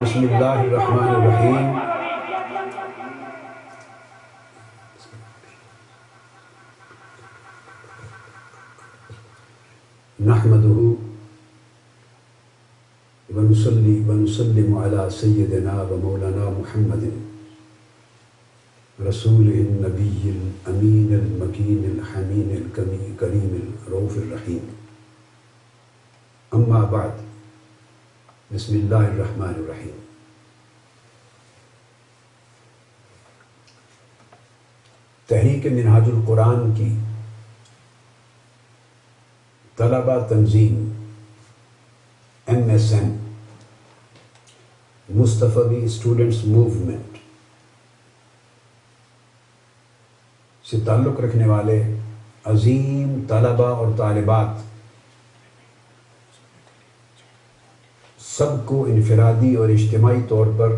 بسم اللہ الرحمن الرحیم نحمده ونصلي ونسلم على سيدنا ومولانا محمد رسوله النبي الأمين المكين الحنين الكريم الرؤوف الرحيم أما بعد بسم اللہ الرحمن الرحیم۔ تحریک منہاج القرآن کی طلبہ تنظیم MSM مصطفی اسٹوڈنٹس موومنٹ سے تعلق رکھنے والے عظیم طلبہ اور طالبات سب کو انفرادی اور اجتماعی طور پر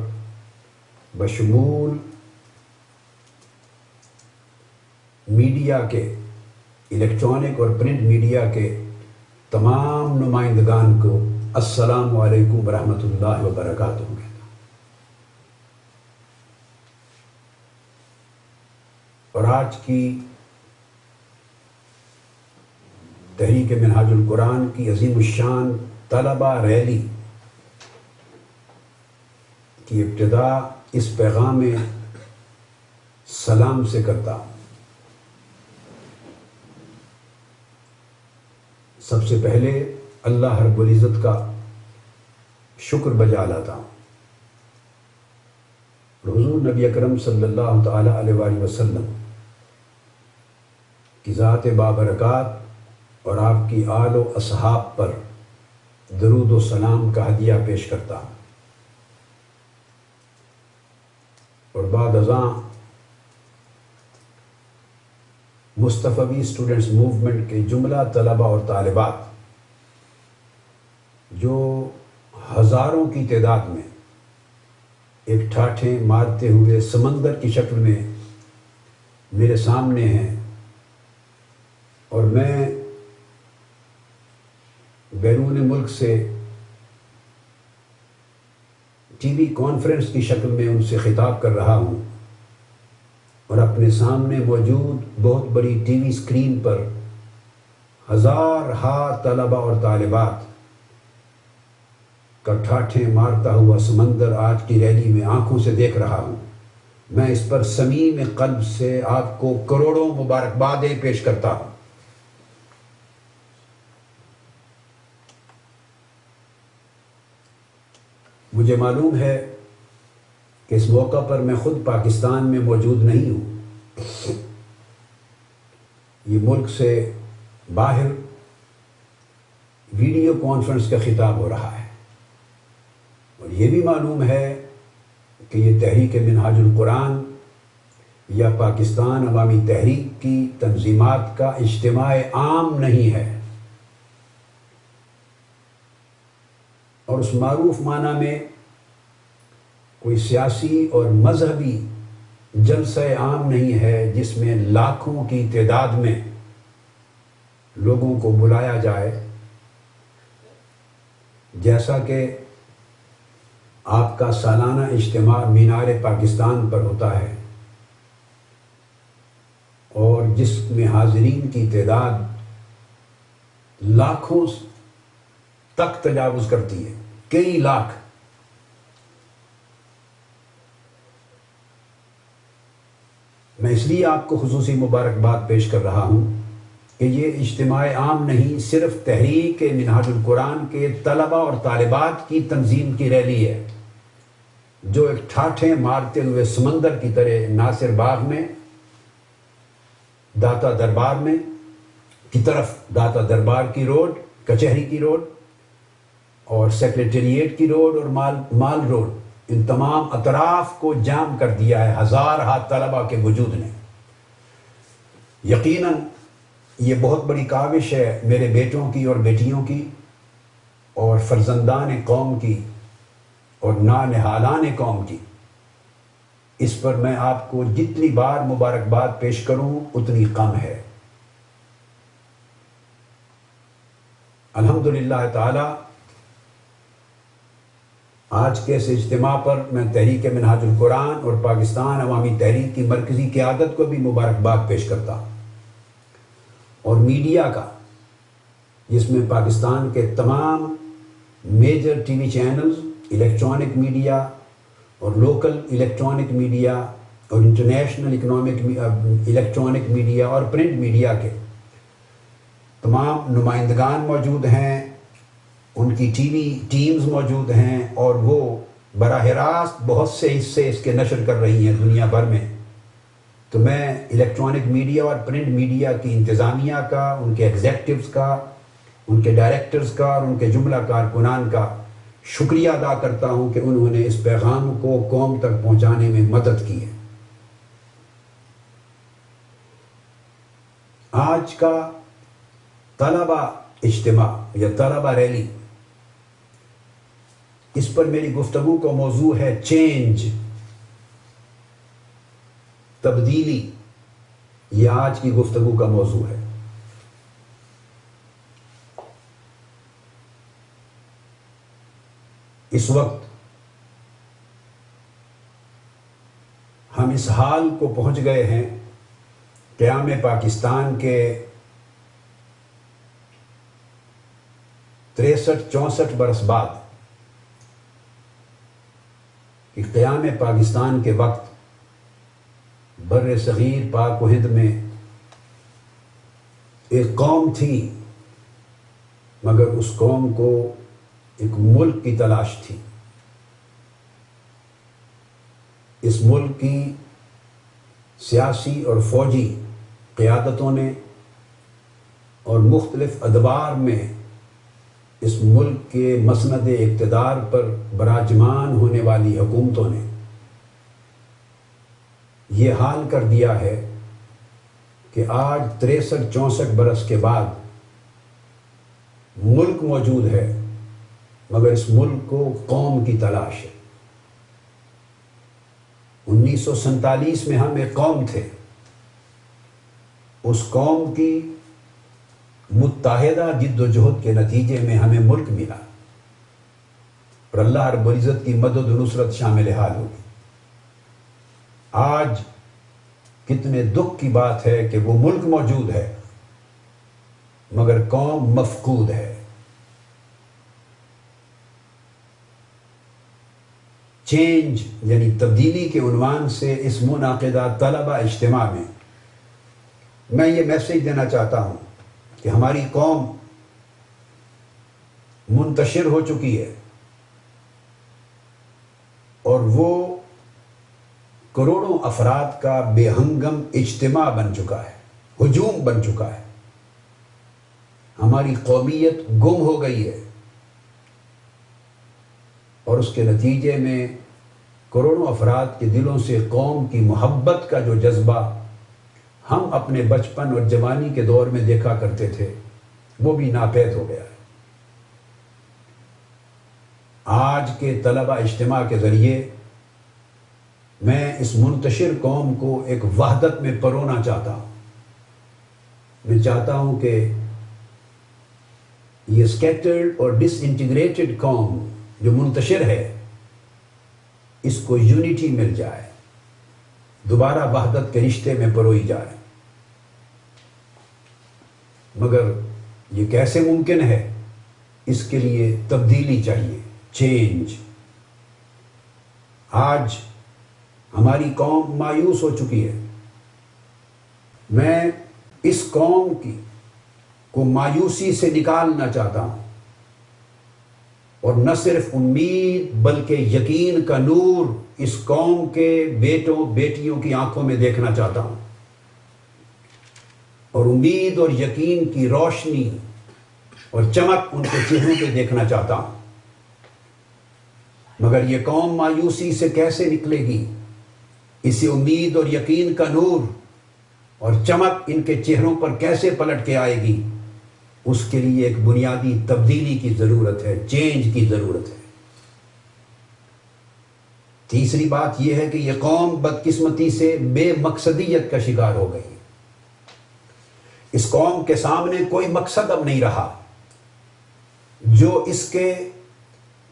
بشمول میڈیا کے الیکٹرانک اور پرنٹ میڈیا کے تمام نمائندگان کو السلام علیکم ورحمۃ اللہ وبرکاتہ کہتا ہوں۔ اور آج کی تحریک منہاج القرآن کی عظیم الشان طلبہ ریلی کی ابتدا اس پیغام سلام سے کرتا ہوں۔ سب سے پہلے اللہ رب العزت کا شکر بجا لاتا ہوں۔ حضور نبی اکرم صلی اللہ تعالی علیہ وآلہ وسلم کی ذات بابرکات اور آپ کی آل و اصحاب پر درود و سلام کا ہدیہ پیش کرتا ہوں، اور بعد ازاں مصطفی اسٹوڈنٹس موومنٹ کے جملہ طلبہ اور طالبات جو ہزاروں کی تعداد میں ایک ٹھاٹھیں مارتے ہوئے سمندر کی شکل میں میرے سامنے ہیں، اور میں بیرون ملک سے ٹی وی کانفرنس کی شکل میں ان سے خطاب کر رہا ہوں، اور اپنے سامنے موجود بہت بڑی ٹی وی اسکرین پر ہزار طلبہ اور طالبات کا ٹھاٹھیں مارتا ہوا سمندر آج کی ریلی میں آنکھوں سے دیکھ رہا ہوں۔ میں اس پر صمیم قلب سے آپ کو کروڑوں مبارکبادیں پیش کرتا ہوں۔ مجھے معلوم ہے کہ اس موقع پر میں خود پاکستان میں موجود نہیں ہوں، یہ ملک سے باہر ویڈیو کانفرنس کا خطاب ہو رہا ہے، اور یہ بھی معلوم ہے کہ یہ تحریک منہاج القرآن یا پاکستان عوامی تحریک کی تنظیمات کا اجتماع عام نہیں ہے، اور اس معروف معنی میں کوئی سیاسی اور مذہبی جلسہ عام نہیں ہے جس میں لاکھوں کی تعداد میں لوگوں کو بلایا جائے، جیسا کہ آپ کا سالانہ اجتماع مینار پاکستان پر ہوتا ہے، اور جس میں حاضرین کی تعداد لاکھوں تک تجاوز کرتی ہے، کئی لاکھ۔ میں اس لیے آپ کو خصوصی مبارکباد پیش کر رہا ہوں کہ یہ اجتماع عام نہیں، صرف تحریک منہاج القرآن کے طلبہ اور طالبات کی تنظیم کی ریلی ہے، جو ایک ٹھاٹھیں مارتے ہوئے سمندر کی طرح ناصر باغ میں داتا دربار میں کی طرف، داتا دربار کی روڈ، کچہری کی روڈ اور سیکریٹریٹ کی روڈ اور مال روڈ، ان تمام اطراف کو جام کر دیا ہے ہزار طلبہ کے وجود نے۔ یقیناً یہ بہت بڑی کاوش ہے میرے بیٹوں کی اور بیٹیوں کی اور فرزندان قوم کی اور نانہالان قوم کی۔ اس پر میں آپ کو جتنی بار مبارکباد پیش کروں اتنی کم ہے۔ الحمدللہ تعالی آج کے اس اجتماع پر میں تحریک منہاج القرآن اور پاکستان عوامی تحریک کی مرکزی قیادت کو بھی مبارکباد پیش کرتا ہوں، اور میڈیا کا، جس میں پاکستان کے تمام major TV channels, electronic media اور لوکل الیکٹرانک میڈیا اور انٹرنیشنل الیکٹرانک میڈیا اور پرنٹ میڈیا کے تمام نمائندگان موجود ہیں، ان کی ٹی وی ٹیمز موجود ہیں، اور وہ براہ راست بہت سے حصے اس کے نشر کر رہی ہیں دنیا بھر میں۔ تو میں الیکٹرانک میڈیا اور پرنٹ میڈیا کی انتظامیہ کا، ان کے ایگزیکٹوز کا، ان کے ڈائریکٹرز کا اور ان کے جملہ کارکنان کا شکریہ ادا کرتا ہوں کہ انہوں نے اس پیغام کو قوم تک پہنچانے میں مدد کی ہے۔ آج کا طلبہ اجتماع یا طلبہ ریلی، اس پر میری گفتگو کا موضوع ہے چینج، تبدیلی۔ یہ آج کی گفتگو کا موضوع ہے۔ اس وقت ہم اس حال کو پہنچ گئے ہیں، قیام پاکستان کے 63-64 برس بعد، کہ قیام پاکستان کے وقت بر صغیر پاک و ہند میں ایک قوم تھی، مگر اس قوم کو ایک ملک کی تلاش تھی۔ اس ملک کی سیاسی اور فوجی قیادتوں نے اور مختلف ادوار میں اس ملک کے مسند اقتدار پر براجمان ہونے والی حکومتوں نے یہ حال کر دیا ہے کہ آج 63-64 برس کے بعد ملک موجود ہے، مگر اس ملک کو قوم کی تلاش ہے۔ 1947 میں ہم ایک قوم تھے، اس قوم کی متحدہ جد و جہد کے نتیجے میں ہمیں ملک ملا، اور اللہ رب العزت کی مدد و نصرت شامل حال ہوگی۔ آج کتنے دکھ کی بات ہے کہ وہ ملک موجود ہے، مگر قوم مفقود ہے۔ چینج یعنی تبدیلی کے عنوان سے اس منعقدہ طلبہ اجتماع میں یہ میسیج دینا چاہتا ہوں کہ ہماری قوم منتشر ہو چکی ہے، اور وہ کروڑوں افراد کا بے ہنگم اجتماع بن چکا ہے، ہجوم بن چکا ہے۔ ہماری قومیت گم ہو گئی ہے، اور اس کے نتیجے میں کروڑوں افراد کے دلوں سے قوم کی محبت کا جو جذبہ ہم اپنے بچپن اور جوانی کے دور میں دیکھا کرتے تھے، وہ بھی ناپید ہو گیا ہے۔ آج کے طلبہ اجتماع کے ذریعے میں اس منتشر قوم کو ایک وحدت میں پرونا چاہتا ہوں۔ میں چاہتا ہوں کہ یہ اسکیٹرڈ اور ڈس انٹیگریٹڈ قوم جو منتشر ہے، اس کو یونٹی مل جائے، دوبارہ وحدت کے رشتے میں پروئی جائے۔ مگر یہ کیسے ممکن ہے؟ اس کے لیے تبدیلی چاہیے، چینج۔ آج ہماری قوم مایوس ہو چکی ہے۔ میں اس قوم کو مایوسی سے نکالنا چاہتا ہوں، اور نہ صرف امید بلکہ یقین کا نور اس قوم کے بیٹوں بیٹیوں کی آنکھوں میں دیکھنا چاہتا ہوں، اور امید اور یقین کی روشنی اور چمک ان کے چہروں پہ دیکھنا چاہتا ہوں۔ مگر یہ قوم مایوسی سے کیسے نکلے گی؟ اسے امید اور یقین کا نور اور چمک ان کے چہروں پر کیسے پلٹ کے آئے گی؟ اس کے لیے ایک بنیادی تبدیلی کی ضرورت ہے، چینج کی ضرورت ہے۔ تیسری بات یہ ہے کہ یہ قوم بدقسمتی سے بے مقصدیت کا شکار ہو گئی۔ اس قوم کے سامنے کوئی مقصد اب نہیں رہا، جو اس کے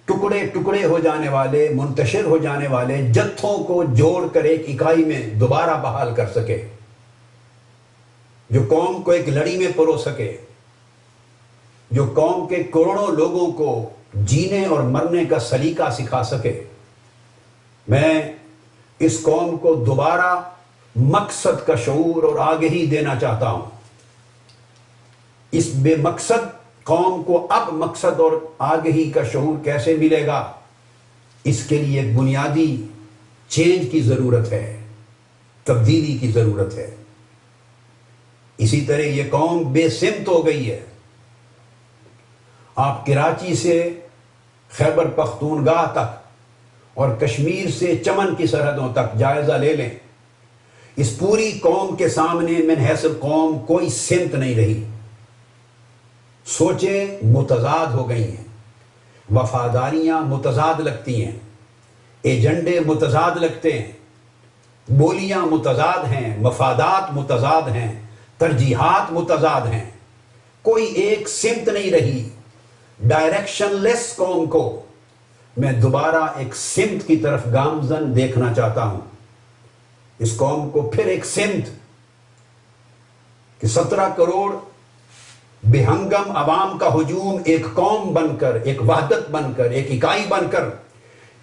ٹکڑوں ٹکڑے ٹکڑے ہو جانے والے، منتشر ہو جانے والے جتھوں کو جوڑ کر ایک اکائی میں دوبارہ بحال کر سکے، جو قوم کو ایک لڑی میں پرو سکے، جو قوم کے کروڑوں لوگوں کو جینے اور مرنے کا سلیقہ سکھا سکے۔ میں اس قوم کو دوبارہ مقصد کا شعور اور آگہی دینا چاہتا ہوں۔ اس بے مقصد قوم کو اب مقصد اور آگہی کا شعور کیسے ملے گا؟ اس کے لیے ایک بنیادی چینج کی ضرورت ہے، تبدیلی کی ضرورت ہے۔ اسی طرح یہ قوم بے سمت ہو گئی ہے۔ آپ کراچی سے خیبر پختونخوا تک اور کشمیر سے چمن کی سرحدوں تک جائزہ لے لیں، اس پوری قوم کے سامنے من حیث القوم کوئی سمت نہیں رہی۔ سوچیں متضاد ہو گئی ہیں، وفاداریاں متضاد لگتی ہیں، ایجنڈے متضاد لگتے ہیں، بولیاں متضاد ہیں، مفادات متضاد ہیں، ترجیحات متضاد ہیں، کوئی ایک سمت نہیں رہی۔ ڈائریکشن لیس قوم کو میں دوبارہ ایک سمت کی طرف گامزن دیکھنا چاہتا ہوں۔ اس قوم کو پھر ایک سمت کہ 17 کروڑ بے ہنگم عوام کا ہجوم ایک قوم بن کر، ایک وحدت بن کر، ایک اکائی بن کر،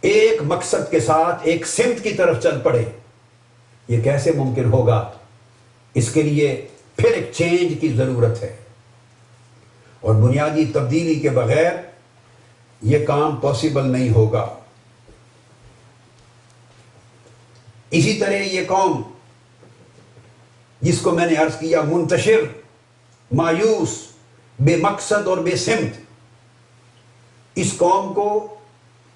ایک مقصد کے ساتھ ایک سمت کی طرف چل پڑے، یہ کیسے ممکن ہوگا؟ اس کے لیے پھر ایک چینج کی ضرورت ہے، اور بنیادی تبدیلی کے بغیر یہ کام پاسبل نہیں ہوگا۔ اسی طرح یہ قوم جس کو میں نے عرض کیا منتشر، مایوس، بے مقصد اور بے سمت، اس قوم کو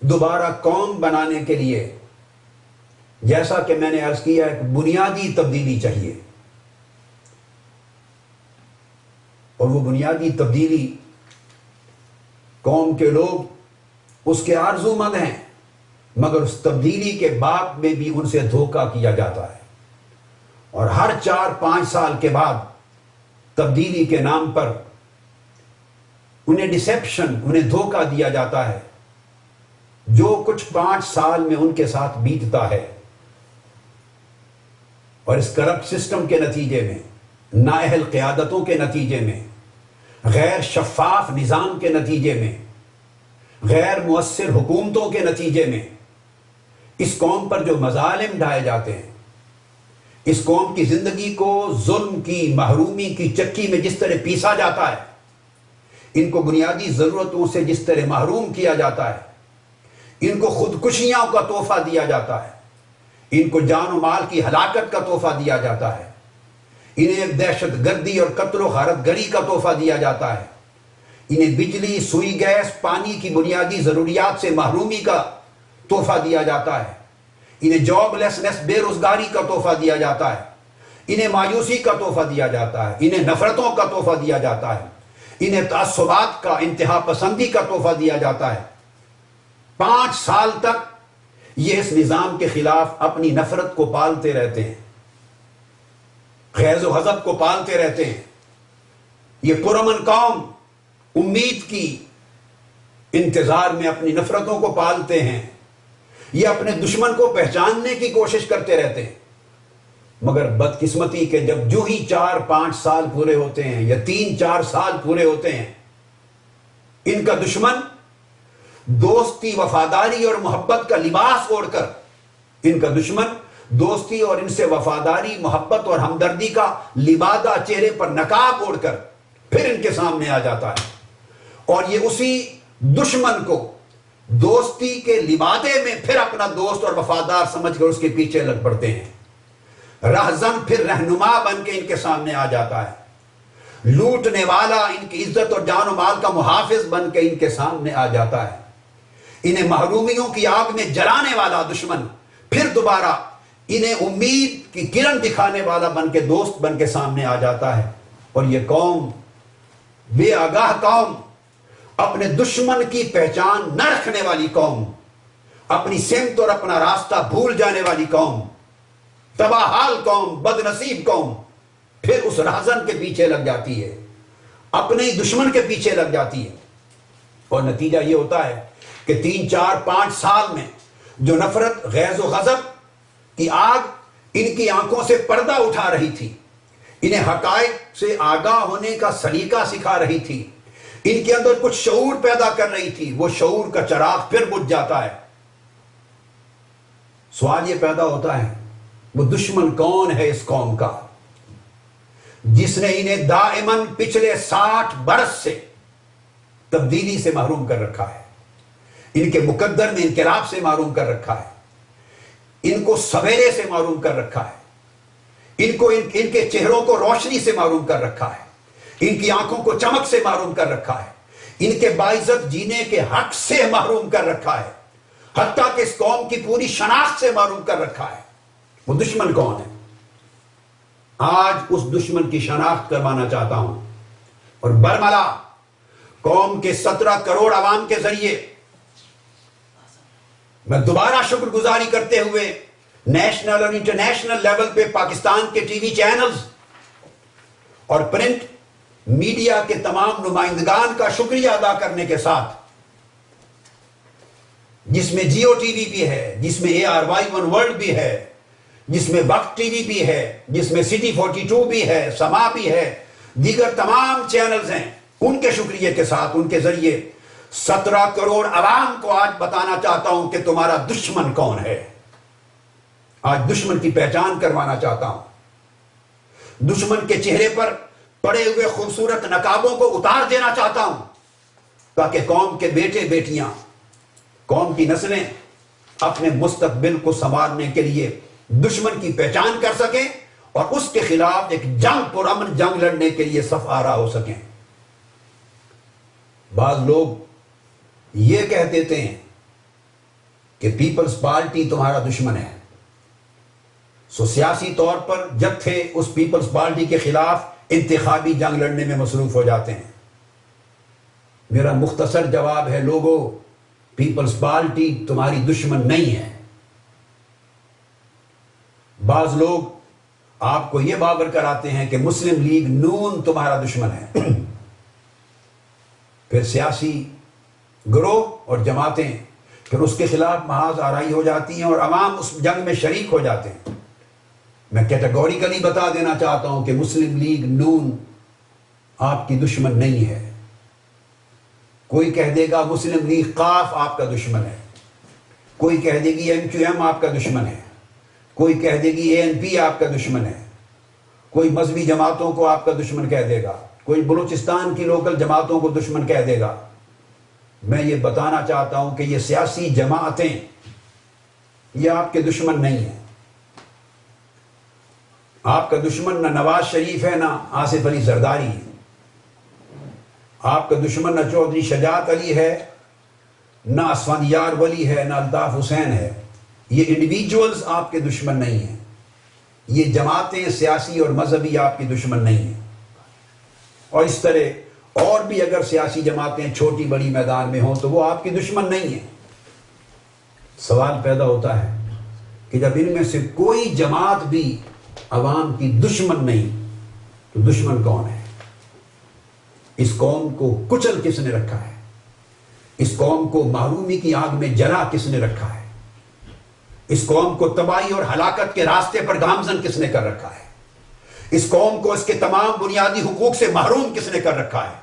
دوبارہ قوم بنانے کے لیے جیسا کہ میں نے عرض کیا ایک بنیادی تبدیلی چاہیے، اور وہ بنیادی تبدیلی قوم کے لوگ اس کے آرزو مند ہیں، مگر اس تبدیلی کے بعد میں بھی ان سے دھوکہ کیا جاتا ہے، اور ہر 4-5 سال کے بعد تبدیلی کے نام پر انہیں ڈسیپشن، انہیں دھوکہ دیا جاتا ہے۔ جو کچھ 5 سال میں ان کے ساتھ بیتتا ہے، اور اس کرپٹ سسٹم کے نتیجے میں، نااہل قیادتوں کے نتیجے میں، غیر شفاف نظام کے نتیجے میں، غیر مؤثر حکومتوں کے نتیجے میں اس قوم پر جو مظالم ڈھائے جاتے ہیں، اس قوم کی زندگی کو ظلم کی، محرومی کی چکی میں جس طرح پیسا جاتا ہے، ان کو بنیادی ضرورتوں سے جس طرح محروم کیا جاتا ہے، ان کو خودکشیاں کا تحفہ دیا جاتا ہے، ان کو جان و مال کی ہلاکت کا تحفہ دیا جاتا ہے، انہیں دہشت گردی اور قتل و غارت گری کا تحفہ دیا جاتا ہے، انہیں بجلی، سوئی، گیس، پانی کی بنیادی ضروریات سے محرومی کا تحفہ دیا جاتا ہے، انہیں جاب لیسنس، بے روزگاری کا تحفہ دیا جاتا ہے، انہیں مایوسی کا تحفہ دیا جاتا ہے، انہیں نفرتوں کا تحفہ دیا جاتا ہے، انہیں تعصبات کا، انتہا پسندی کا تحفہ دیا جاتا ہے۔ 5 سال تک یہ اس نظام کے خلاف اپنی نفرت کو پالتے رہتے ہیں، غیظ و غضب کو پالتے رہتے ہیں۔ یہ پرامن قوم امید کی انتظار میں اپنی نفرتوں کو پالتے ہیں، یہ اپنے دشمن کو پہچاننے کی کوشش کرتے رہتے ہیں، مگر بدقسمتی کہ جب جو ہی 4-5 سال پورے ہوتے ہیں یا 3-4 سال پورے ہوتے ہیں، ان کا دشمن دوستی، وفاداری اور محبت کا لباس اوڑھ کر، ان کا دشمن دوستی اور ان سے وفاداری، محبت اور ہمدردی کا لبادہ چہرے پر نقاب اوڑھ کر پھر ان کے سامنے آ جاتا ہے، اور یہ اسی دشمن کو دوستی کے لبادے میں پھر اپنا دوست اور وفادار سمجھ کر اس کے پیچھے لگ پڑتے ہیں۔ رہزن پھر رہنما بن کے ان کے سامنے آ جاتا ہے، لوٹنے والا ان کی عزت اور جان و مال کا محافظ بن کے ان کے سامنے آ جاتا ہے، انہیں محرومیوں کی آگ میں جلانے والا دشمن پھر دوبارہ انہیں امید کی کرن دکھانے والا بن کے، دوست بن کے سامنے آ جاتا ہے، اور یہ قوم، بے آگاہ قوم، اپنے دشمن کی پہچان نہ رکھنے والی قوم، اپنی سمت اور اپنا راستہ بھول جانے والی قوم، تباہ حال قوم، بد نصیب قوم، پھر اس رہزن کے پیچھے لگ جاتی ہے، اپنے ہی دشمن کے پیچھے لگ جاتی ہے، اور نتیجہ یہ ہوتا ہے کہ 3-4-5 سال میں جو نفرت، غیظ و غضب کی آگ ان کی آنکھوں سے پردہ اٹھا رہی تھی، انہیں حقائق سے آگاہ ہونے کا سلیقہ سکھا رہی تھی، ان کے اندر کچھ شعور پیدا کر رہی تھی، وہ شعور کا چراغ پھر بجھ جاتا ہے۔ سوال یہ پیدا ہوتا ہے وہ دشمن کون ہے اس قوم کا جس نے انہیں دائماً پچھلے 60 برس سے تبدیلی سے محروم کر رکھا ہے، ان کے مقدر میں انقلاب سے محروم کر رکھا ہے، ان کو سویرے سے محروم کر رکھا ہے، ان کے چہروں کو روشنی سے محروم کر رکھا ہے، ان کی آنکھوں کو چمک سے محروم کر رکھا ہے، ان کے باعزت جینے کے حق سے محروم کر رکھا ہے، حتیٰ کہ اس قوم کی پوری شناخت سے محروم کر رکھا ہے۔ وہ دشمن کون ہے؟ آج اس دشمن کی شناخت کروانا چاہتا ہوں، اور برملا قوم کے 17 کروڑ عوام کے ذریعے میں دوبارہ شکر گزاری کرتے ہوئے نیشنل اور انٹرنیشنل لیول پہ پاکستان کے ٹی وی چینلز اور پرنٹ میڈیا کے تمام نمائندگان کا شکریہ ادا کرنے کے ساتھ، جس میں جیو ٹی وی بھی ہے، جس میں ARY1 ورلڈ بھی ہے، جس میں وقت ٹی وی بھی ہے، جس میں سٹی 42 بھی ہے، سما بھی ہے، دیگر تمام چینلز ہیں، ان کے شکریہ کے ساتھ ان کے ذریعے 17 کروڑ عوام کو آج بتانا چاہتا ہوں کہ تمہارا دشمن کون ہے۔ آج دشمن کی پہچان کروانا چاہتا ہوں، دشمن کے چہرے پر پڑے ہوئے خوبصورت نقابوں کو اتار دینا چاہتا ہوں، تاکہ قوم کے بیٹے بیٹیاں، قوم کی نسلیں اپنے مستقبل کو سنوارنے کے لیے دشمن کی پہچان کر سکیں اور اس کے خلاف ایک جنگ پرامن جنگ لڑنے کے لیے صف آرا ہو سکیں۔ بعض لوگ یہ کہہ دیتے ہیں کہ پیپلز پارٹی تمہارا دشمن ہے، سو سیاسی طور پر جب تھے اس پیپلز پارٹی کے خلاف انتخابی جنگ لڑنے میں مصروف ہو جاتے ہیں۔ میرا مختصر جواب ہے، لوگوں، پیپلز پارٹی تمہاری دشمن نہیں ہے۔ بعض لوگ آپ کو یہ باور کراتے ہیں کہ مسلم لیگ نون تمہارا دشمن ہے، پھر سیاسی گروہ اور جماعتیں پھر اس کے خلاف محاذ آرائی ہو جاتی ہیں اور عوام اس جنگ میں شریک ہو جاتے ہیں۔ میں کیٹیگوریکلی بتا دینا چاہتا ہوں کہ مسلم لیگ نون آپ کی دشمن نہیں ہے۔ کوئی کہہ دے گا مسلم لیگ قاف آپ کا دشمن ہے، کوئی کہہ دے گی MQM آپ کا دشمن ہے، کوئی کہہ دے گی ANP آپ کا دشمن ہے، کوئی مذہبی جماعتوں کو آپ کا دشمن کہہ دے گا، کوئی بلوچستان کی لوکل جماعتوں کو دشمن کہہ دے گا۔ میں یہ بتانا چاہتا ہوں کہ یہ سیاسی جماعتیں یہ آپ کے دشمن نہیں ہیں۔ آپ کا دشمن نہ نواز شریف ہے، نہ آصف علی زرداری ہے، آپ کا دشمن نہ چودھری شجاعت علی ہے، نہ اسفندیار ولی ہے، نہ الطاف حسین ہے۔ یہ انڈیویجولز آپ کے دشمن نہیں ہیں، یہ جماعتیں سیاسی اور مذہبی آپ کی دشمن نہیں ہیں۔ اور اس طرح اور بھی اگر سیاسی جماعتیں چھوٹی بڑی میدان میں ہوں تو وہ آپ کی دشمن نہیں ہیں۔ سوال پیدا ہوتا ہے کہ جب ان میں سے کوئی جماعت بھی عوام کی دشمن نہیں تو دشمن کون ہے؟ اس قوم کو کچل کس نے رکھا ہے؟ اس قوم کو محرومی کی آگ میں جلا کس نے رکھا ہے؟ اس قوم کو تباہی اور ہلاکت کے راستے پر گامزن کس نے کر رکھا ہے؟ اس قوم کو اس کے تمام بنیادی حقوق سے محروم کس نے کر رکھا ہے؟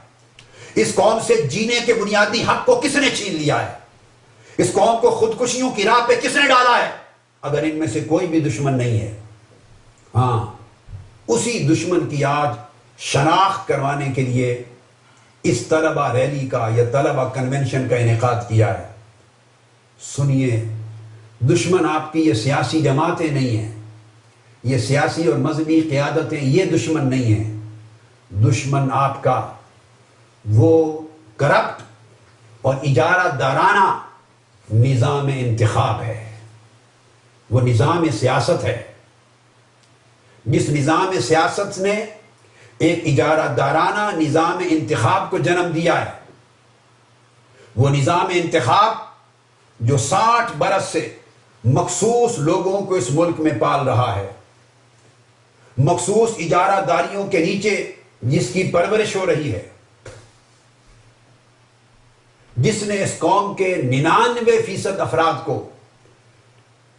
اس قوم سے جینے کے بنیادی حق کو کس نے چھین لیا ہے؟ اس قوم کو خودکشیوں کی راہ پہ کس نے ڈالا ہے؟ اگر ان میں سے کوئی بھی دشمن نہیں ہے، ہاں، اسی دشمن کی آج شناخت کروانے کے لیے اس طلبہ ریلی کا یا طلبہ کنونشن کا انعقاد کیا ہے۔ سنیے، دشمن آپ کی یہ سیاسی جماعتیں نہیں ہیں، یہ سیاسی اور مذہبی قیادتیں یہ دشمن نہیں ہیں۔ دشمن آپ کا وہ کرپٹ اور اجارہ دارانہ نظام انتخاب ہے، وہ نظام سیاست ہے، جس نظام سیاست نے ایک اجارہ دارانہ نظام انتخاب کو جنم دیا ہے۔ وہ نظام انتخاب جو 60 برس سے مخصوص لوگوں کو اس ملک میں پال رہا ہے، مخصوص اجارہ داریوں کے نیچے جس کی پرورش ہو رہی ہے، جس نے اس قوم کے 99% افراد کو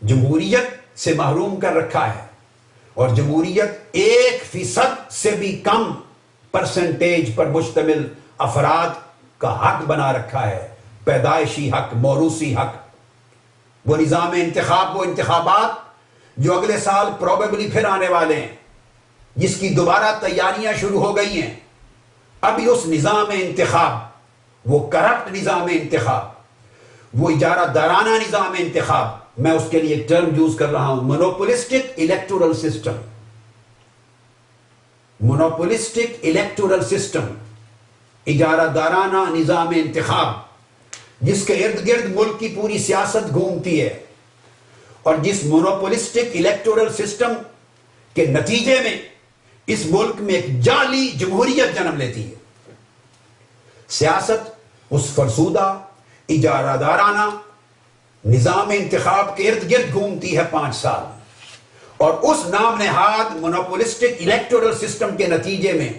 جمہوریت سے محروم کر رکھا ہے، اور جمہوریت 1% سے بھی کم پرسنٹیج پر مشتمل افراد کا حق بنا رکھا ہے، پیدائشی حق، موروثی حق، وہ نظام انتخاب، وہ انتخابات جو اگلے سال پروبیبلی پھر آنے والے ہیں، جس کی دوبارہ تیاریاں شروع ہو گئی ہیں۔ ابھی اس نظام انتخاب، وہ کرپٹ نظام انتخاب، وہ اجارہ دارانہ نظام انتخاب، میں اس کے لیے ایک ٹرم یوز کر رہا ہوں، مونوپولسٹک الیکٹورل سسٹم، مونوپولسٹک الیکٹورل سسٹم، اجارہ دارانہ نظام انتخاب، جس کے ارد گرد ملک کی پوری سیاست گھومتی ہے، اور جس مونوپولسٹک الیکٹورل سسٹم کے نتیجے میں اس ملک میں ایک جعلی جمہوریت جنم لیتی ہے۔ سیاست اس فرسودہ اجارہ دارانہ نظام انتخاب کے ارد گرد گھومتی ہے 5 سال، اور اس نام نہاد مونوپولسٹک الیکٹورل سسٹم کے نتیجے میں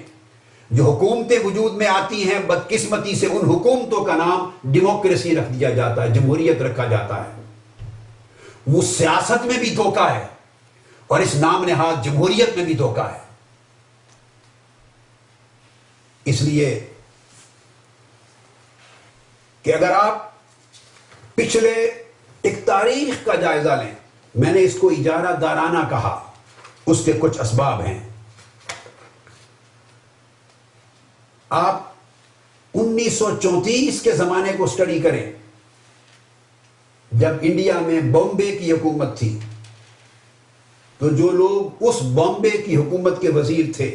جو حکومتیں وجود میں آتی ہیں، بدقسمتی سے ان حکومتوں کا نام ڈیموکریسی رکھ دیا جاتا ہے، جمہوریت رکھا جاتا ہے۔ وہ سیاست میں بھی دھوکہ ہے، اور اس نام نہاد جمہوریت میں بھی دھوکہ ہے۔ اس لیے کہ اگر آپ پچھلے ایک تاریخ کا جائزہ لیں، میں نے اس کو اجارہ دارانہ کہا، اس کے کچھ اسباب ہیں۔ آپ 1934 کے زمانے کو سٹڈی کریں، جب انڈیا میں بامبے کی حکومت تھی، تو جو لوگ اس بامبے کی حکومت کے وزیر تھے،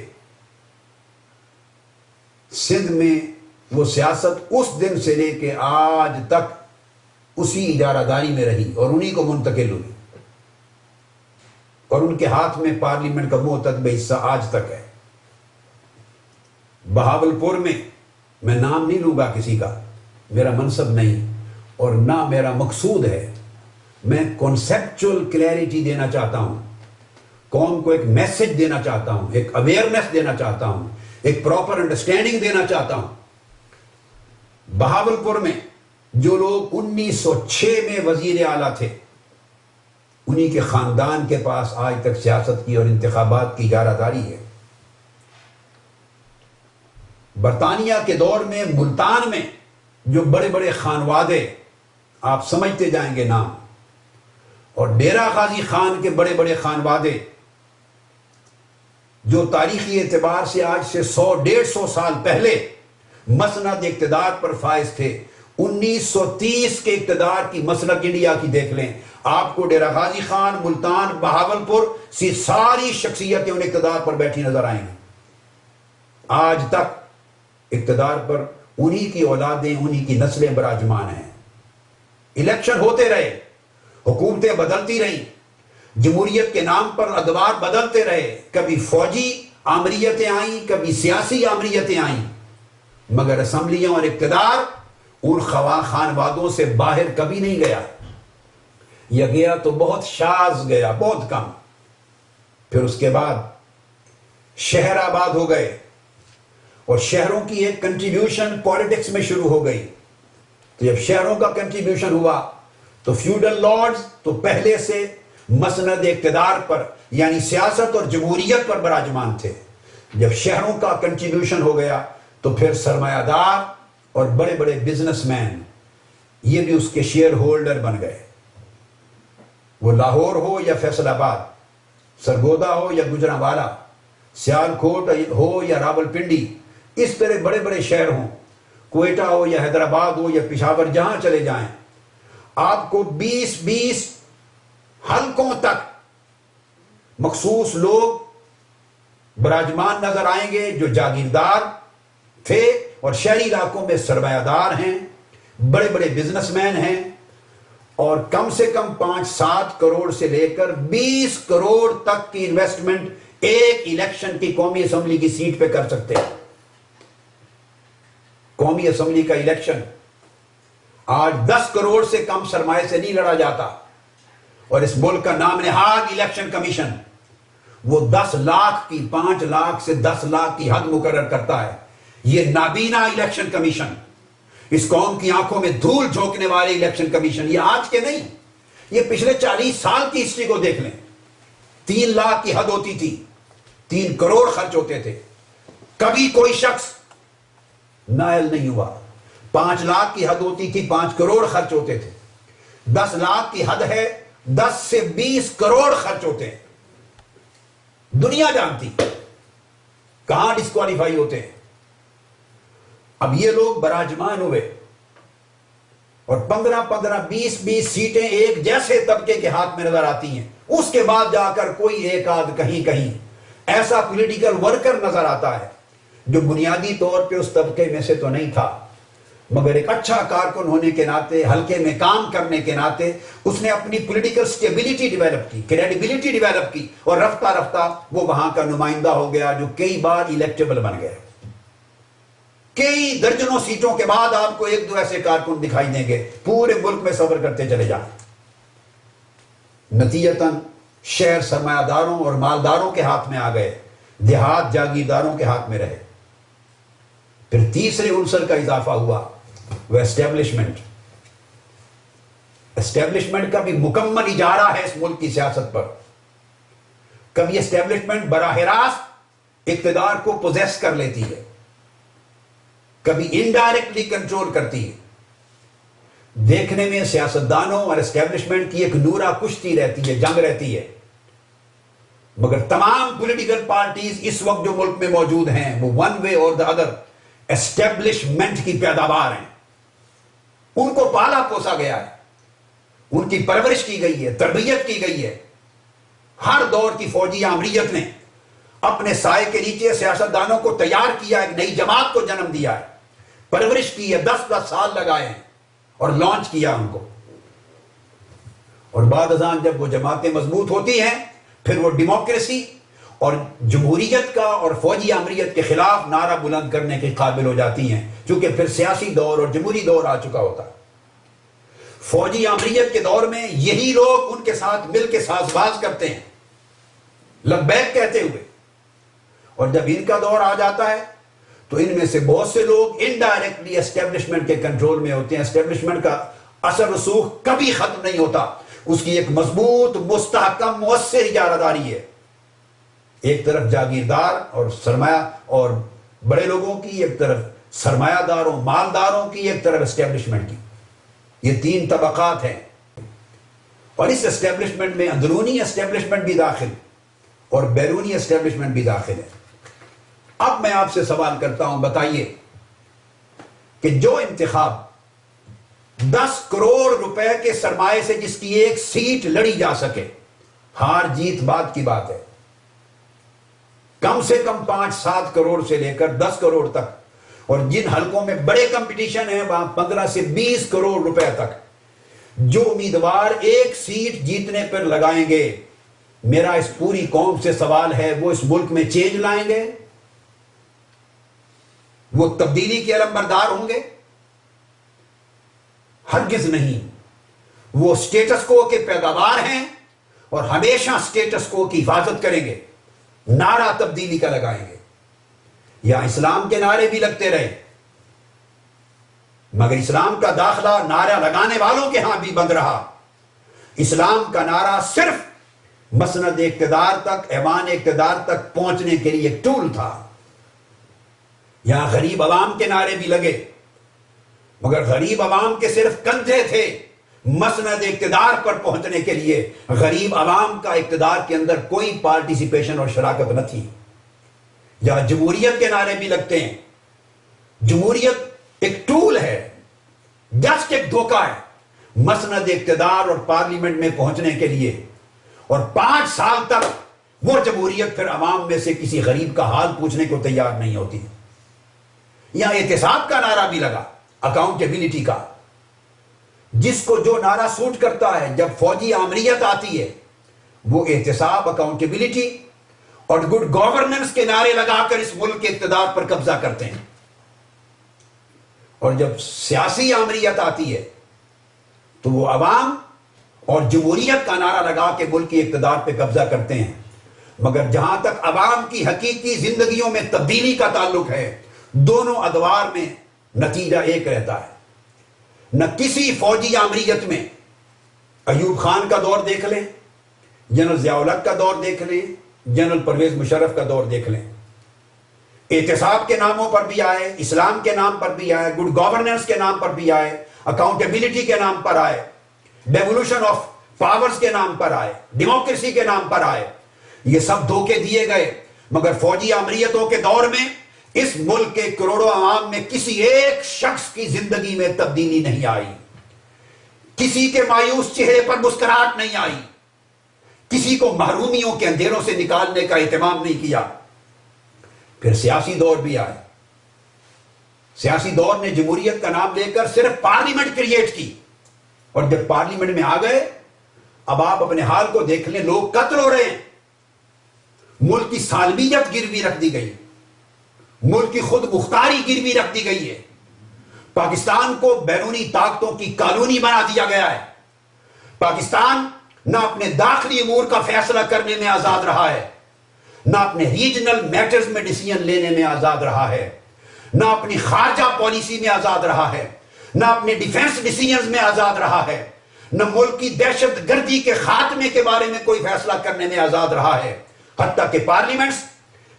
سندھ میں وہ سیاست اس دن سے لے کے آج تک اسی اجارہ داری میں رہی اور انہی کو منتقل ہوئی، اور ان کے ہاتھ میں پارلیمنٹ کا معتدب حصہ آج تک ہے۔ بہاولپور میں نام نہیں لوں گا کسی کا، میرا منصب نہیں اور نہ میرا مقصود ہے، میں کنسیپچول کلیئرٹی دینا چاہتا ہوں، قوم کو ایک میسج دینا چاہتا ہوں، ایک اویئرنیس دینا چاہتا ہوں، ایک پراپر انڈرسٹینڈنگ دینا چاہتا ہوں۔ بہاولپور میں جو لوگ 1906 میں وزیر اعلیٰ تھے، انہی کے خاندان کے پاس آج تک سیاست کی اور انتخابات کی اجارہ داری ہے۔ برطانیہ کے دور میں ملتان میں جو بڑے بڑے خانوادے، آپ سمجھتے جائیں گے نام، اور ڈیرہ غازی خان کے بڑے بڑے خانوادے جو تاریخی اعتبار سے آج سے 100-150 سال پہلے مسند اقتدار پر فائز تھے، 1930 کے اقتدار کی مسلک انڈیا کی دیکھ لیں، آپ کو ڈیرہ غازی خان، ملتان، بہاولپور سی ساری شخصیتیں ان اقتدار پر بیٹھی نظر آئیں گی۔ آج تک اقتدار پر انہی کی اولادیں، انہی کی نسلیں براجمان ہیں۔ الیکشن ہوتے رہے، حکومتیں بدلتی رہیں، جمہوریت کے نام پر ادوار بدلتے رہے، کبھی فوجی آمریتیں آئیں، کبھی سیاسی آمریتیں آئیں، مگر اسمبلیوں اور اقتدار ان خانوادوں سے باہر کبھی نہیں گیا، یا گیا تو بہت شاذ گیا، بہت کم۔ پھر اس کے بعد شہر آباد ہو گئے، اور شہروں کی ایک کنٹریبیوشن پولیٹکس میں شروع ہو گئی۔ تو جب شہروں کا کنٹریبیوشن ہوا تو فیوڈل لارڈز تو پہلے سے مسند اقتدار پر یعنی سیاست اور جمہوریت پر براجمان تھے، جب شہروں کا کنٹریبیوشن ہو گیا تو پھر سرمایہ دار اور بڑے بڑے بزنس مین یہ بھی اس کے شیئر ہولڈر بن گئے، وہ لاہور ہو یا فیصل آباد، سرگودا ہو یا گجرانوالہ، سیالکوٹ ہو یا راولپنڈی، اس طرح بڑے بڑے شہر ہوں، کوئٹہ ہو یا حیدرآباد ہو یا پشاور، جہاں چلے جائیں آپ کو 20 حلقوں تک مخصوص لوگ براجمان نظر آئیں گے جو جاگیردار تھے اور شہری علاقوں میں سرمایہ دار ہیں، بڑے بڑے بزنس مین ہیں، اور کم سے کم 5-7 کروڑ سے لے کر 20 کروڑ تک کی انویسٹمنٹ ایک الیکشن کی قومی اسمبلی کی سیٹ پہ کر سکتے ہیں۔ قومی اسمبلی کا الیکشن آج 10 کروڑ سے کم سرمایہ سے نہیں لڑا جاتا، اور اس ملک کا نام نہاد الیکشن کمیشن وہ 10 لاکھ کی 5 لاکھ سے 10 لاکھ کی حد مقرر کرتا ہے۔ یہ نابینا الیکشن کمیشن، اس قوم کی آنکھوں میں دھول جھونکنے والے الیکشن کمیشن، یہ آج کے نہیں، یہ پچھلے 40 سال کی ہسٹری کو دیکھ لیں۔ 3 لاکھ کی حد ہوتی تھی، 3 کروڑ خرچ ہوتے تھے، کبھی کوئی شخص نائل نہیں ہوا۔ 5 لاکھ کی حد ہوتی تھی، 5 کروڑ خرچ ہوتے تھے۔ 10 لاکھ کی حد ہے، 10 سے 20 کروڑ خرچ ہوتے ہیں۔ دنیا جانتی کہاں ڈسکوالیفائی ہوتے ہیں۔ اب یہ لوگ براجمان ہوئے اور 15 20 سیٹیں ایک جیسے طبقے کے ہاتھ میں نظر آتی ہیں۔ اس کے بعد جا کر کوئی ایک آدھ کہیں ایسا پولیٹیکل ورکر نظر آتا ہے جو بنیادی طور پہ اس طبقے میں سے تو نہیں تھا، مگر ایک اچھا کارکن ہونے کے ناطے، حلقے میں کام کرنے کے ناطے اس نے اپنی پولیٹیکل سٹیبلٹی ڈیولپ کی، کریڈیبلٹی ڈیولپ کی، اور رفتہ رفتہ وہ وہاں کا نمائندہ ہو گیا جو کئی بار الیکٹیبل بن گیا۔ کئی درجنوں سیٹوں کے بعد آپ کو 1-2 ایسے کارکن دکھائی دیں گے، پورے ملک میں سفر کرتے چلے جائیں۔ نتیجتاً شہر سرمایہ داروں اور مالداروں کے ہاتھ میں آ گئے، دیہات جاگیرداروں کے ہاتھ میں رہے۔ پھر تیسرے عنصر کا اضافہ ہوا، وہ اسٹیبلشمنٹ۔ اسٹیبلشمنٹ کا بھی مکمل اجارہ ہے اس ملک کی سیاست پر۔ کبھی اسٹیبلشمنٹ براہ راست اقتدار کو پوزیس کر لیتی ہے، کبھی انڈائریکٹلی کنٹرول کرتی ہے۔ دیکھنے میں سیاستدانوں اور اسٹیبلشمنٹ کی ایک نورا کشتی رہتی ہے، جنگ رہتی ہے، مگر تمام پولیٹیکل پارٹیز اس وقت جو ملک میں موجود ہیں وہ ون وے اور دا ادر اسٹیبلشمنٹ کی پیداوار ہیں۔ ان کو پالا پوسا گیا ہے، ان کی پرورش کی گئی ہے، تربیت کی گئی ہے۔ ہر دور کی فوجی آمریت نے اپنے سائے کے نیچے سیاستدانوں کو تیار کیا، ایک نئی جماعت کو جنم دیا ہے، پرورش کی ہے، 10 سال لگائے ہیں اور لانچ کیا ان کو۔ اور بعد ازاں جب وہ جماعتیں مضبوط ہوتی ہیں پھر وہ ڈیموکریسی اور جمہوریت کا اور فوجی آمریت کے خلاف نعرہ بلند کرنے کے قابل ہو جاتی ہیں، چونکہ پھر سیاسی دور اور جمہوری دور آ چکا ہوتا ہے۔ فوجی آمریت کے دور میں یہی لوگ ان کے ساتھ مل کے ساز باز کرتے ہیں، لبیک کہتے ہوئے، اور جب ان کا دور آ جاتا ہے تو ان میں سے بہت سے لوگ انڈائریکٹلی اسٹیبلشمنٹ کے کنٹرول میں ہوتے ہیں۔ اسٹیبلشمنٹ کا اثر رسوخ کبھی ختم نہیں ہوتا، اس کی ایک مضبوط مستحکم مؤثر اجارہ داری ہے۔ ایک طرف جاگیردار اور سرمایہ اور بڑے لوگوں کی، ایک طرف سرمایہ داروں مالداروں کی، ایک طرف اسٹیبلشمنٹ کی۔ یہ 3 طبقات ہیں، اور اس اسٹیبلشمنٹ میں اندرونی اسٹیبلشمنٹ بھی داخل اور بیرونی اسٹیبلشمنٹ بھی داخل ہے۔ اب میں آپ سے سوال کرتا ہوں، بتائیے کہ جو انتخاب 10 کروڑ روپے کے سرمایے سے جس کی ایک سیٹ لڑی جا سکے، ہار جیت بعد کی بات ہے، کم سے کم 5-7 کروڑ سے لے کر 10 کروڑ تک، اور جن حلقوں میں بڑے کمپٹیشن ہیں وہاں 15 سے 20 کروڑ روپے تک، جو امیدوار ایک سیٹ جیتنے پر لگائیں گے، میرا اس پوری قوم سے سوال ہے، وہ اس ملک میں چینج لائیں گے؟ وہ تبدیلی کے علمبردار ہوں گے؟ ہرگز نہیں۔ وہ سٹیٹس کو کے پیداوار ہیں اور ہمیشہ سٹیٹس کو کی حفاظت کریں گے، نعرہ تبدیلی کا لگائیں گے۔ یا اسلام کے نعرے بھی لگتے رہے، مگر اسلام کا داخلہ نعرہ لگانے والوں کے ہاں بھی بند رہا۔ اسلام کا نعرہ صرف مسند اقتدار تک، ایوان اقتدار تک پہنچنے کے لیے ایک ٹول تھا۔ یہاں غریب عوام کے نعرے بھی لگے، مگر غریب عوام کے صرف کندھے تھے مسند اقتدار پر پہنچنے کے لیے۔ غریب عوام کا اقتدار کے اندر کوئی پارٹیسپیشن اور شراکت نہ تھی۔ یا جمہوریت کے نعرے بھی لگتے ہیں، جمہوریت ایک ٹول ہے، جسٹ ایک دھوکہ ہے مسند اقتدار اور پارلیمنٹ میں پہنچنے کے لیے، اور 5 سال تک وہ جمہوریت پھر عوام میں سے کسی غریب کا حال پوچھنے کو تیار نہیں ہوتی۔ یہاں احتساب کا نعرہ بھی لگا، اکاؤنٹیبلٹی کا، جس کو جو نعرہ سوٹ کرتا ہے۔ جب فوجی آمریت آتی ہے وہ احتساب، اکاؤنٹیبلٹی اور گڈ گورننس کے نعرے لگا کر اس ملک کے اقتدار پر قبضہ کرتے ہیں، اور جب سیاسی آمریت آتی ہے تو وہ عوام اور جمہوریت کا نعرہ لگا کے ملک کی اقتدار پہ قبضہ کرتے ہیں۔ مگر جہاں تک عوام کی حقیقی زندگیوں میں تبدیلی کا تعلق ہے، دونوں ادوار میں نتیجہ ایک رہتا ہے، نہ کسی فوجی آمریت میں. ایوب خان کا دور دیکھ لیں, جنرل ضیاء الحق کا دور دیکھ لیں, جنرل پرویز مشرف کا دور دیکھ لیں. احتساب کے ناموں پر بھی آئے, اسلام کے نام پر بھی آئے, گڈ گورننس کے نام پر بھی آئے, اکاؤنٹیبلٹی کے نام پر آئے, ڈیولوشن آف پاورز کے نام پر آئے, ڈیموکریسی کے نام پر آئے. یہ سب دھوکے دیے گئے, مگر فوجی آمریتوں کے دور میں اس ملک کے کروڑوں عوام میں کسی ایک شخص کی زندگی میں تبدیلی نہیں آئی, کسی کے مایوس چہرے پر مسکراہٹ نہیں آئی, کسی کو محرومیوں کے اندھیروں سے نکالنے کا اہتمام نہیں کیا. پھر سیاسی دور بھی آئے. سیاسی دور نے جمہوریت کا نام لے کر صرف پارلیمنٹ کریٹ کی, اور جب پارلیمنٹ میں آ گئے, اب آپ اپنے حال کو دیکھ لیں, لوگ قتل ہو رہے ہیں, ملک کی سالمیت گروی رکھ دی گئی, ملک کی خود مختاری گروی رکھ دی گئی ہے, پاکستان کو بیرونی طاقتوں کی کالونی بنا دیا گیا ہے. پاکستان نہ اپنے داخلی امور کا فیصلہ کرنے میں آزاد رہا ہے, نہ اپنے ریجنل میٹرز میں ڈیسیژن لینے میں آزاد رہا ہے, نہ اپنی خارجہ پالیسی میں آزاد رہا ہے, نہ اپنے ڈیفنس ڈیسیژنز میں آزاد رہا ہے, نہ ملک کی دہشت گردی کے خاتمے کے بارے میں کوئی فیصلہ کرنے میں آزاد رہا ہے. حتیٰ کہ پارلیمنٹس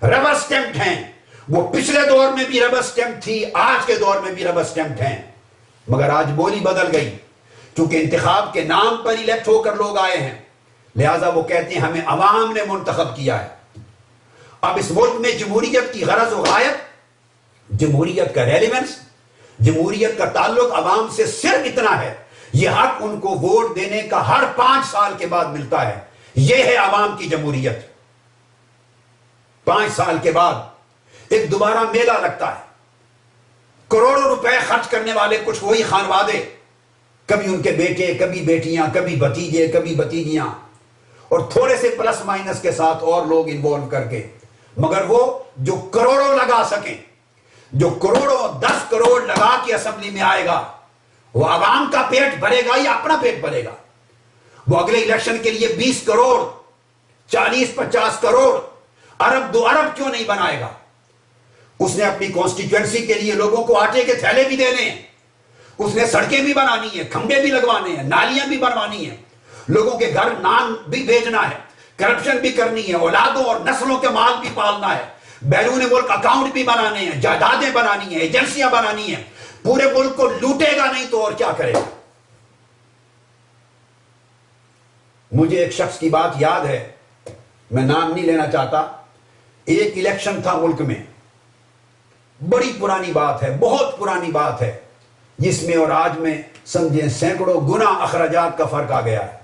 ربر سٹیمپڈ ہیں. وہ پچھلے دور میں بھی ربر سٹیمپ تھی, آج کے دور میں بھی ربر سٹیمپڈ ہیں. مگر آج بولی بدل گئی, چونکہ انتخاب کے نام پر الیکٹ ہو کر لوگ آئے ہیں, لہذا وہ کہتے ہیں ہمیں عوام نے منتخب کیا ہے. اب اس ملک میں جمہوریت کی غرض و غایت, جمہوریت کا ریلیونس, جمہوریت کا تعلق عوام سے صرف اتنا ہے, یہ حق ان کو ووٹ دینے کا ہر 5 سال کے بعد ملتا ہے. یہ ہے عوام کی جمہوریت. 5 سال کے بعد ایک دوبارہ میلہ لگتا ہے, کروڑوں روپے خرچ کرنے والے کچھ وہی خانوادے, کبھی ان کے بیٹے, کبھی بیٹیاں, کبھی بھتیجے, کبھی بھتیجیاں, اور تھوڑے سے پلس مائنس کے ساتھ اور لوگ انوالو کر کے. مگر وہ جو کروڑوں لگا سکیں, جو کروڑوں 10 کروڑ لگا کے اسمبلی میں آئے گا, وہ عوام کا پیٹ بھرے گا یا اپنا پیٹ بھرے گا؟ وہ اگلے الیکشن کے لیے 20 کروڑ 40-50 کروڑ ارب 2 ارب کیوں نہیں بنائے گا؟ اس نے اپنی کانسٹیٹوئنسی کے لیے لوگوں کو آٹے کے تھیلے بھی دینے ہیں, اس نے سڑکیں بھی بنانی ہیں, کھمبے بھی لگوانے ہیں, نالیاں بھی بنوانی ہیں, لوگوں کے گھر نان بھی بھیجنا ہے, کرپشن بھی کرنی ہے, اولادوں اور نسلوں کے مال بھی پالنا ہے, بیرون ملک اکاؤنٹ بھی بنانے ہیں, جائیدادیں بنانی ہیں, ایجنسیاں بنانی ہیں. پورے ملک کو لوٹے گا نہیں تو اور کیا کرے گا؟ مجھے ایک شخص کی بات یاد ہے, میں نام نہیں لینا چاہتا. ایک الیکشن تھا ملک میں, بڑی پرانی بات ہے, بہت پرانی بات ہے, جس میں اور آج میں سمجھیں سینکڑوں گنا اخراجات کا فرق آ گیا ہے.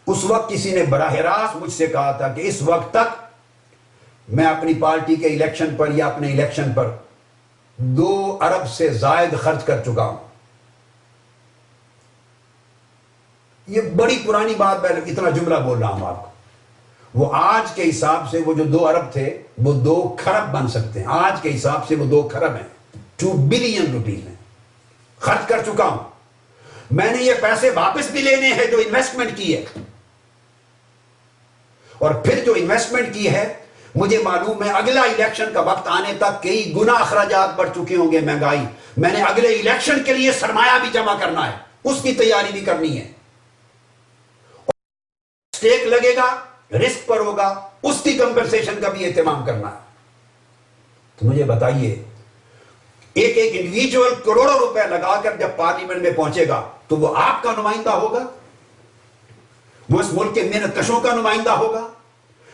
اس وقت کسی نے براہ راست مجھ سے کہا تھا کہ اس وقت تک میں اپنی پارٹی کے الیکشن پر یا اپنے الیکشن پر 2 ارب سے زائد خرچ کر چکا ہوں. یہ بڑی پرانی بات, میں اتنا جملہ بول رہا ہوں آپ کو. وہ آج کے حساب سے وہ جو 2 ارب تھے وہ 2 کھرب بن سکتے ہیں. آج کے حساب سے وہ 2 کھرب ہیں, 2 بلین روپیز ہیں. خرچ کر چکا ہوں. میں نے یہ پیسے واپس بھی لینے ہیں جو انویسٹمنٹ کی ہے, اور پھر جو انویسٹمنٹ کی ہے مجھے معلوم ہے اگلا الیکشن کا وقت آنے تک کئی گنا اخراجات بڑھ چکے ہوں گے, مہنگائی. میں نے اگلے الیکشن کے لیے سرمایہ بھی جمع کرنا ہے, اس کی تیاری بھی کرنی ہے. سٹیک لگے گا, رسک پر ہوگا, اس کی کمپنسیشن کا بھی اہتمام کرنا ہے. تو مجھے بتائیے, ایک انڈیویجول کروڑوں روپے لگا کر جب پارلیمنٹ میں پہنچے گا تو وہ آپ کا نمائندہ ہوگا, وہ اس ملک کے محنت کشوں کا نمائندہ ہوگا,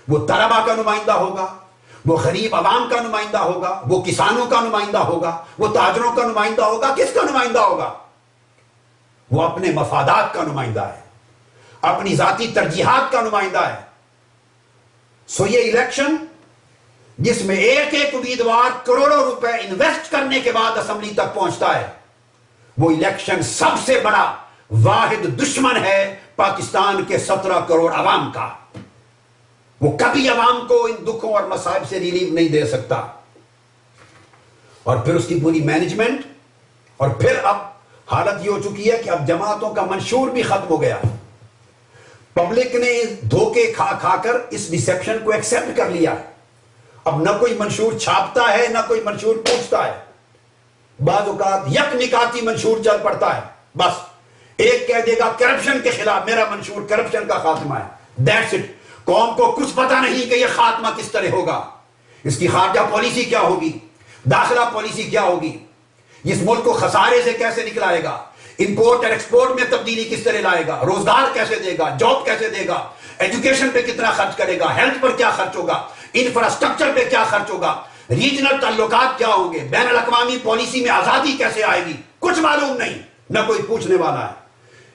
وہ طلبا کا نمائندہ ہوگا, وہ غریب عوام کا نمائندہ ہوگا, وہ کسانوں کا نمائندہ ہوگا, وہ تاجروں کا نمائندہ ہوگا. کس کا نمائندہ ہوگا؟ وہ اپنے مفادات کا نمائندہ ہے, اپنی ذاتی ترجیحات کا نمائندہ ہے. سو یہ الیکشن جس میں ایک امیدوار کروڑوں روپے انویسٹ کرنے کے بعد اسمبلی تک پہنچتا ہے, وہ الیکشن سب سے بڑا واحد دشمن ہے پاکستان کے 17 کروڑ عوام کا. وہ کبھی عوام کو ان دکھوں اور مصائب سے ریلیف نہیں دے سکتا. اور پھر اس کی پوری مینجمنٹ, اور پھر اب حالت یہ ہو چکی ہے کہ اب جماعتوں کا منشور بھی ختم ہو گیا. پبلک نے دھوکے کھا کھا کر اس ڈسیپشن کو ایکسپٹ کر لیا. اب نہ کوئی منشور چھاپتا ہے, نہ کوئی منشور پوچھتا ہے. بعض اوقات یک نکاتی منشور چل پڑتا ہے, بس ایک کہہ دے گا کرپشن کے خلاف، میرا منشور کرپشن کا خاتمہ ہے، دیٹس اٹ. قوم کو کچھ پتا نہیں کہ یہ خاتمہ کس طرح ہوگا، اس کی خارجہ پالیسی کیا ہوگی، داخلہ پالیسی کیا ہوگی، اس ملک کو خسارے سے کیسے نکلائے گا، امپورٹ اور ایکسپورٹ میں تبدیلی کس طرح لائے گا، روزگار کیسے دے گا، جاب کیسے دے گا، ایجوکیشن پہ کتنا خرچ کرے گا، ہیلتھ پر کیا خرچ ہوگا، انفراسٹرکچر پہ کیا خرچ ہوگا، ریجنل تعلقات کیا ہوں گے، بین الاقوامی پالیسی میں آزادی کیسے آئے گی، کچھ معلوم نہیں، نہ کوئی پوچھنے والا ہے.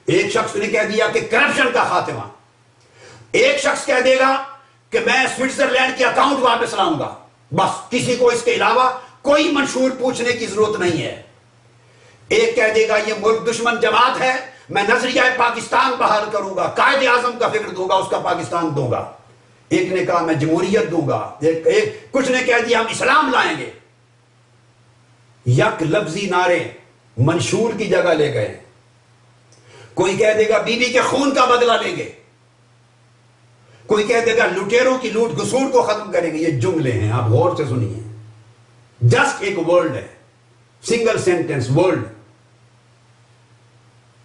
ایک شخص نے کہہ دیا کہ کرپشن کا خاتمہ، ایک شخص کہہ دے گا کہ میں سوئٹزرلینڈ کے اکاؤنٹ واپس لاؤں گا. بس کسی کو اس کے علاوہ کوئی منشور پوچھنے کی ضرورت نہیں ہے. ایک کہہ دے گا یہ ملک دشمن جماعت ہے، میں نظریہ پاکستان بحال کروں گا، قائد اعظم کا فکر دوں گا، اس کا پاکستان دوں گا. ایک نے کہا میں جمہوریت دوں گا، کچھ نے کہہ دیا ہم اسلام لائیں گے. یک لفظی نعرے منشور کی جگہ لے گئے. کوئی کہہ دے گا بی بی کے خون کا بدلہ لیں گے، کوئی کہہ دے گا لٹیروں کی لوٹ گسوٹ کو ختم کریں گے. یہ جملے ہیں، آپ غور سے سنیے، جسٹ ایک ورڈ ہے، سنگل سینٹنس ورڈ.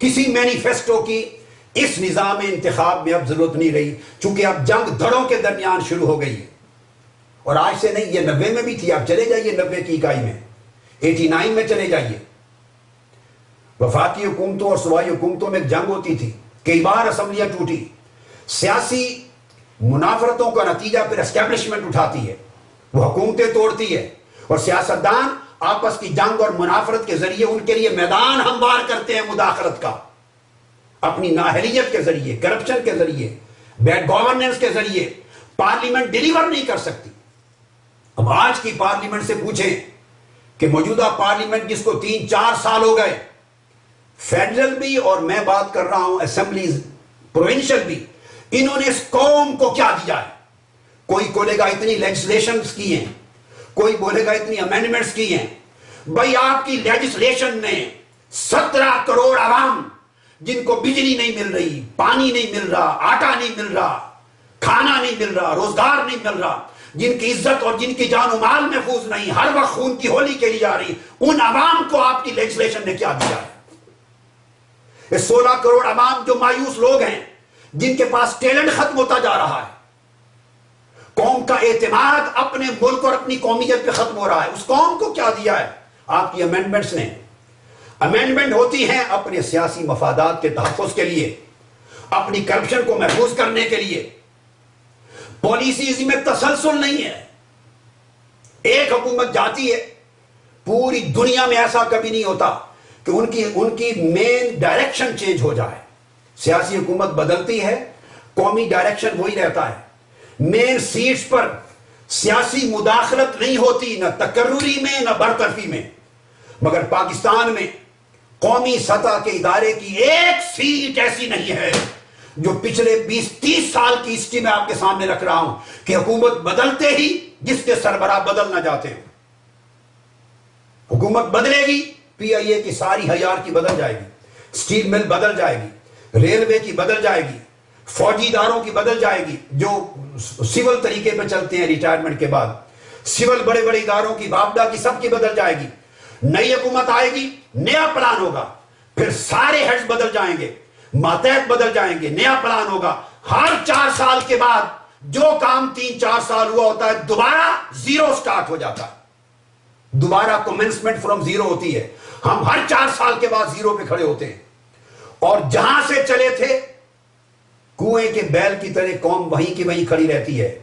کسی مینیفیسٹو کی اس نظام انتخاب میں اب ضرورت نہیں رہی، چونکہ اب جنگ دھڑوں کے درمیان شروع ہو گئی ہے. اور آج سے نہیں، یہ 90 میں بھی تھی. آپ چلے جائیے 90 کی اکائی میں، 89 میں چلے جائیے. وفاقی حکومتوں اور صوبائی حکومتوں میں جنگ ہوتی تھی، کئی بار اسمبلیاں ٹوٹی. سیاسی منافرتوں کا نتیجہ پھر اسٹیبلشمنٹ اٹھاتی ہے، وہ حکومتیں توڑتی ہے، اور سیاستدان آپس کی جنگ اور منافرت کے ذریعے ان کے لیے میدان ہموار کرتے ہیں مداخلت کا، اپنی نااہلیت کے ذریعے، کرپشن کے ذریعے، بیڈ گورننس کے ذریعے. پارلیمنٹ ڈیلیور نہیں کر سکتی. اب آج کی پارلیمنٹ سے پوچھیں کہ موجودہ پارلیمنٹ جس کو 3-4 سال ہو گئے، فیڈرل بھی اور میں بات کر رہا ہوں اسمبلیز پروونشل بھی، انہوں نے اس قوم کو کیا دیا ہے؟ کوئی بولے گا اتنی لیجسلیشنز کی ہیں، کوئی بولے گا اتنی امینڈمنٹس کی ہیں. بھائی آپ کی لیجسلیشن نے 17 کروڑ عوام جن کو بجلی نہیں مل رہی، پانی نہیں مل رہا، آٹا نہیں مل رہا، کھانا نہیں مل رہا، روزگار نہیں مل رہا، جن کی عزت اور جن کی جان و مال محفوظ نہیں، ہر وقت خون کی ہولی کھیلی جا رہی، ان عوام کو آپ کی لیجسلیشن نے کیا دیا ہے؟ 16 کروڑ عوام جو مایوس لوگ ہیں، جن کے پاس ٹیلنٹ ختم ہوتا جا رہا ہے، قوم کا اعتماد اپنے ملک اور اپنی قومیت پہ ختم ہو رہا ہے، اس قوم کو کیا دیا ہے آپ کی امینڈمنٹس نے؟ امینڈمنٹ ہوتی ہیں اپنے سیاسی مفادات کے تحفظ کے لیے، اپنی کرپشن کو محفوظ کرنے کے لیے. پالیسیز میں تسلسل نہیں ہے. ایک حکومت جاتی ہے، پوری دنیا میں ایسا کبھی نہیں ہوتا کہ ان کی مین ڈائریکشن چینج ہو جائے. سیاسی حکومت بدلتی ہے، قومی ڈائریکشن وہی رہتا ہے. مین سیٹس پر سیاسی مداخلت نہیں ہوتی، نہ تقرری میں نہ برطرفی میں. مگر پاکستان میں قومی سطح کے ادارے کی ایک سیٹ ایسی نہیں ہے جو پچھلے 20-30 سال کی ہسٹری میں آپ کے سامنے رکھ رہا ہوں کہ حکومت بدلتے ہی جس کے سربراہ بدل نہ جاتے ہیں. حکومت بدلے گی، پی آئی اے کی ساری ہیار کی بدل جائے گی، اسٹیل مل بدل جائے گی، ریلوے کی بدل جائے گی، فوجی اداروں کی بدل جائے گی جو سول طریقے پہ چلتے ہیں ریٹائرمنٹ کے بعد، سول بڑے بڑے اداروں کی، وابڈا کی، سب کی بدل جائے گی. نئی حکومت آئے گی، نیا پلان ہوگا، پھر سارے ہیڈز بدل جائیں گے، ماتحت بدل جائیں گے، نیا پلان ہوگا. ہر 4 سال کے بعد جو کام 3-4 سال ہوا ہوتا ہے دوبارہ زیرو سٹارٹ ہو جاتا ہے، دوبارہ کمنسمنٹ فرام زیرو ہوتی ہے. ہم ہر 4 سال کے بعد زیرو پہ کھڑے ہوتے ہیں، اور جہاں سے چلے تھے کنویں کے بیل کی طرح قوم وہیں کی وہیں کھڑی رہتی ہے.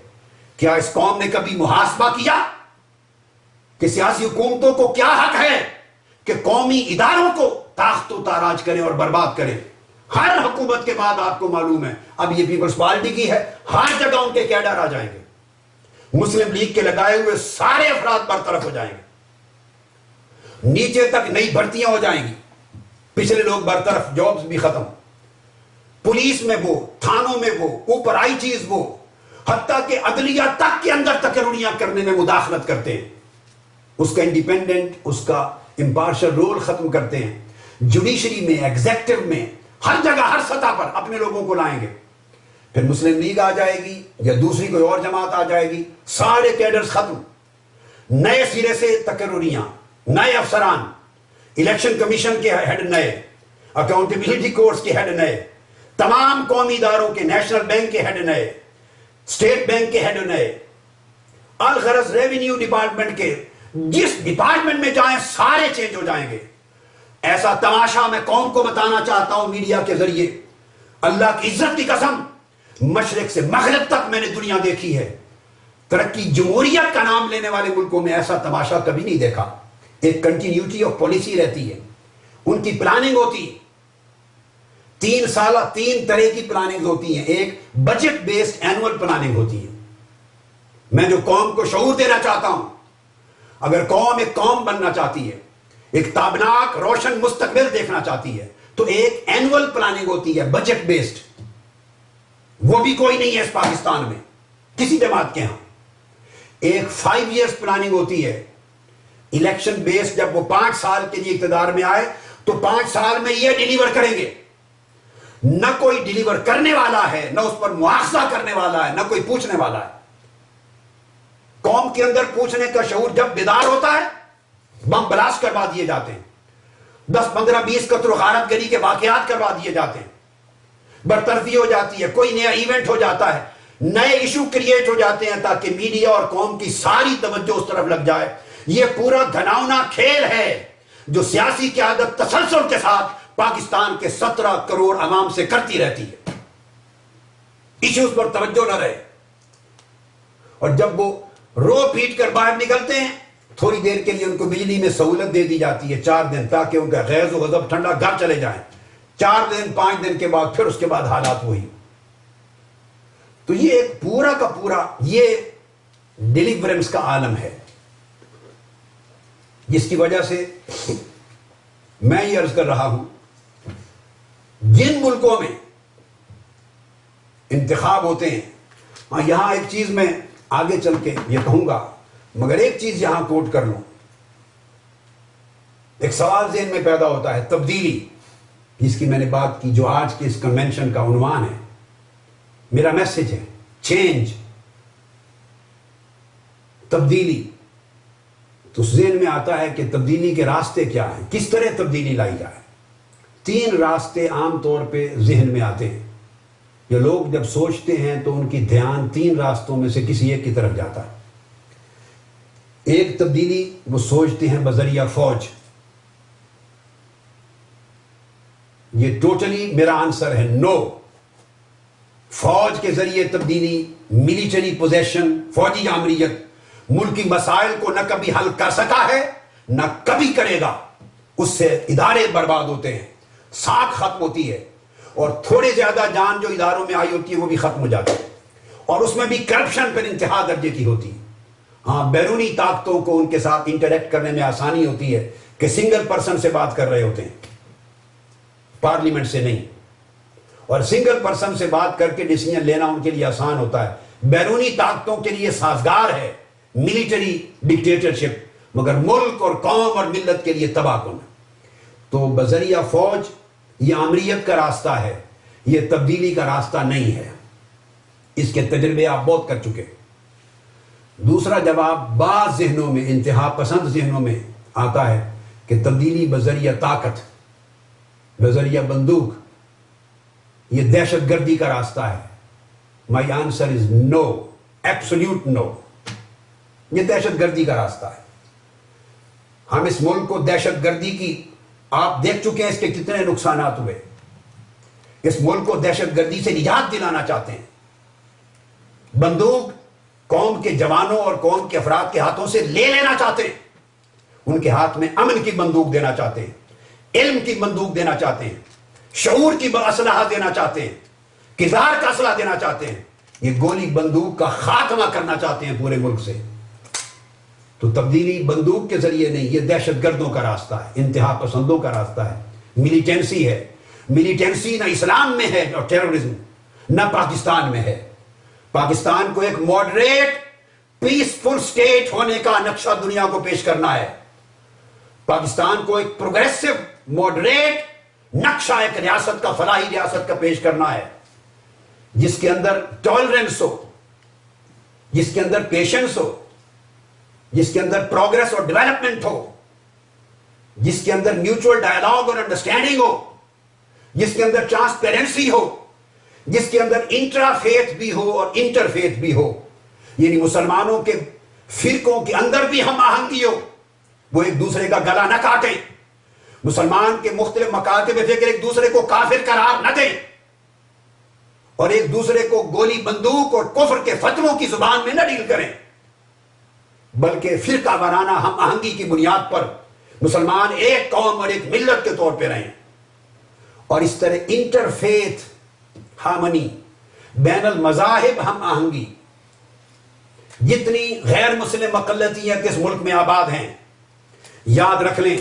کیا اس قوم نے کبھی محاسبہ کیا کہ سیاسی حکومتوں کو کیا حق ہے کہ قومی اداروں کو تاخت و تاراج کریں اور برباد کریں؟ ہر حکومت کے بعد آپ کو معلوم ہے، اب یہ پیپلز پارٹی کی ہے، ہر جگہ ان کے کیڈر آ جائیں گے، مسلم لیگ کے لگائے ہوئے سارے افراد برطرف ہو جائیں گے، نیچے تک نئی بھرتیاں ہو جائیں گی، پچھلے لوگ برطرف، جابز بھی ختم، پولیس میں وہ، تھانوں میں وہ، اوپر آئی چیز وہ، حتیٰ کہ عدلیہ تک کے اندر تقرریاں کرنے میں مداخلت کرتے ہیں، اس کا انڈیپینڈنٹ، اس کا امپارشل رول ختم کرتے ہیں. جوڈیشری میں، ایگزیکٹو میں، ہر جگہ ہر سطح پر اپنے لوگوں کو لائیں گے. پھر مسلم لیگ آ جائے گی یا دوسری کوئی اور جماعت آ جائے گی، سارے کیڈرز ختم، نئے سرے سے تقرریاں، نئے افسران، الیکشن کمیشن کے ہیڈ نئے، اکاؤنٹیبلٹی کورٹس کے ہیڈ نئے, تمام قومی اداروں کے, نیشنل بینک کے ہیڈ نئے, اسٹیٹ بینک کے ہیڈ نئے, الغرض ریونیو ڈپارٹمنٹ کے, جس ڈپارٹمنٹ میں جائیں سارے چینج ہو جائیں گے. ایسا تماشا میں قوم کو بتانا چاہتا ہوں میڈیا کے ذریعے, اللہ کی عزت کی قسم, مشرق سے مغرب تک میں نے دنیا دیکھی ہے, ترقی جمہوریت کا نام لینے والے ملکوں میں ایسا تماشا کبھی نہیں دیکھا. ایک کنٹینیوٹی آف پالیسی رہتی ہے, ان کی پلاننگ ہوتی, 3 سالہ 3 طرح کی پلاننگ ہوتی ہیں. ایک بجٹ بیسڈ اینول پلاننگ ہوتی ہے. میں جو قوم کو شعور دینا چاہتا ہوں, اگر قوم ایک قوم بننا چاہتی ہے, ایک تابناک روشن مستقبل دیکھنا چاہتی ہے, تو ایک اینول پلاننگ ہوتی ہے بجٹ بیسڈ. وہ بھی کوئی نہیں ہے اس پاکستان میں کسی جماعت کے ہاں. ایک 5 ایئرس پلاننگ ہوتی ہے الیکشن بیسڈ. جب وہ 5 سال کے لیے اقتدار میں آئے تو 5 سال میں یہ ڈیلیور کریں گے. نہ کوئی ڈیلیور کرنے والا ہے, نہ اس پر مواخذہ کرنے والا ہے, نہ کوئی پوچھنے والا ہے. قوم کے اندر پوچھنے کا شعور جب بیدار ہوتا ہے, بم بلاسٹ کروا دیے جاتے ہیں, 10 15 20 قتل و غارت گری کے واقعات کروا دیے جاتے ہیں, برطرفی ہو جاتی ہے, کوئی نیا ایونٹ ہو جاتا ہے, نئے ایشو کریٹ ہو جاتے ہیں تاکہ میڈیا اور قوم کی ساری توجہ اس طرف لگ جائے. یہ پورا گھناؤنا کھیل ہے جو سیاسی قیادت تسلسل کے ساتھ پاکستان کے 17 کروڑ عوام سے کرتی رہتی ہے. ایشوز پر توجہ نہ رہے, اور جب وہ رو پیٹ کر باہر نکلتے ہیں, تھوڑی دیر کے لیے ان کو بجلی میں سہولت دے دی جاتی ہے 4 دن, تاکہ ان کا غیظ و غضب ٹھنڈا, گھر چلے جائیں. 4 دن 5 دن کے بعد پھر اس کے بعد حالات وہی. تو یہ ایک پورا کا پورا یہ ڈیلیورنس کا عالم ہے, جس کی وجہ سے میں یہ عرض کر رہا ہوں, جن ملکوں میں انتخاب ہوتے ہیں, یہاں ایک چیز میں آگے چل کے یہ کہوں گا, مگر ایک چیز یہاں کوٹ کر لوں. ایک سوال ذہن میں پیدا ہوتا ہے, تبدیلی, جس کی میں نے بات کی, جو آج کے اس کنونشن کا عنوان ہے, میرا میسج ہے چینج, تبدیلی. تو ذہن میں آتا ہے کہ تبدیلی کے راستے کیا ہیں, کس طرح تبدیلی لائی جائے. 3 راستے عام طور پہ ذہن میں آتے ہیں. یہ لوگ جب سوچتے ہیں تو ان کی دھیان 3 راستوں میں سے کسی ایک کی طرف جاتا ہے. ایک تبدیلی وہ سوچتے ہیں بذریعہ فوج. یہ ٹوٹلی میرا آنسر ہے نو. فوج کے ذریعے تبدیلی, ملیٹری پوزیشن, فوجی آمریت ملکی مسائل کو نہ کبھی حل کر سکا ہے نہ کبھی کرے گا. اس سے ادارے برباد ہوتے ہیں, ساکھ ختم ہوتی ہے, اور تھوڑے زیادہ جان جو اداروں میں آئی ہوتی ہے وہ بھی ختم ہو جاتی ہے, اور اس میں بھی کرپشن پر انتہا درجے کی ہوتی ہے. ہاں, بیرونی طاقتوں کو ان کے ساتھ انٹریکٹ کرنے میں آسانی ہوتی ہے کہ سنگل پرسن سے بات کر رہے ہوتے ہیں, پارلیمنٹ سے نہیں, اور سنگل پرسن سے بات کر کے ڈیسیژن لینا ان کے لیے آسان ہوتا ہے. بیرونی طاقتوں کے لیے سازگار ہے ملیٹری ڈکٹیٹرشپ, مگر ملک اور قوم اور ملت کے لیے تباہ کن. تو بذریعہ فوج یہ آمریت کا راستہ ہے, یہ تبدیلی کا راستہ نہیں ہے. اس کے تجربے آپ بہت کر چکے. دوسرا جواب بعض ذہنوں میں, انتہا پسند ذہنوں میں آتا ہے کہ تبدیلی بذریعہ طاقت, بذریعہ بندوق, یہ دہشت گردی کا راستہ ہے. My answer is no, absolute no. یہ دہشت گردی کا راستہ ہے. ہم اس ملک کو دہشت گردی کی, آپ دیکھ چکے ہیں اس کے کتنے نقصانات ہوئے. اس ملک کو دہشت گردی سے نجات دلانا چاہتے ہیں. بندوق قوم کے جوانوں اور قوم کے افراد کے ہاتھوں سے لے لینا چاہتے ہیں. ان کے ہاتھ میں امن کی بندوق دینا چاہتے ہیں, علم کی بندوق دینا چاہتے ہیں, شعور کی اسلحہ دینا چاہتے ہیں, کردار کا اسلحہ دینا چاہتے ہیں. یہ گولی بندوق کا خاتمہ کرنا چاہتے ہیں پورے ملک سے. تو تبدیلی بندوق کے ذریعے نہیں, یہ دہشت گردوں کا راستہ ہے, انتہا پسندوں کا راستہ ہے, ملیٹنسی ہے. ملیٹنسی نہ اسلام میں ہے اور ٹیررزم, نہ پاکستان میں ہے. پاکستان کو ایک ماڈریٹ پیسفل سٹیٹ ہونے کا نقشہ دنیا کو پیش کرنا ہے. پاکستان کو ایک پروگریسو ماڈریٹ نقشہ ایک ریاست کا, فلاحی ریاست کا پیش کرنا ہے, جس کے اندر ٹالرنس ہو, جس کے اندر پیشنس ہو, جس کے اندر پروگرس اور ڈیولپمنٹ ہو, جس کے اندر میوچل ڈائلاگ اور انڈرسٹینڈنگ ہو, جس کے اندر ٹرانسپیرنسی ہو، جس کے اندر انٹرا فیتھ بھی ہو اور انٹر فیتھ بھی ہو، یعنی مسلمانوں کے فرقوں کے اندر بھی ہم آہنگی ہو، وہ ایک دوسرے کا گلا نہ کاٹیں، مسلمان کے مختلف مکاتب فکر ایک دوسرے کو کافر قرار نہ دیں، اور ایک دوسرے کو گولی بندوق اور کفر کے فتووں کی زبان میں نہ ڈیل کریں، بلکہ فرقہ وارانہ ہم آہنگی کی بنیاد پر مسلمان ایک قوم اور ایک ملت کے طور پہ رہیں، اور اس طرح انٹر فیتھ ہارمنی، بین المذاہب ہم آہنگی، جتنی غیر مسلم اقلیتیں اس ملک میں آباد ہیں، یاد رکھ لیں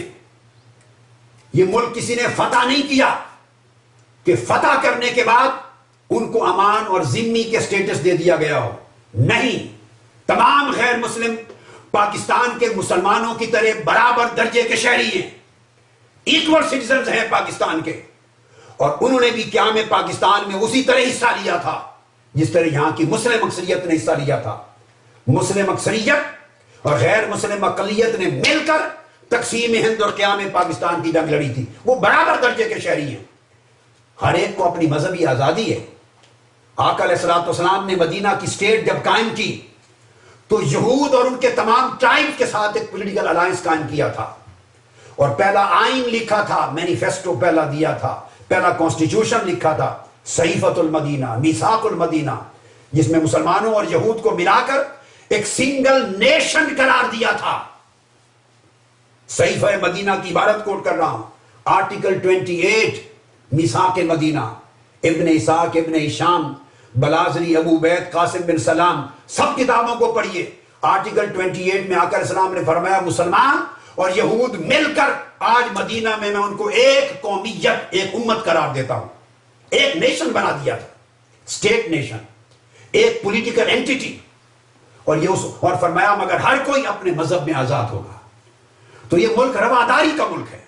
یہ ملک کسی نے فتح نہیں کیا کہ فتح کرنے کے بعد ان کو امان اور ذمی کے سٹیٹس دے دیا گیا ہو، نہیں، تمام غیر مسلم پاکستان کے مسلمانوں کی طرح برابر درجے کے شہری ہیں، ایکول سٹیزنز ہیں پاکستان کے، اور انہوں نے بھی قیام پاکستان میں اسی طرح حصہ لیا تھا جس طرح یہاں کی مسلم اکثریت نے حصہ لیا تھا۔ مسلم اکثریت اور غیر مسلم اقلیت نے مل کر تقسیم ہند اور قیام پاکستان کی جنگ لڑی تھی، وہ برابر درجے کے شہری ہیں، ہر ایک کو اپنی مذہبی آزادی ہے۔ آقا علیہ الصلوۃ والسلام نے مدینہ کی سٹیٹ جب قائم کی تو یہود اور ان کے تمام ٹرائب کے ساتھ ایک پولیٹیکل الائنس قائم کیا تھا، اور پہلا آئین لکھا تھا، مینیفیسٹو پہلا دیا تھا، پہلا کانسٹیٹیوشن لکھا تھا، صحیفۃ المدینہ، میثاق المدینہ، جس میں مسلمانوں اور یہود کو ملا کر ایک سنگل نیشن قرار دیا تھا۔ صحیفہ مدینہ کی عبارت کوٹ کر رہا ہوں، آرٹیکل 28 میثاق مدینہ، ابن اسحاق، ابن ہشام، بلازری، ابو عبید، قاسم بن سلام، سب کتابوں کو پڑھیے۔ آرٹیکل 28 میں آقا علیہ السلام نے فرمایا مسلمان اور یہود مل کر آج مدینہ میں ان کو ایک قومیت، ایک امت قرار دیتا ہوں، ایک نیشن بنا دیا تھا، سٹیٹ نیشن، ایک پولیٹیکل اینٹیٹی، اور فرمایا مگر ہر کوئی اپنے مذہب میں آزاد ہوگا۔ تو یہ ملک رواداری کا ملک ہے،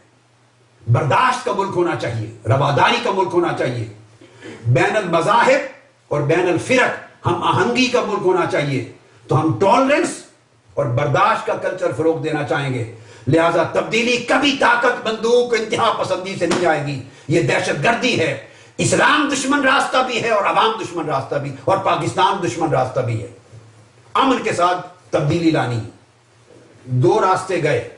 برداشت کا ملک ہونا چاہیے، رواداری کا ملک ہونا چاہیے، بین المذاہب اور بین الفرق ہم آہنگی کا ملک ہونا چاہیے، تو ہم ٹالرنس اور برداشت کا کلچر فروغ دینا چاہیں گے۔ لہذا تبدیلی کبھی طاقت، بندوق، انتہا پسندی سے نہیں آئے گی، یہ دہشت گردی ہے، اسلام دشمن راستہ بھی ہے اور عوام دشمن راستہ بھی، اور پاکستان دشمن راستہ بھی ہے۔ امن کے ساتھ تبدیلی لانی، دو راستے گئے،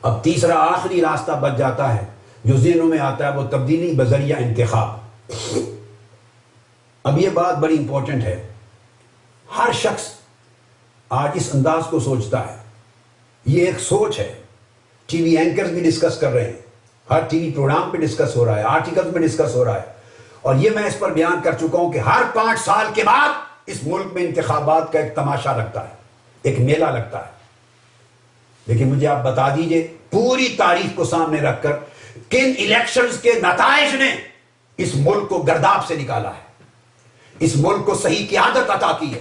اب تیسرا آخری راستہ بچ جاتا ہے جو ذہنوں میں آتا ہے، وہ تبدیلی بذریعہ انتخاب۔ اب یہ بات بڑی امپورٹنٹ ہے، ہر شخص آج اس انداز کو سوچتا ہے، یہ ایک سوچ ہے، ٹی وی اینکرز بھی ڈسکس کر رہے ہیں، ہر ٹی وی پروگرام پہ ڈسکس ہو رہا ہے، آرٹیکلز میں ڈسکس ہو رہا ہے، اور یہ میں اس پر بیان کر چکا ہوں کہ ہر 5 سال کے بعد اس ملک میں انتخابات کا ایک تماشا لگتا ہے، ایک میلہ لگتا ہے۔ لیکن مجھے آپ بتا دیجئے پوری تاریخ کو سامنے رکھ کر کن الیکشنز کے نتائج نے اس ملک کو گرداب سے نکالا ہے، اس ملک کو صحیح قیادت عطا کی ہے،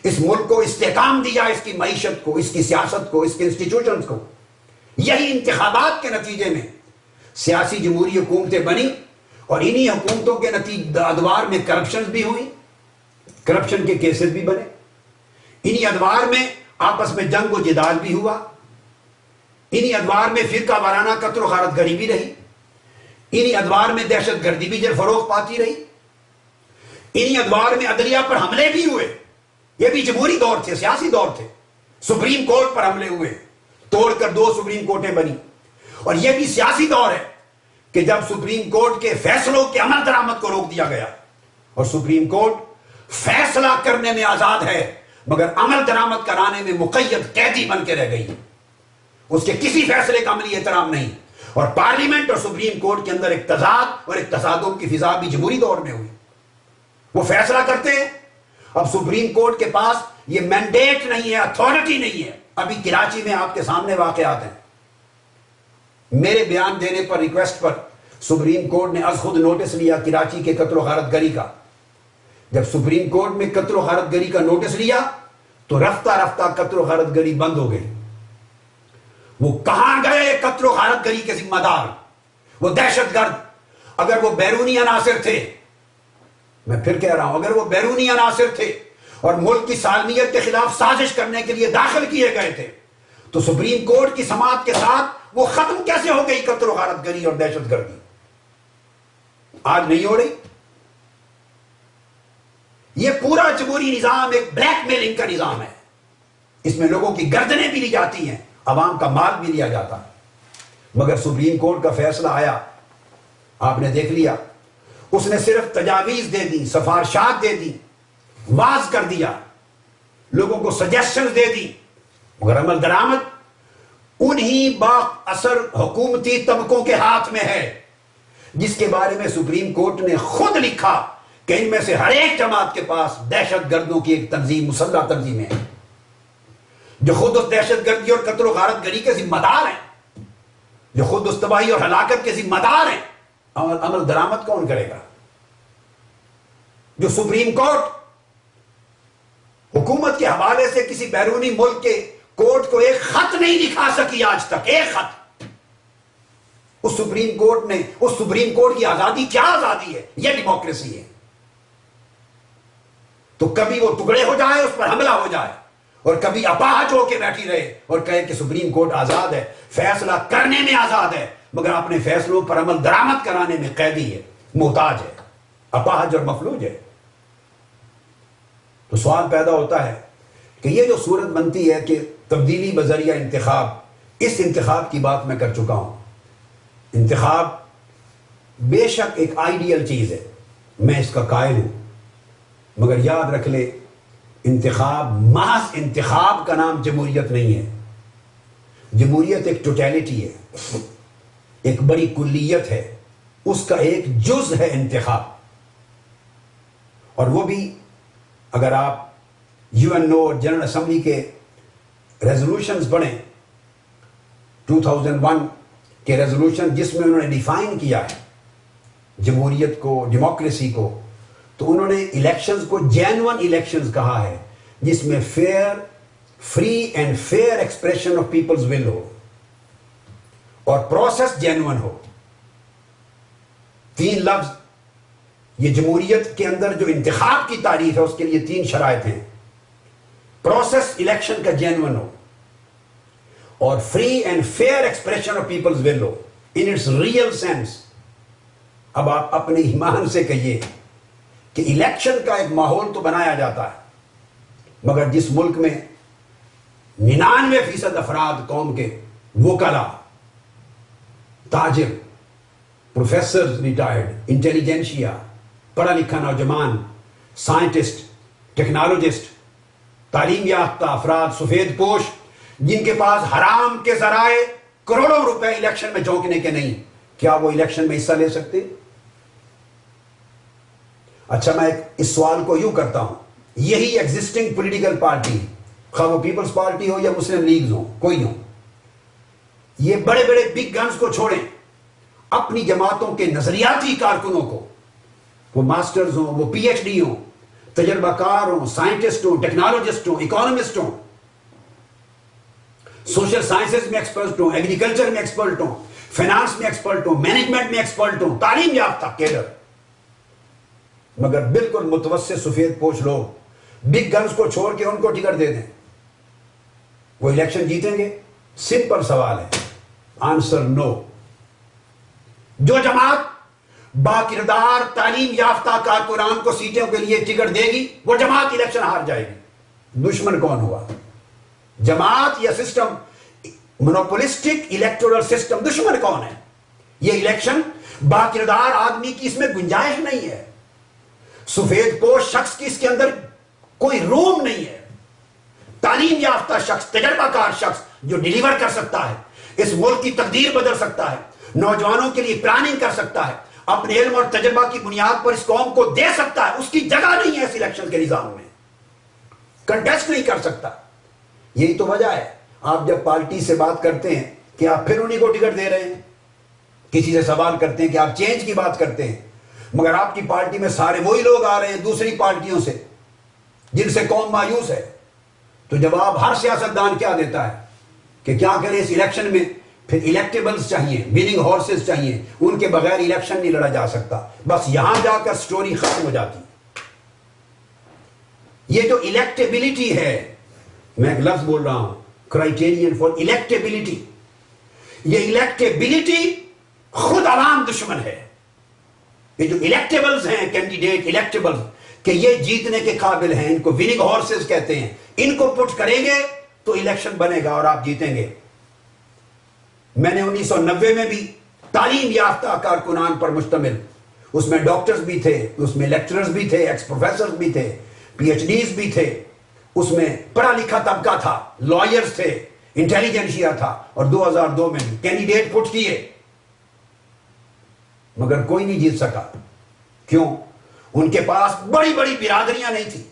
اس ملک کو استحکام دیا، اس کی معیشت کو، اس کی سیاست کو، اس کے انسٹیٹیوشنز کو۔ یہی انتخابات کے نتیجے میں سیاسی جمہوری حکومتیں بنی، اور انہی حکومتوں کے ادوار میں کرپشن بھی ہوئی، کرپشن کے کیسز بھی بنے، انہی ادوار میں آپس میں جنگ و جدال بھی ہوا، انہی ادوار میں فرقہ وارانہ قتل و غارت گری بھی رہی، انہی ادوار میں دہشت گردی بھی فروغ پاتی رہی، انہی ادوار میں عدلیہ پر حملے بھی ہوئے، یہ بھی جمہوری دور تھے، سیاسی دور تھے، سپریم کورٹ پر حملے ہوئے، توڑ کر 2 سپریم کورٹیں بنی، اور یہ بھی سیاسی دور ہے کہ جب سپریم کورٹ کے فیصلوں کے عمل درآمد کو روک دیا گیا، اور سپریم کورٹ فیصلہ کرنے میں آزاد ہے مگر عمل درآمد کرانے میں مقید قیدی بن کے رہ گئی، اس کے کسی فیصلے کا عملی احترام نہیں، اور پارلیمنٹ اور سپریم کورٹ کے اندر ایک تضاد اور ایک تصادم کی فضا بھی جمہوری دور میں ہوئی، وہ فیصلہ کرتے ہیں۔ اب سپریم کورٹ کے پاس یہ مینڈیٹ نہیں ہے، اتھارٹی نہیں ہے۔ ابھی کراچی میں آپ کے سامنے واقعات ہیں، میرے بیان دینے پر، ریکویسٹ پر سپریم کورٹ نے از خود نوٹس لیا کراچی کے قتل و غارت گری کا۔ جب سپریم کورٹ میں قتل و غارت گری کا نوٹس لیا تو رفتہ رفتہ قتل و غارت گری بند ہو گئی۔ وہ کہاں گئے قتل و غارت گری کے ذمہ دار، وہ دہشت گرد؟ اگر وہ بیرونی عناصر تھے، میں پھر کہہ رہا ہوں، اگر وہ بیرونی عناصر تھے اور ملک کی سالمیت کے خلاف سازش کرنے کے لیے داخل کیے گئے تھے، تو سپریم کورٹ کی سماعت کے ساتھ وہ ختم کیسے ہو گئی قتل و غارت گری اور دہشت گردی؟ آج نہیں ہو رہی. یہ پورا جمہوری نظام ایک بلیک میلنگ کا نظام ہے. اس میں لوگوں کی گردنیں بھی لی جاتی ہیں, عوام کا مال بھی لیا جاتا ہے. مگر سپریم کورٹ کا فیصلہ آیا, آپ نے دیکھ لیا, اس نے صرف تجاویز دے دی, سفارشات دے دی, واز کر دیا, لوگوں کو سجیشنز دے دی, مگر عمل درآمد انہی با اثر حکومتی طبقوں کے ہاتھ میں ہے, جس کے بارے میں سپریم کورٹ نے خود لکھا کہ ان میں سے ہر ایک جماعت کے پاس دہشت گردوں کی ایک تنظیم, مسلح تنظیمیں ہیں, جو خود اس دہشت گردی اور قتل و غارت گری کے ذمہ دار ہیں, جو خود اس تباہی اور ہلاکت کے ذمہ دار ہیں. عمل درآمد کون کرے گا؟ جو سپریم کورٹ حکومت کے حوالے سے کسی بیرونی ملک کے کورٹ کو ایک خط نہیں دکھا سکی آج تک, ایک خط. اس سپریم کورٹ نے, اس سپریم کورٹ کی آزادی کیا آزادی ہے؟ یہ ڈیموکریسی ہے. تو کبھی وہ ٹکڑے ہو جائے, اس پر حملہ ہو جائے, اور کبھی اپاہج ہو کے بیٹھی رہے اور کہے کہ سپریم کورٹ آزاد ہے, فیصلہ کرنے میں آزاد ہے, مگر اپنے فیصلوں پر عمل درآمد کرانے میں قیدی ہے, محتاج ہے, اپاہج اور مفلوج ہے. تو سوال پیدا ہوتا ہے کہ یہ جو صورت بنتی ہے کہ تبدیلی بذریعہ انتخاب, اس انتخاب کی بات میں کر چکا ہوں. انتخاب بے شک ایک آئیڈیل چیز ہے, میں اس کا قائل ہوں, مگر یاد رکھ لے انتخاب, محض انتخاب کا نام جمہوریت نہیں ہے. جمہوریت ایک ٹوٹیلٹی ہے, ایک بڑی کلیت ہے, اس کا ایک جز ہے انتخاب. اور وہ بھی اگر آپ UN اور جنرل اسمبلی کے ریزولوشنز پڑھیں, 2001 کے ریزولوشن جس میں انہوں نے ڈیفائن کیا ہے جمہوریت کو, ڈیموکریسی کو, تو انہوں نے الیکشنز کو جینون الیکشنز کہا ہے, جس میں fair, free and fair expression of people's will ہو اور پروسیس جینون ہو. 3 لفظ یہ جمہوریت کے اندر جو انتخاب کی تعریف ہے اس کے لیے 3 شرائط ہیں. پروسیس الیکشن کا جینون ہو, اور free and fair expression of people's will ہو ان اٹس ریئل سینس. اب آپ اپنے ایمان سے کہیے کہ الیکشن کا ایک ماحول تو بنایا جاتا ہے, مگر جس ملک میں 99% افراد قوم کے وکلا, تاجر, پروفیسر ریٹائرڈ, انٹیلیجنشیا, پڑھا لکھا نوجوان, سائنٹسٹ, ٹیکنالوجسٹ, تعلیم یافتہ افراد, سفید پوش, جن کے پاس حرام کے ذرائع کروڑوں روپے الیکشن میں جھونکنے کے نہیں, کیا وہ الیکشن میں حصہ لے سکتے؟ اچھا, میں اس سوال کو یوں کرتا ہوں, یہی ایگزسٹنگ پولیٹیکل پارٹی, خواہ وہ پیپلز پارٹی ہو یا مسلم لیگز ہو, کوئی ہو, یہ بڑے بڑے بگ گنز کو چھوڑیں, اپنی جماعتوں کے نظریاتی کارکنوں کو, وہ ماسٹرز ہوں, وہ PhD ہوں, تجربہ کار ہوں, سائنٹسٹ ہوں, ٹیکنالوجسٹ ہوں, اکانومسٹ ہوں, سوشل سائنسز میں ایکسپرٹ ہوں, ایگریکلچر میں ایکسپرٹ ہوں, فائنانس میں ایکسپرٹ ہوں, مینجمنٹ میں ایکسپرٹ ہوں, تعلیم یافتہ کیڈر, مگر بالکل متوسط سفید پوش لوگ بگ گنز کو چھوڑ کے ان کو ٹکٹ دے دیں, وہ الیکشن جیتیں گے؟ سمپل سوال ہے, آنسر نو. جو جماعت با کردار تعلیم یافتہ کارکنان کو سیٹوں کے لیے ٹکٹ دے گی وہ جماعت الیکشن ہار جائے گی. دشمن کون ہوا؟ جماعت یا سسٹم, مونوپولسٹک الیکٹورل سسٹم. دشمن کون ہے؟ یہ الیکشن با کردار آدمی کی اس میں گنجائش نہیں ہے, سفید پوش شخص کی اس کے اندر کوئی روم نہیں ہے. تعلیم یافتہ شخص, تجربہ کار شخص جو ڈیلیور کر سکتا ہے, اس ملک کی تقدیر بدل سکتا ہے, نوجوانوں کے لیے پلاننگ کر سکتا ہے, اپنے علم اور تجربہ کی بنیاد پر اس قوم کو دے سکتا ہے, اس کی جگہ نہیں ہے اس الیکشن کے نظام میں, کنٹیسٹ نہیں کر سکتا. یہی تو وجہ ہے آپ جب پارٹی سے بات کرتے ہیں کہ آپ پھر انہی کو ٹکٹ دے رہے ہیں, کسی سے سوال کرتے ہیں کہ آپ چینج کی بات کرتے ہیں, مگر آپ کی پارٹی میں سارے وہی لوگ آ رہے ہیں دوسری پارٹیوں سے جن سے قوم مایوس ہے. تو جواب ہر سیاستدان کیا دیتا ہے کہ کیا کریں اس الیکشن میں؟ پھر الیکٹیبلز چاہیے, وننگ ہارسز چاہیے, ان کے بغیر الیکشن نہیں لڑا جا سکتا. بس یہاں جا کر سٹوری ختم ہو جاتی. یہ جو الیکٹیبلٹی ہے, میں ایک لفظ بول رہا ہوں, کرائٹیرین فار الیکٹیبلٹی, یہ الیکٹیبلٹی خود عوام دشمن ہے. یہ جو الیکٹیبلز ہیں کینڈیڈیٹ الیکٹیبلز کہ یہ جیتنے کے قابل ہیں، ان کو وننگ ہارسز کہتے ہیں، ان کو پٹ کریں گے تو الیکشن بنے گا اور آپ جیتیں گے۔ میں نے 1990 میں بھی تعلیم یافتہ کارکنان پر مشتمل، اس میں ڈاکٹرز بھی تھے، اس میں لیکچررز بھی تھے، ایکس پروفیسرز بھی تھے، پی ایچ ڈیز بھی تھے، اس میں پڑھا لکھا طبقہ تھا، لائرز تھے، انٹیلیجنشیا تھا، اور 2002 میں کینڈیڈیٹ پٹ کیے مگر کوئی نہیں جیت سکا۔ کیوں؟ ان کے پاس بڑی بڑی برادریاں نہیں تھی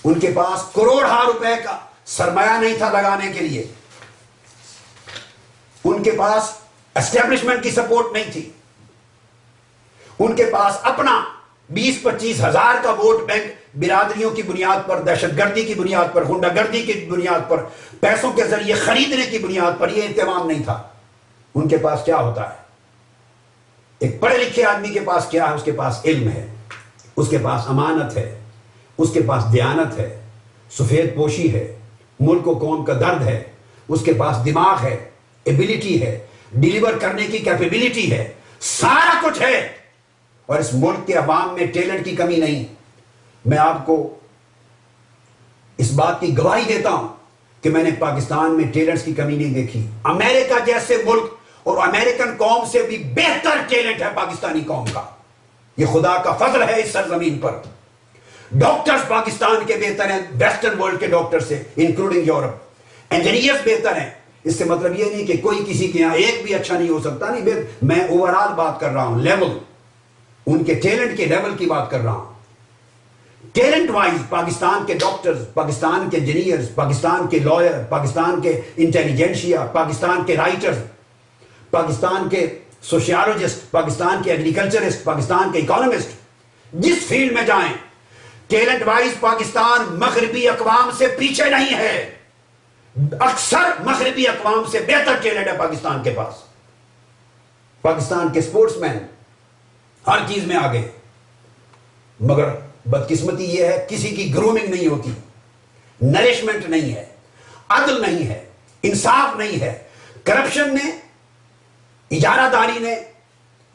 ان کے پاس کروڑہا روپے کا سرمایہ نہیں تھا لگانے کے لیے، ان کے پاس اسٹیبلشمنٹ کی سپورٹ نہیں تھی، ان کے پاس اپنا 20-25 ہزار کا ووٹ بینک برادریوں کی بنیاد پر، دہشت گردی کی بنیاد پر، غنڈہ گردی کی بنیاد پر، پیسوں کے ذریعے خریدنے کی بنیاد پر یہ اہتمام نہیں تھا۔ ان کے پاس کیا ہوتا ہے؟ ایک پڑھے لکھے آدمی کے پاس کیا ہے؟ اس کے پاس علم ہے، اس کے پاس امانت ہے، اس کے پاس دیانت ہے، سفید پوشی ہے، ملک و قوم کا درد ہے، اس کے پاس دماغ ہے، ایبیلٹی ہے، ڈیلیور کرنے کی کیپیبلٹی ہے، سارا کچھ ہے، اور اس ملک کے عوام میں ٹیلنٹ کی کمی نہیں۔ میں آپ کو اس بات کی گواہی دیتا ہوں کہ میں نے پاکستان میں ٹیلنٹس کی کمی نہیں دیکھی۔ امریکہ جیسے ملک اور امریکن قوم سے بھی بہتر ٹیلنٹ ہے پاکستانی قوم کا، یہ خدا کا فضل ہے اس سرزمین پر۔ ڈاکٹرز پاکستان کے بہتر ہیں ویسٹرن ورلڈ کے ڈاکٹر سے، انکلوڈنگ یورپ۔ انجینئرز بہتر ہیں، اس سے مطلب یہ نہیں کہ کوئی کسی کے یہاں ایک بھی اچھا نہیں ہو سکتا، نہیں، میں اوورآل بات کر رہا ہوں، لیول، ان کے ٹیلنٹ کے لیول کی بات کر رہا ہوں۔ ٹیلنٹ وائز پاکستان کے ڈاکٹرز، پاکستان کے انجینئرز، پاکستان کے لائر، پاکستان کے انٹیلیجنشیا، پاکستان کے رائٹرز، پاکستان کے سوشیالوجسٹ، پاکستان کے ایگریکلچرسٹ، پاکستان کے اکانومسٹ، جس فیلڈ میں جائیں ٹیلنٹ وائز پاکستان مغربی اقوام سے پیچھے نہیں ہے، اکثر مغربی اقوام سے بہتر ٹیلنٹ ہے پاکستان کے پاس۔ پاکستان کے سپورٹس مین ہر چیز میں آگے، مگر بدقسمتی یہ ہے کسی کی گرومنگ نہیں ہوتی، نرشمنٹ نہیں ہے، عدل نہیں ہے، انصاف نہیں ہے، کرپشن نے، اجارہ داری نے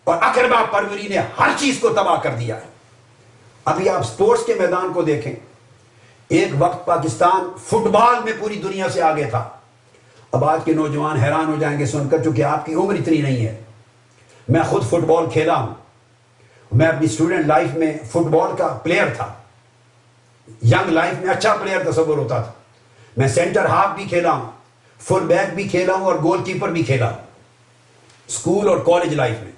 اور اقربا پروری نے ہر چیز کو تباہ کر دیا ہے۔ ابھی آپ سپورٹس کے میدان کو دیکھیں، ایک وقت پاکستان فٹ بال میں پوری دنیا سے آگے تھا۔ اب آج کے نوجوان حیران ہو جائیں گے سن کر، چونکہ آپ کی عمر اتنی نہیں ہے۔ میں خود فٹ بال کھیلا ہوں، میں اپنی اسٹوڈنٹ لائف میں فٹ بال کا پلیئر تھا، ینگ لائف میں اچھا پلیئر تصور ہوتا تھا۔ میں سینٹر ہاف بھی کھیلا ہوں، فل بیک بھی کھیلا ہوں اور گول کیپر بھی کھیلا ہوں اسکول اور کالج لائف میں۔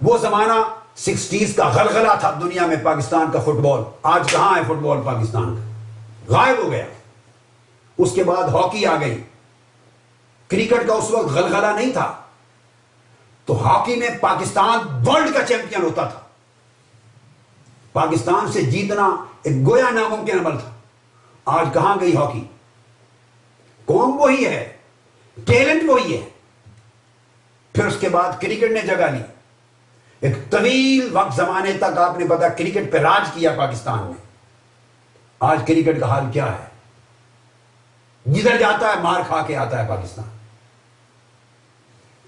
وہ زمانہ 60s کا غلغلہ تھا دنیا میں پاکستان کا فٹ بال۔ آج کہاں ہے فٹ بال پاکستان کا؟ غائب ہو گیا۔ اس کے بعد ہاکی آ گئی، کرکٹ کا اس وقت غلغلہ نہیں تھا، تو ہاکی میں پاکستان ورلڈ کا چیمپئن ہوتا تھا۔ پاکستان سے جیتنا ایک گویا ناممکن عمل تھا۔ آج کہاں گئی ہاکی؟ قوم وہی ہے، ٹیلنٹ وہی ہے۔ پھر اس کے بعد کرکٹ نے جگہ لی، ایک طویل وقت زمانے تک آپ نے پتا کرکٹ پہ راج کیا پاکستان میں۔ آج کرکٹ کا حال کیا ہے؟ جدھر جاتا ہے مار کھا کے آتا ہے پاکستان۔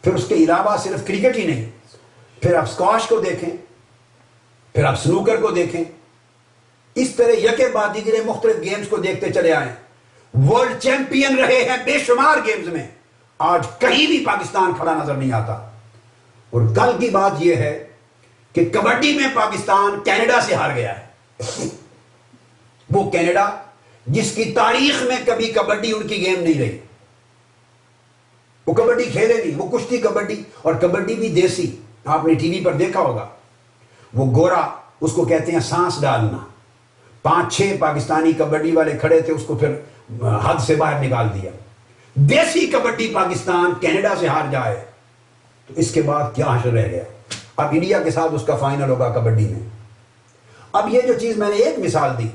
پھر اس کے علاوہ صرف کرکٹ ہی نہیں، پھر آپ اسکواش کو دیکھیں، پھر آپ سنوکر کو دیکھیں، اس طرح یکے بعد دیگرے مختلف گیمز کو دیکھتے چلے آئیں۔ ورلڈ چیمپئن رہے ہیں بے شمار گیمز میں، آج کہیں بھی پاکستان کھڑا نظر نہیں آتا۔ اور کل کی بات یہ ہے کہ کبڈی میں پاکستان کینیڈا سے ہار گیا ہے۔ وہ کینیڈا جس کی تاریخ میں کبھی کبڈی ان کی گیم نہیں رہی، وہ کبڈی کھیلے نہیں، وہ کشتی کبڈی، اور کبڈی بھی دیسی، آپ نے ٹی وی پر دیکھا ہوگا۔ وہ گورا، اس کو کہتے ہیں سانس ڈالنا، 5-6 پاکستانی کبڈی والے کھڑے تھے، اس کو پھر حد سے باہر نکال دیا۔ دیسی کبڈی پاکستان کینیڈا سے ہار جائے تو اس کے بعد کیا حشر رہ گیا؟ اب انڈیا کے ساتھ اس کا فائنل ہوگا کبڈی میں۔ اب یہ جو چیز میں نے ایک مثال دی،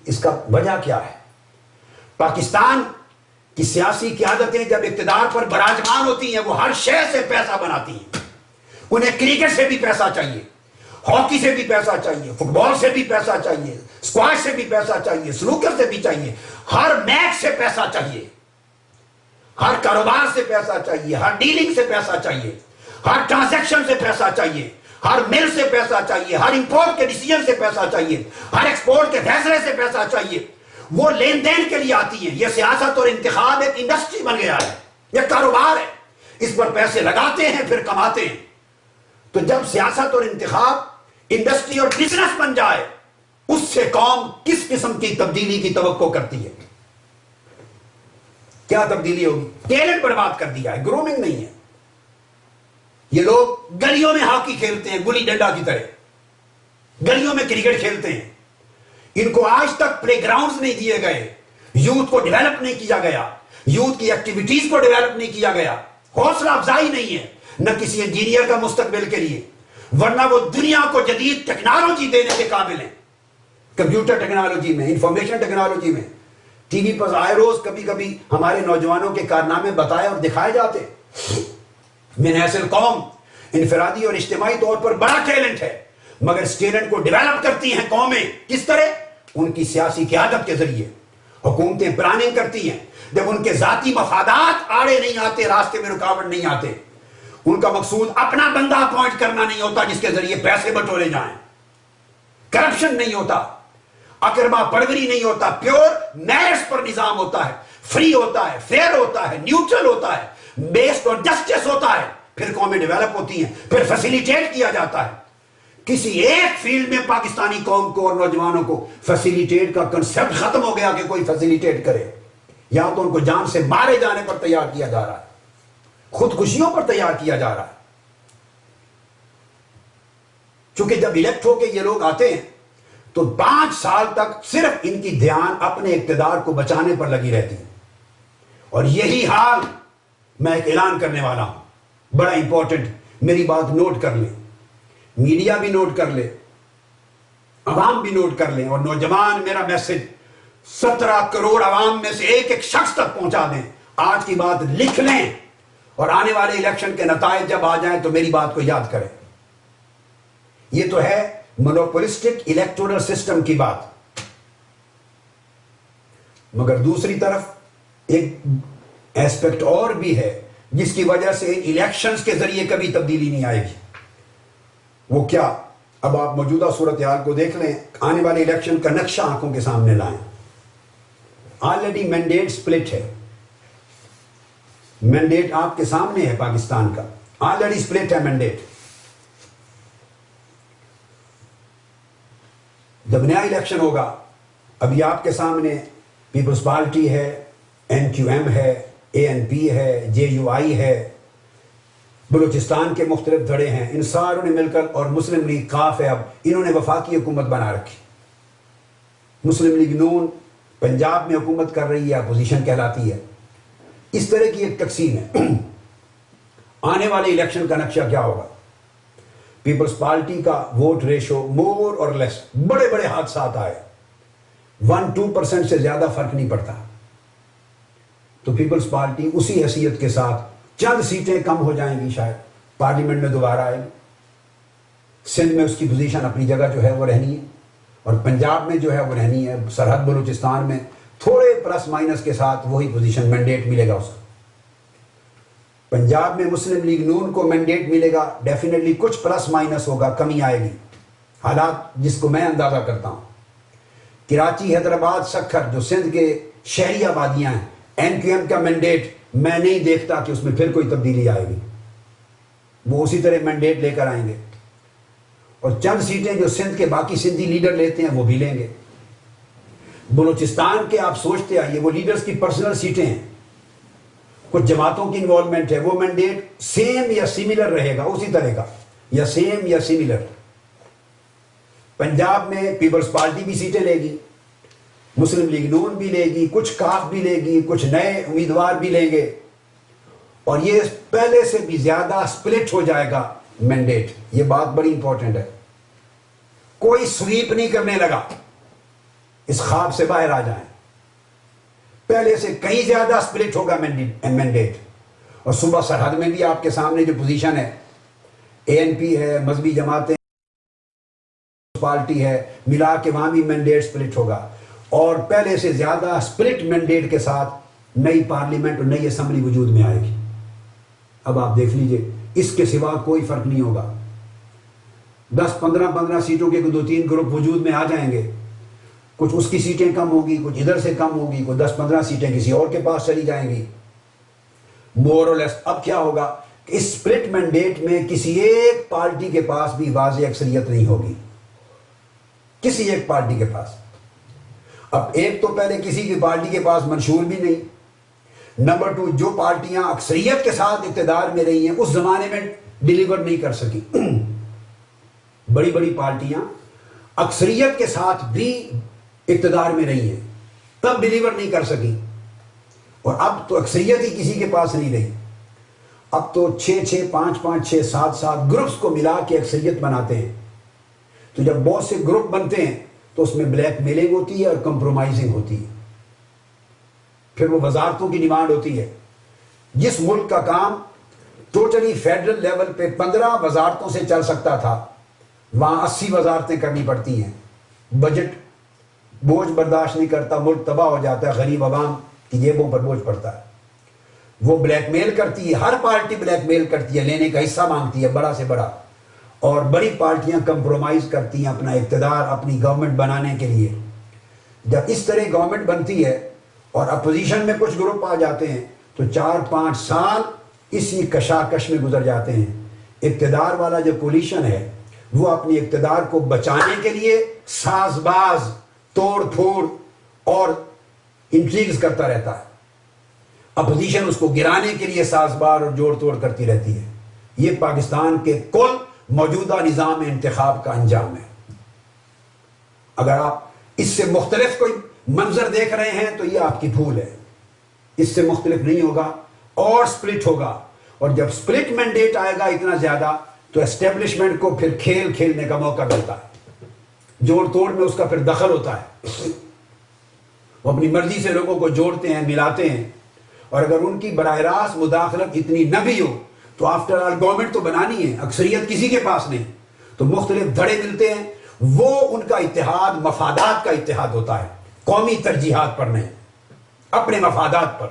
اس کا وجہ کیا ہے؟ پاکستان کی سیاسی قیادتیں جب اقتدار پر براجمان ہوتی ہیں، وہ ہر شے سے پیسہ بناتی ہیں۔ انہیں کرکٹ سے بھی پیسہ چاہیے، ہاکی سے بھی پیسہ چاہیے، فٹ بال سے بھی پیسہ چاہیے، اسکواش سے بھی پیسہ چاہیے، سنوکر سے بھی چاہیے، ہر میچ سے پیسہ چاہیے، ہر کاروبار سے پیسہ چاہیے، ہر ڈیلنگ سے پیسہ چاہیے، ہر ٹرانزیکشن سے پیسہ چاہیے، ہر مل سے پیسہ چاہیے، ہر امپورٹ کے ڈیسیجن سے پیسہ چاہیے، ہر ایکسپورٹ کے فیصلے سے پیسہ چاہیے. وہ لین دین کے لیے آتی ہیں. یہ سیاست اور انتخاب ایک انڈسٹری بن گیا ہے، یہ کاروبار ہے. اس پر پیسے لگاتے ہیں پھر کماتے ہیں. تو جب سیاست اور انتخاب انڈسٹری اور بزنس بن جائے، اس سے قوم کس قسم کی تبدیلی کی توقع کرتی ہے؟ کیا تبدیلی ہوگی؟ ٹیلنٹ برباد کر دیا ہے، گرومنگ نہیں ہے. یہ لوگ گلیوں میں ہاکی کھیلتے ہیں گلی ڈنڈا کی طرح، گلیوں میں کرکٹ کھیلتے ہیں. ان کو آج تک پلے گراؤنڈز نہیں دیے گئے، یوتھ کو ڈیولپ نہیں کیا گیا، یوتھ کی ایکٹیویٹیز کو ڈیولپ نہیں کیا گیا، حوصلہ افزائی نہیں ہے نہ کسی انجینئر کا مستقبل کے لیے. ورنہ وہ دنیا کو جدید ٹیکنالوجی دینے کے قابل ہیں. کمپیوٹر ٹیکنالوجی میں، انفارمیشن ٹیکنالوجی میں. ٹی وی پر آئے روز کبھی کبھی ہمارے نوجوانوں کے کارنامے بتائے اور دکھائے جاتے. من حیث القوم انفرادی اور اجتماعی طور پر بڑا ٹیلنٹ ہے، مگر اس ٹیلنٹ کو ڈیولپ کرتی ہیں قومیں. کس طرح؟ ان کی سیاسی قیادت کے ذریعے. حکومتیں پلاننگ کرتی ہیں. جب ان کے ذاتی مفادات آڑے نہیں آتے، راستے میں رکاوٹ نہیں آتے، ان کا مقصود اپنا بندہ اپوائنٹ کرنا نہیں ہوتا جس کے ذریعے پیسے بٹورے جائیں، کرپشن نہیں ہوتا، اقربا پروری نہیں ہوتا، پیور میرٹس پر نظام ہوتا ہے، فری ہوتا ہے، فیئر ہوتا ہے، نیوٹرل ہوتا ہے، بیسڈ اور جسٹس ہوتا ہے. پھر قومیں ڈیولپ ہوتی ہیں، پھر فیسیلیٹیٹ کیا جاتا ہے. کسی ایک فیلڈ میں پاکستانی قوم کو اور نوجوانوں کو فیسیلیٹیٹ کا کنسپٹ ختم ہو گیا کہ کوئی فیسیلیٹیٹ کرے. یا تو ان کو جان سے مارے جانے پر تیار کیا جا رہا ہے، خودکشیوں پر تیار کیا جا رہا ہے. چونکہ جب الیکٹ ہو کے یہ لوگ آتے ہیں تو 5 سال تک صرف ان کی دھیان اپنے اقتدار کو بچانے پر لگی رہتی ہے. اور یہی حال میں ایک اعلان کرنے والا ہوں، بڑا امپورٹنٹ. میری بات نوٹ کر لیں، میڈیا بھی نوٹ کر لے، عوام بھی نوٹ کر لیں، اور نوجوان میرا میسج 17 کروڑ عوام میں سے ایک ایک شخص تک پہنچا دیں. آج کی بات لکھ لیں اور آنے والے الیکشن کے نتائج جب آ جائیں تو میری بات کو یاد کریں. یہ تو ہے مونوپولسٹک الیکٹورل سسٹم کی بات. مگر دوسری طرف ایک ایسپیکٹ اور بھی ہے جس کی وجہ سے الیکشنز کے ذریعے کبھی تبدیلی نہیں آئے گی. وہ کیا؟ اب آپ موجودہ صورتحال کو دیکھ لیں، آنے والے الیکشن کا نقشہ آنکھوں کے سامنے لائیں. آلریڈی مینڈیٹ سپلٹ ہے. مینڈیٹ آپ کے سامنے ہے پاکستان کا، آلریڈی سپلٹ ہے مینڈیٹ. جب نیا الیکشن ہوگا، ابھی آپ کے سامنے پیپلز پارٹی ہے، NQM ہے، ANP ہے، JUI ہے، بلوچستان کے مختلف دھڑے ہیں. ان ساروں نے مل کر، اور مسلم لیگ کاف ہے، اب انہوں نے وفاقی حکومت بنا رکھی. مسلم لیگ نون پنجاب میں حکومت کر رہی ہے، اپوزیشن کہلاتی ہے. اس طرح کی ایک تقسیم ہے. آنے والے الیکشن کا نقشہ کیا ہوگا؟ پیپلز پارٹی کا ووٹ ریشو مور اور لیس، بڑے بڑے حادثات آئے، 1-2% سے زیادہ فرق نہیں پڑتا، تو پیپلز پارٹی اسی حیثیت کے ساتھ چند سیٹیں کم ہو جائیں گی، شاید پارلیمنٹ میں دوبارہ آئے گی. سندھ میں اس کی پوزیشن اپنی جگہ جو ہے وہ رہنی ہے، اور پنجاب میں جو ہے وہ رہنی ہے. سرحد بلوچستان میں تھوڑے پلس مائنس کے ساتھ وہی پوزیشن، مینڈیٹ ملے گا اس کو. پنجاب میں مسلم لیگ نون کو مینڈیٹ ملے گا، ڈیفینیٹلی کچھ پلس مائنس ہوگا، کمی آئے گی. حالات جس کو میں اندازہ کرتا ہوں، کراچی، حیدرآباد، سکھر جو سندھ کے شہری آبادیاں ہیں، NQM کا مینڈیٹ میں نہیں دیکھتا کہ اس میں پھر کوئی تبدیلی آئے گی. وہ اسی طرح مینڈیٹ لے کر آئیں گے، اور چند سیٹیں جو سندھ کے باقی سندھی لیڈر لیتے ہیں وہ بھی لیں گے. بلوچستان کے آپ سوچتے آئیے، وہ لیڈرز کی پرسنل سیٹیں ہیں، کچھ جماعتوں کی انوالومنٹ ہے، وہ مینڈیٹ سیم یا سیملر رہے گا، اسی طرح کا، یا سیم یا سیملر. پنجاب میں پیپلز پارٹی بھی سیٹیں لے گی، مسلم لیگ نون بھی لے گی، کچھ کاف بھی لے گی، کچھ نئے امیدوار بھی لیں گے، اور یہ پہلے سے بھی زیادہ سپلٹ ہو جائے گا مینڈیٹ. یہ بات بڑی امپورٹنٹ ہے. کوئی سویپ نہیں کرنے لگا، اس خواب سے باہر آ جائیں. پہلے سے کہیں زیادہ سپلٹ ہوگا مینڈیٹ. اور صوبہ سرحد میں بھی آپ کے سامنے جو پوزیشن ہے، ANP ہے، مذہبی جماعتیں، پارٹی ہے، ملا کے وہاں بھی مینڈیٹ سپلٹ ہوگا. اور پہلے سے زیادہ سپلٹ مینڈیٹ کے ساتھ نئی پارلیمنٹ اور نئی اسمبلی وجود میں آئے گی. اب آپ دیکھ لیجئے اس کے سوا کوئی فرق نہیں ہوگا. 10-15 سیٹوں کے 2-3 گروپ وجود میں آ جائیں گے. کچھ اس کی سیٹیں کم ہوگی, کچھ ادھر سے کم ہوگی, کچھ 10-15 سیٹیں کسی اور کے پاس چلی جائیں گی. مور اور لیس. اب کیا ہوگا کہ اس سپلٹ مینڈیٹ میں کسی ایک پارٹی کے پاس بھی واضح اکثریت نہیں ہوگی, کسی ایک پارٹی کے پاس. اب ایک تو پہلے کسی کی پارٹی کے پاس منشور بھی نہیں. نمبر 2, جو پارٹیاں اکثریت کے ساتھ اقتدار میں رہی ہیں اس زمانے میں ڈیلیور نہیں کر سکی. بڑی بڑی پارٹیاں اکثریت کے ساتھ بھی اقتدار میں رہی ہیں, تب ڈیلیور نہیں کر سکی. اور اب تو اکثریت ہی کسی کے پاس نہیں رہی. اب تو 6-6, 5-5, 6, 7 گروپس کو ملا کے اکثریت بناتے ہیں. تو جب بہت سے گروپ بنتے ہیں تو اس میں بلیک میلنگ ہوتی ہے اور کمپرومائزنگ ہوتی ہے. پھر وہ وزارتوں کی ڈیمانڈ ہوتی ہے. جس ملک کا کام ٹوٹلی فیڈرل لیول پہ 15 وزارتوں سے چل سکتا تھا, وہاں 80 وزارتیں کرنی پڑتی ہیں. بجٹ بوجھ برداشت نہیں کرتا, ملک تباہ ہو جاتا ہے, غریب عوام کی جیبوں پر بوجھ پڑتا ہے. وہ بلیک میل کرتی ہے, ہر پارٹی بلیک میل کرتی ہے, لینے کا حصہ مانگتی ہے بڑا سے بڑا. اور بڑی پارٹیاں کمپرومائز کرتی ہیں اپنا اقتدار اپنی گورنمنٹ بنانے کے لیے. جب اس طرح گورنمنٹ بنتی ہے اور اپوزیشن میں کچھ گروپ آ جاتے ہیں تو 4-5 سال اسی کشاکش میں گزر جاتے ہیں. اقتدار والا جو کولیشن ہے وہ اپنی اقتدار کو بچانے کے لیے ساز باز, توڑ پھوڑ اور انٹریگز کرتا رہتا ہے. اپوزیشن اس کو گرانے کے لیے ساز باز اور جوڑ توڑ کرتی رہتی ہے. یہ پاکستان کے کل موجودہ نظام انتخاب کا انجام ہے. اگر آپ اس سے مختلف کوئی منظر دیکھ رہے ہیں تو یہ آپ کی بھول ہے. اس سے مختلف نہیں ہوگا اور سپلٹ ہوگا. اور جب سپلٹ مینڈیٹ آئے گا اتنا زیادہ تو اسٹیبلشمنٹ کو پھر کھیل کھیلنے کا موقع ملتا ہے. جوڑ توڑ میں اس کا پھر دخل ہوتا ہے. وہ اپنی مرضی سے لوگوں کو جوڑتے ہیں, ملاتے ہیں. اور اگر ان کی براہ راست مداخلت اتنی نہ بھی ہو تو آفٹر آل گورنمنٹ تو بنانی ہے, اکثریت کسی کے پاس نہیں, تو مختلف دھڑے ملتے ہیں. وہ ان کا اتحاد مفادات کا اتحاد ہوتا ہے, قومی ترجیحات پر نہیں, اپنے مفادات پر.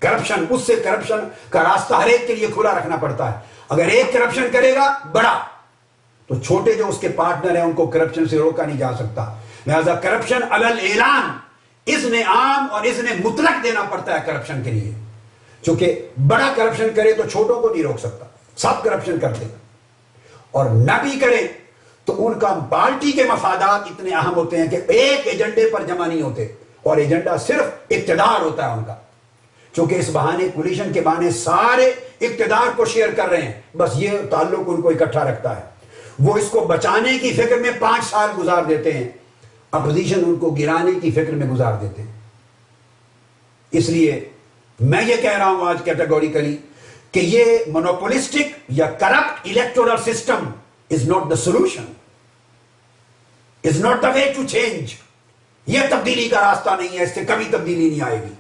کرپشن, اس سے کرپشن کا راستہ ہر ایک کے لیے کھلا رکھنا پڑتا ہے. اگر ایک کرپشن کرے گا بڑا تو چھوٹے جو اس کے پارٹنر ہیں ان کو کرپشن سے روکا نہیں جا سکتا. لہذا کرپشن علل اعلان, اذن عام اور اذن مطلق دینا پڑتا ہے کرپشن کے لیے. چونکہ بڑا کرپشن کرے تو چھوٹوں کو نہیں روک سکتا, سب کرپشن کرتے ہیں. اور نہ بھی کرے تو ان کا پارٹی کے مفادات اتنے اہم ہوتے ہیں کہ ایک ایجنڈے پر جمع نہیں ہوتے, اور ایجنڈا صرف اقتدار ہوتا ہے ان کا. چونکہ اس بہانے کولیشن کے بہانے سارے اقتدار کو شیئر کر رہے ہیں, بس یہ تعلق ان کو اکٹھا رکھتا ہے. وہ اس کو بچانے کی فکر میں 5 سال گزار دیتے ہیں, اپوزیشن ان کو گرانے کی فکر میں گزار دیتے ہیں. اس لیے میں یہ کہہ رہا ہوں آج کیٹیگوریکلی کہ یہ مونوپولسٹک یا corrupt electoral system is not the solution, is not the way to change. یہ تبدیلی کا راستہ نہیں ہے, اس سے کبھی تبدیلی نہیں آئے گی.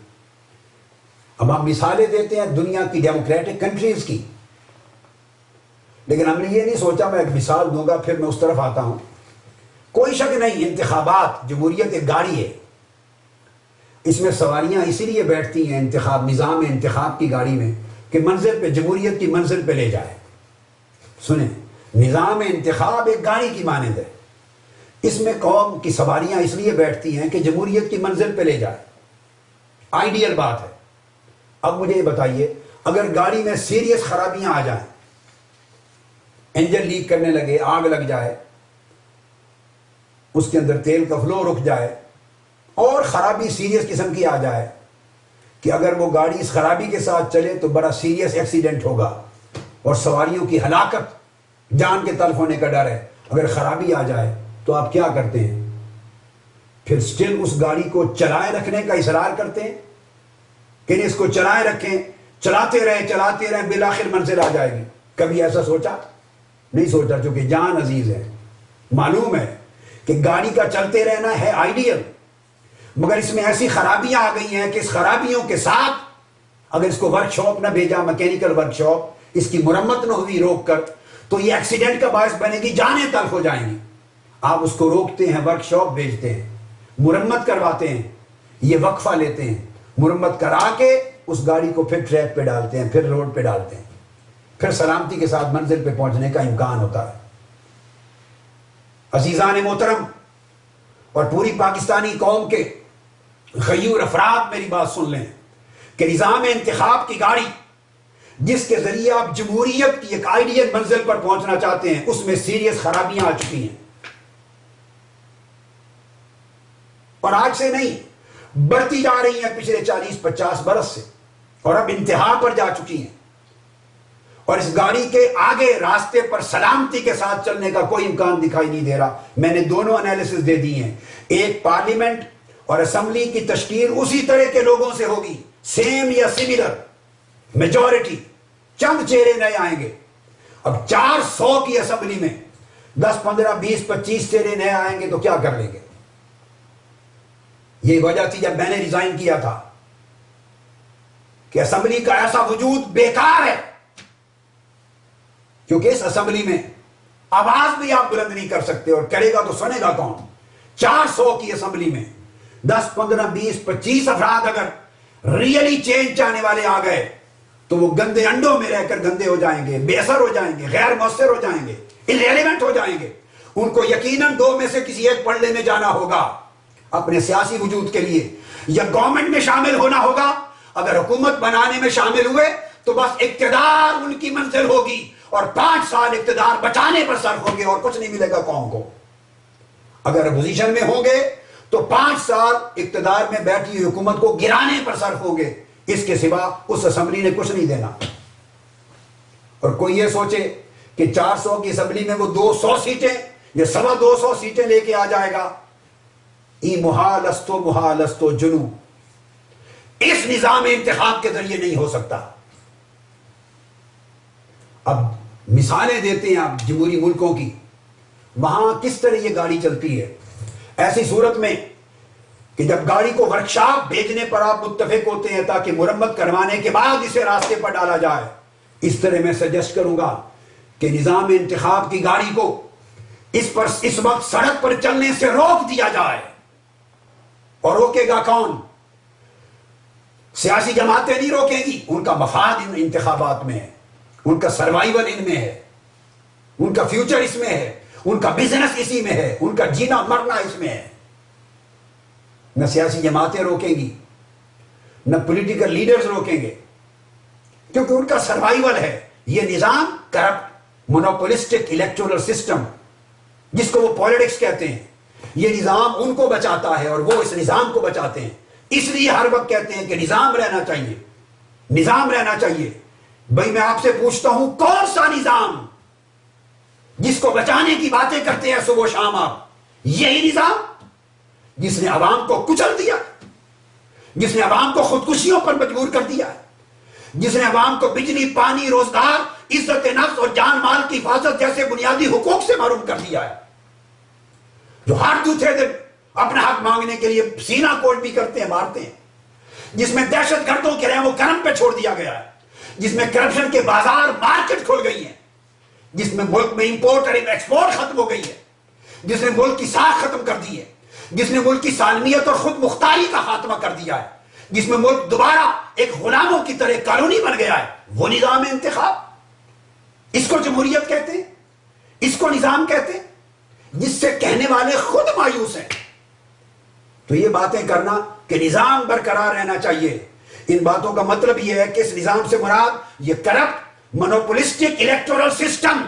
اب ہم مثالیں دیتے ہیں دنیا کی ڈیموکریٹک کنٹریز کی, لیکن ہم نے یہ نہیں سوچا, میں ایک مثال دوں گا پھر میں اس طرف آتا ہوں. کوئی شک نہیں, انتخابات, جمہوریت ایک گاڑی ہے, اس میں سواریاں اسی لیے بیٹھتی ہیں انتخاب, نظام انتخاب کی گاڑی میں, کہ منزل پہ, جمہوریت کی منزل پہ لے جائے. سنیں, نظام انتخاب ایک گاڑی کی مانند ہے. اس میں قوم کی سواریاں اس لیے بیٹھتی ہیں کہ جمہوریت کی منزل پہ لے جائے. آئیڈیل بات ہے. اب مجھے یہ بتائیے, اگر گاڑی میں سیریس خرابیاں آ جائیں, انجن لیک کرنے لگے, آگ لگ جائے, اس کے اندر تیل کا فلو رک جائے, اور خرابی سیریس قسم کی آ جائے کہ اگر وہ گاڑی اس خرابی کے ساتھ چلے تو بڑا سیریس ایکسیڈنٹ ہوگا اور سواریوں کی ہلاکت, جان کے تلف ہونے کا ڈر ہے. اگر خرابی آ جائے تو آپ کیا کرتے ہیں؟ پھر سٹل اس گاڑی کو چلائے رکھنے کا اصرار کرتے ہیں کہ اس کو چلائے رکھیں, چلاتے رہیں, بالآخر منزل آ جائے گی. کبھی ایسا سوچا؟ نہیں سوچا, چونکہ جان عزیز ہے. معلوم ہے کہ گاڑی کا چلتے رہنا ہے آئیڈیل, مگر اس میں ایسی خرابیاں آ گئی ہیں کہ اس خرابیوں کے ساتھ اگر اس کو ورک شاپ نہ بھیجا, میکینیکل ورک شاپ, اس کی مرمت نہ ہوئی روک کر, تو یہ ایکسیڈنٹ کا باعث بنے گی, جانیں تلف ہو جائیں گی. آپ اس کو روکتے ہیں, ورک شاپ بھیجتے ہیں, مرمت کرواتے ہیں, یہ وقفہ لیتے ہیں, مرمت کرا کے اس گاڑی کو پھر ٹریک پہ ڈالتے ہیں, پھر روڈ پہ ڈالتے ہیں, پھر سلامتی کے ساتھ منزل پہ پہنچنے کا امکان ہوتا ہے۔ عزیزان محترم اور پوری پاکستانی قوم کے غیور افراد میری بات سن لیں کہ نظام انتخاب کی گاڑی جس کے ذریعے آپ جمہوریت کی ایک آئیڈیل منزل پر پہنچنا چاہتے ہیں، اس میں سیریس خرابیاں آ چکی ہیں، اور آج سے نہیں، بڑھتی جا رہی ہیں پچھلے 40-50 برس سے، اور اب انتہا پر جا چکی ہیں، اور اس گاڑی کے آگے راستے پر سلامتی کے ساتھ چلنے کا کوئی امکان دکھائی نہیں دے رہا۔ میں نے دونوں انالیسس دے دی ہیں، ایک پارلیمنٹ اور اسمبلی کی تشکیل اسی طرح کے لوگوں سے ہوگی، سیم یا سملر میجورٹی، چند چہرے نئے آئیں گے۔ اب 400 کی اسمبلی میں 10 15 20 25 چہرے نئے آئیں گے تو کیا کر لیں گے؟ یہ وجہ تھی جب میں نے ریزائن کیا تھا کہ اسمبلی کا ایسا وجود بیکار ہے، کیونکہ اس اسمبلی میں آواز بھی آپ بلند نہیں کر سکتے، اور کرے گا تو سنے گا کون؟ 400 کی اسمبلی میں 10 15 20 25 افراد اگر ریئلی چینج چاہنے والے آ گئے تو وہ گندے انڈوں میں رہ کر گندے ہو جائیں گے، بے اثر ہو جائیں گے، غیر مؤثر ہو جائیں گے، irrelevant ہو جائیں گے۔ ان کو یقیناً 2 میں سے کسی ایک پڑھنے میں جانا ہوگا اپنے سیاسی وجود کے لیے، یا گورنمنٹ میں شامل ہونا ہوگا۔ اگر حکومت بنانے میں شامل ہوئے تو بس اقتدار ان کی منزل ہوگی، اور 5 سال اقتدار بچانے پر صرف ہوں گے، اور کچھ نہیں ملے گا قوم کو۔ اگر اپوزیشن میں ہوں گے تو 5 سال اقتدار میں بیٹھی ہوئی حکومت کو گرانے پر صرف ہوں گے، اس کے سوا اس اسمبلی نے کچھ نہیں دینا۔ اور کوئی یہ سوچے کہ 400 کی اسمبلی میں وہ 200 سیٹیں یا 225 سیٹیں لے کے آ جائے گا، ای محال استو جنو، اس نظام انتخاب کے ذریعے نہیں ہو سکتا۔ اب مثالیں دیتے ہیں آپ جمہوری ملکوں کی، وہاں کس طرح یہ گاڑی چلتی ہے۔ ایسی صورت میں کہ جب گاڑی کو ورکشاپ بھیجنے پر آپ متفق ہوتے ہیں تاکہ مرمت کروانے کے بعد اسے راستے پر ڈالا جائے، اس طرح میں سجیسٹ کروں گا کہ نظام انتخاب کی گاڑی کو اس وقت سڑک پر چلنے سے روک دیا جائے۔ اور روکے گا کون؟ سیاسی جماعتیں نہیں روکیں گی، ان کا مفاد ان انتخابات میں ہے، ان کا سروائیول ان میں ہے، ان کا فیوچر اس میں ہے، ان کا بزنس اسی میں ہے، ان کا جینا مرنا اس میں ہے۔ نہ سیاسی جماعتیں روکیں گی، نہ پولیٹیکل لیڈرز روکیں گے، کیونکہ ان کا سروائیول ہے۔ یہ نظام کرپٹ مونوپولسٹک الیکٹورل سسٹم، جس کو وہ پالیٹکس کہتے ہیں، یہ نظام ان کو بچاتا ہے اور وہ اس نظام کو بچاتے ہیں۔ اس لیے ہر وقت کہتے ہیں کہ نظام رہنا چاہیے، نظام رہنا چاہیے۔ بھائی میں آپ سے پوچھتا ہوں، کون سا نظام جس کو بچانے کی باتیں کرتے ہیں صبح و شام آپ؟ یہی نظام جس نے عوام کو کچل دیا، جس نے عوام کو خودکشیوں پر مجبور کر دیا ہے، جس نے عوام کو بجلی، پانی، روزگار، عزت نفس اور جان مال کی حفاظت جیسے بنیادی حقوق سے محروم کر دیا ہے، جو ہر دوسرے دن اپنا حق مانگنے کے لیے سینہ کوٹ بھی کرتے ہیں، مارتے ہیں، جس میں دہشت گردوں کے رحم و کرم پہ چھوڑ دیا گیا ہے، جس میں کرپشن کے بازار مارکیٹ کھل گئی ہیں، جس میں ملک میں امپورٹ اور ایکسپورٹ ختم ہو گئی ہے، جس نے ملک کی ساکھ ختم کر دی ہے، جس نے ملک کی سالمیت اور خود مختاری کا خاتمہ کر دیا ہے، جس میں ملک دوبارہ ایک غلاموں کی طرح کالونی بن گیا ہے، وہ نظام انتخاب۔ اس کو جمہوریت کہتے ہیں، اس کو نظام کہتے ہیں، جس سے کہنے والے خود مایوس ہیں۔ تو یہ باتیں کرنا کہ نظام برقرار رہنا چاہیے، ان باتوں کا مطلب یہ ہے کہ اس نظام سے مراد یہ کرپٹ مونوپولسٹک الیکٹورل سسٹم،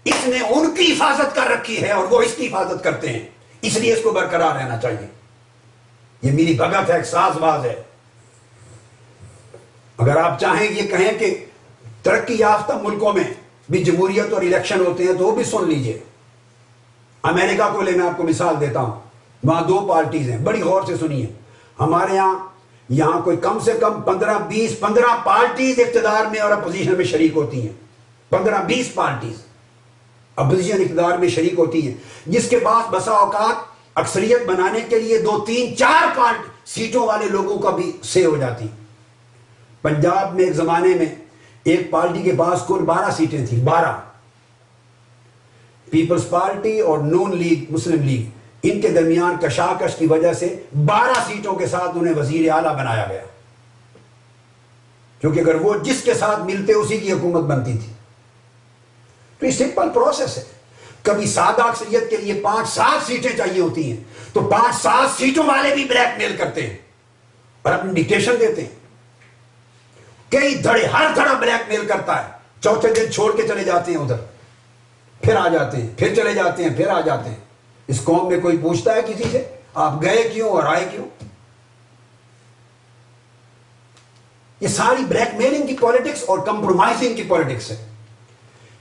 اس نے ان کی حفاظت کر رکھی ہے اور وہ اس کی حفاظت کرتے ہیں، اس لیے اس کو برقرار رہنا چاہیے۔ یہ میری بھگت ہے، ایک ساز باز ہے۔ اگر آپ چاہیں یہ کہیں کہ ترقی یافتہ ملکوں میں بھی جمہوریت اور الیکشن ہوتے ہیں تو وہ بھی سن لیجئے۔ امریکہ کو لے، میں آپ کو مثال دیتا ہوں، وہاں 2 پارٹیز ہیں، بڑی غور سے سنیے۔ ہمارے یہاں کوئی کم سے کم 15 پارٹیز اقتدار میں اور اپوزیشن میں شریک ہوتی ہیں، 15-20 پارٹیز اپوزیشن اقتدار میں شریک ہوتی ہیں، جس کے پاس بسا اوقات اکثریت بنانے کے لیے 2 3 4 سیٹوں والے لوگوں کا بھی سے ہو جاتی۔ پنجاب میں ایک زمانے میں ایک پارٹی کے پاس کل 12 سیٹیں تھیں، 12۔ پیپلز پارٹی اور نون لیگ، مسلم لیگ، ان کے درمیان کشاکش کی وجہ سے 12 سیٹوں کے ساتھ انہیں وزیر اعلیٰ بنایا گیا، کیونکہ اگر وہ جس کے ساتھ ملتے اسی کی حکومت بنتی تھی۔ تو یہ سمپل پروسیس ہے. کبھی سادہ اکثریت کے لیے 5-7 سیٹیں چاہیے ہوتی ہیں تو 5-7 سیٹوں والے بھی بلیک میل کرتے ہیں اور اپنی ڈکٹیشن دیتے ہیں. کئی دھڑے، ہر دھڑا بلیک میل کرتا ہے. چوتھے دن چھوڑ کے چلے جاتے ہیں ادھر، پھر آ جاتے ہیں، پھر چلے جاتے ہیں، پھر آ جاتے ہیں. اس قوم میں کوئی پوچھتا ہے کسی سے آپ گئے کیوں اور آئے کیوں؟ یہ ساری بلیک میلنگ کی پالیٹکس اور کمپرومائزنگ کی پالیٹکس ہے.